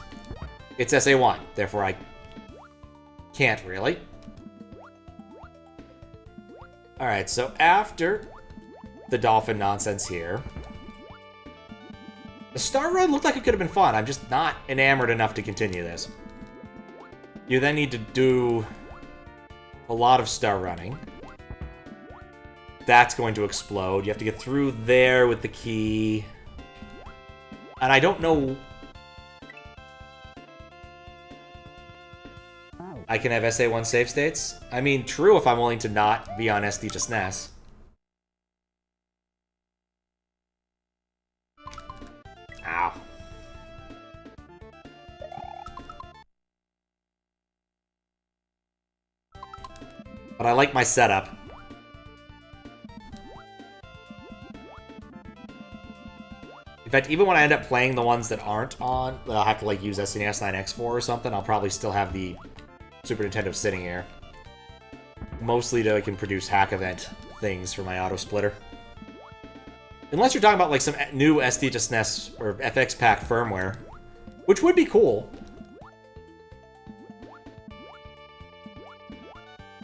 It's SA1, therefore I can't really. Alright, so after the dolphin nonsense here, the star run looked like it could have been fun. I'm just not enamored enough to continue this. You then need to do a lot of star running. That's going to explode. You have to get through there with the key. And I don't know... I can have SA1 save states? I mean, true if I'm willing to not be on SD to SNES. Ow. But I like my setup. In fact, even when I end up playing the ones that aren't on, I'll have to like use SNES 9X4 or something, I'll probably still have the Super Nintendo sitting here. Mostly so I can produce hack event things for my auto splitter. Unless you're talking about like some new SD to SNES or FX pack firmware, which would be cool.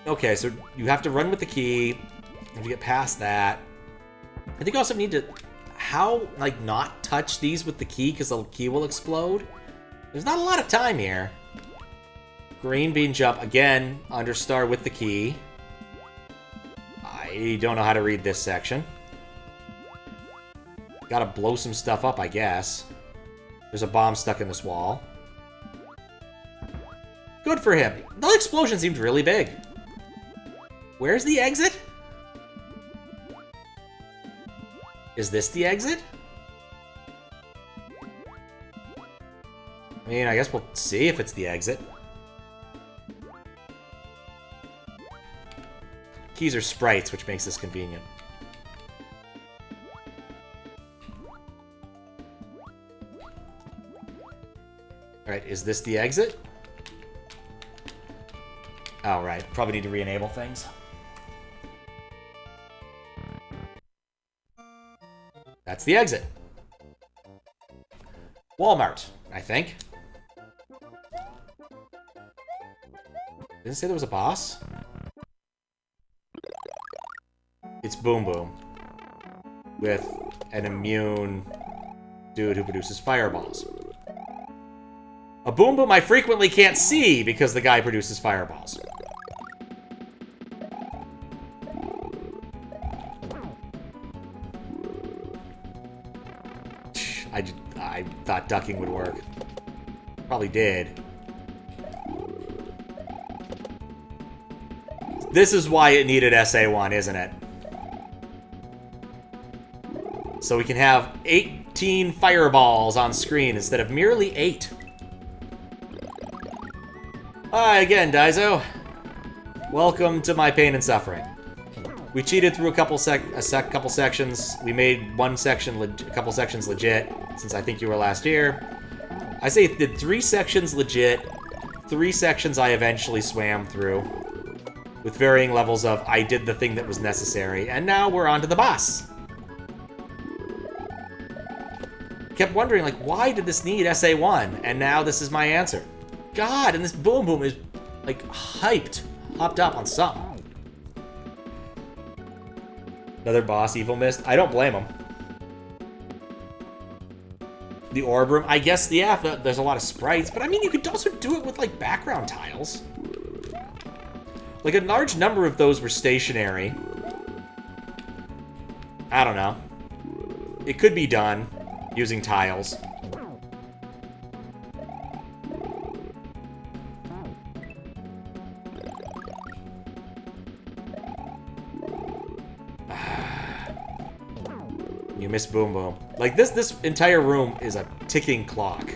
Okay, so you have to run with the key. You have to get past that. I think you also need to like not touch these with the key because the key will explode. There's not a lot of time here. Green bean jump again under star with the key. I don't know how to read this section. Gotta blow some stuff up, I guess. There's a bomb stuck in this wall. Good for him. The explosion seemed really big. Where's the exit? Is this the exit? I mean, I guess we'll see if it's the exit. Keys are sprites, which makes this convenient. Alright, is this the exit? Oh, right. Probably need to re-enable things. That's the exit. Walmart, I think. Didn't it say there was a boss? It's Boom Boom. With an immune dude who produces fireballs. A Boom Boom I frequently can't see because the guy produces fireballs. I thought ducking would work. Probably did. This is why it needed SA1, isn't it? So we can have 18 fireballs on screen instead of merely 8. Hi again, Daizo. Welcome to my pain and suffering. We cheated through a couple sections. We made a couple sections legit, since I think you were last here. I say it did 3 sections legit, 3 sections I eventually swam through, with varying levels of I did the thing that was necessary, and now we're on to the boss. Kept wondering, like, why did this need SA1? And now this is my answer. God, and this Boom Boom is, like, hopped up on something. Another boss, Evil Mist. I don't blame him. The Orb Room. I guess, yeah, there's a lot of sprites. But, I mean, you could also do it with, like, background tiles. Like, a large number of those were stationary. I don't know. It could be done using tiles. You miss Boom Boom. Like, this entire room is a ticking clock.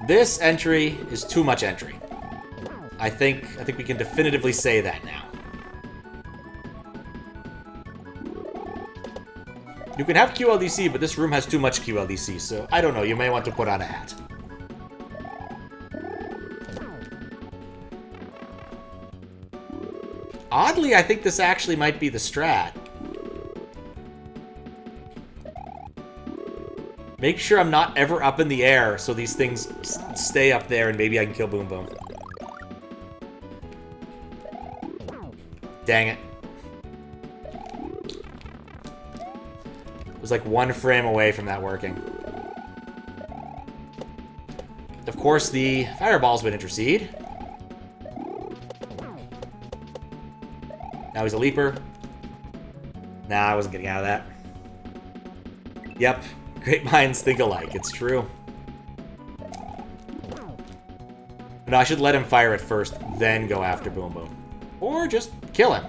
This entry is too much entry. I think we can definitively say that now. You can have QLDC, but this room has too much QLDC, so I don't know, you may want to put on a hat. Oddly, I think this actually might be the strat. Make sure I'm not ever up in the air, so these things stay up there, and maybe I can kill Boom Boom. Dang it. It was like 1 frame away from that working. Of course, the fireballs would intercede. Now he's a leaper. Nah, I wasn't getting out of that. Yep. Great minds think alike. It's true. No, I should let him fire it first, then go after Boom Boom. Or just kill him.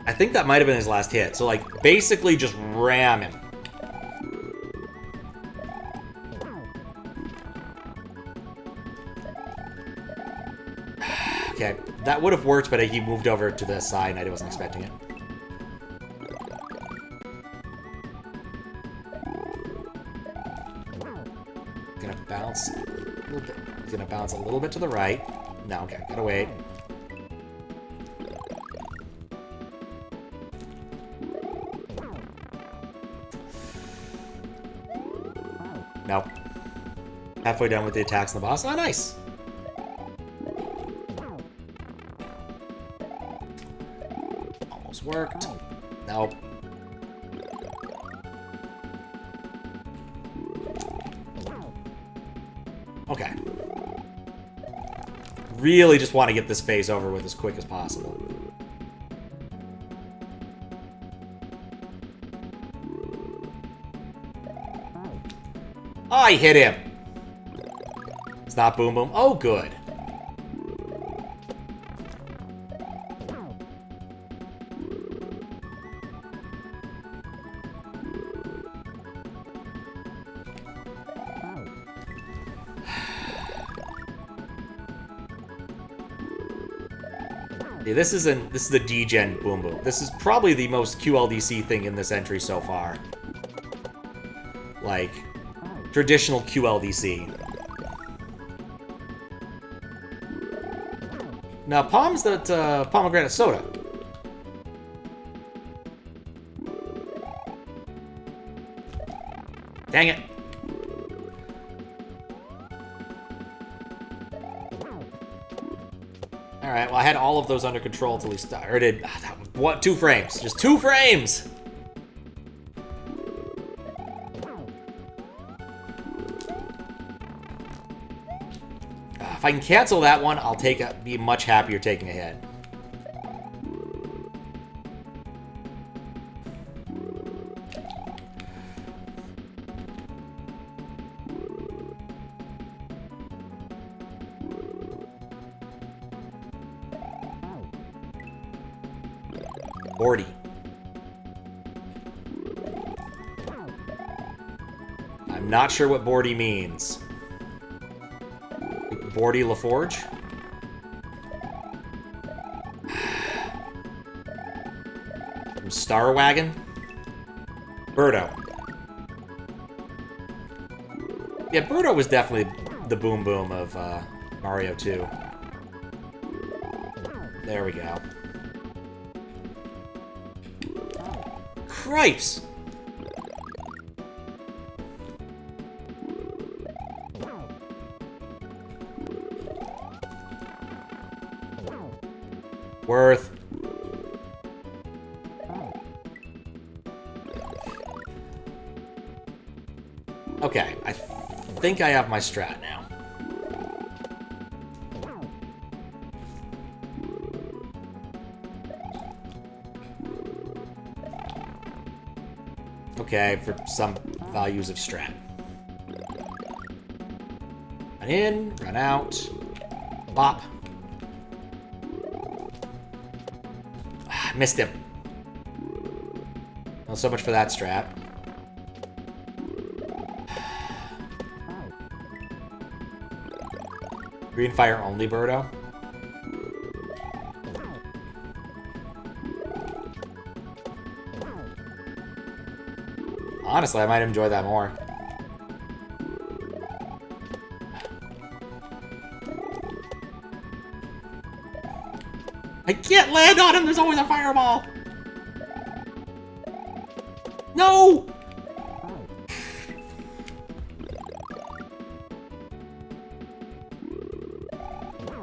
I think that might have been his last hit. So, like, basically just ram him. Okay, that would have worked, but he moved over to the side and I wasn't expecting it. Gonna bounce a little bit. He's gonna bounce a little bit to the right. No, okay, gotta wait. Nope. Halfway done with the attacks on the boss. Oh, nice. Almost worked. Nope. Okay. Really just want to get this phase over with as quick as possible. I hit him! It's not Boom Boom. Oh, good. Yeah, this is a D-Gen Boom Boom. This is probably the most QLDC thing in this entry so far. Like, traditional QLDC. Now, Palm's that pomegranate soda. Dang it. Alright, well, I had all of those under control until he started. What? 2 frames. Just 2 frames! If I can cancel that one, I'll be much happier taking a hit. Bordy. I'm not sure what Bordy means. Bordy LaForge? From Star Wagon? Birdo. Yeah, Birdo was definitely the Boom Boom of Mario 2. There we go. Cripes! Worth. Okay, I think I have my strat now. Okay, for some values of strat. Run in, run out, bop. Missed him. Well, so much for that strat. Green fire only, Birdo. Honestly, I might enjoy that more. I can't land on him! There's always a fireball! No!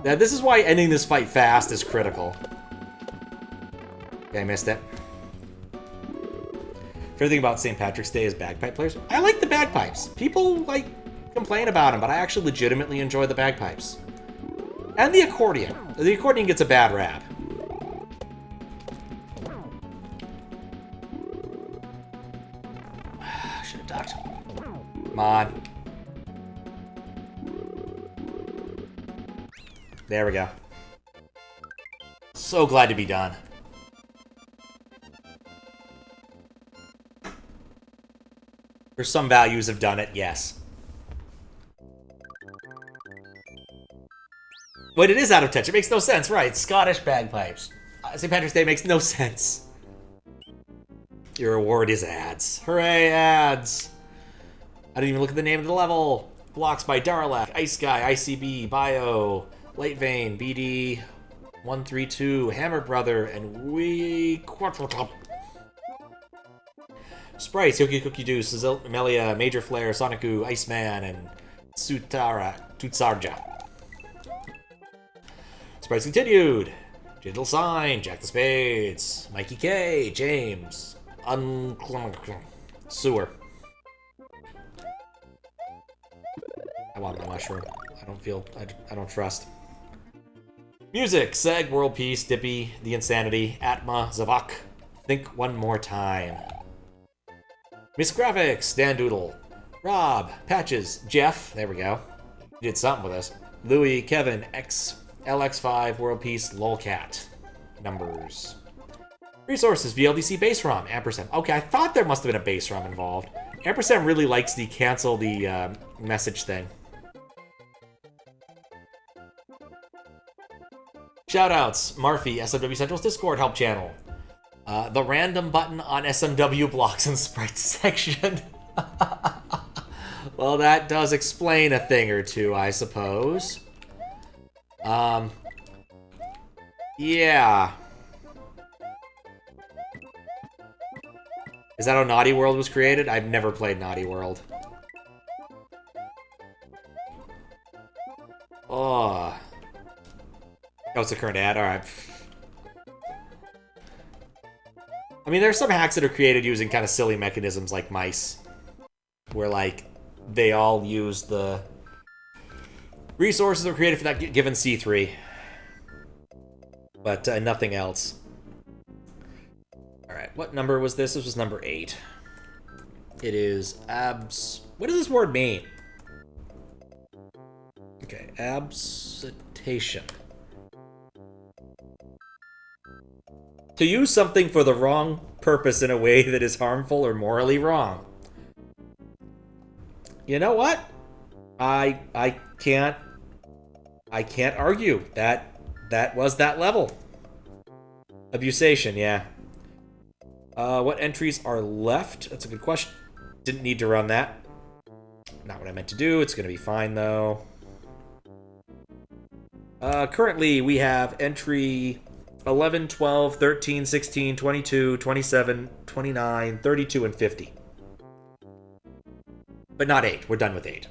Now, this is why ending this fight fast is critical. Okay, I missed it. Favorite thing about St. Patrick's Day is bagpipe players. I like the bagpipes. People, like, complain about them, but I actually legitimately enjoy the bagpipes. And the accordion. The accordion gets a bad rap. Should have ducked. Come on. There we go. So glad to be done. For some values have done it, yes. But it is out of touch. It makes no sense, right? Scottish bagpipes. St. Patrick's Day makes no sense. Your reward is ads. Hooray, ads! I didn't even look at the name of the level. Blocks by Darlak, Ice Guy, ICB, Bio, Light Vein, BD, 132, Hammer Brother, and Wee Quattro. Sprites, Yoki Cookie Deuce, Melia, Major Flare, Sonicu, Iceman, and Tutsarja. Sprites continued. Gentle Sign, Jack the Spades, Mikey K, James, Sewer. I want my mushroom. I don't trust. Music, Seg, World Peace, Dippy, The Insanity, Atma, Zavak, Think One More Time. Miss Graphics, Dan Doodle, Rob, Patches, Jeff, there we go. You did something with us. Louis, Kevin, LX5, World Peace, Lolcat. Numbers. Resources, VLDC base ROM, ampersand. Okay, I thought there must have been a base ROM involved. Ampersand really likes the cancel the message thing. Shoutouts, Marfy, SMW Central's Discord help channel. The random button on SMW blocks and sprites section. Well, that does explain a thing or two, I suppose. Yeah. Is that how Naughty World was created? I've never played Naughty World. Oh. Oh, it's a current ad? Alright. I mean, there's some hacks that are created using kind of silly mechanisms like mice. Where, like, they all use the resources that were created for that given C3. But nothing else. Alright, what number was this? This was number 8. It is what does this word mean? Okay, abusation. To use something for the wrong purpose in a way that is harmful or morally wrong. You know what? I can't argue. That was that level. Abusation, yeah. What entries are left? That's a good question. Didn't need to run that. Not what I meant to do. It's going to be fine, though. Currently, we have entry 11, 12, 13, 16, 22, 27, 29, 32, and 50. But not 8. We're done with 8.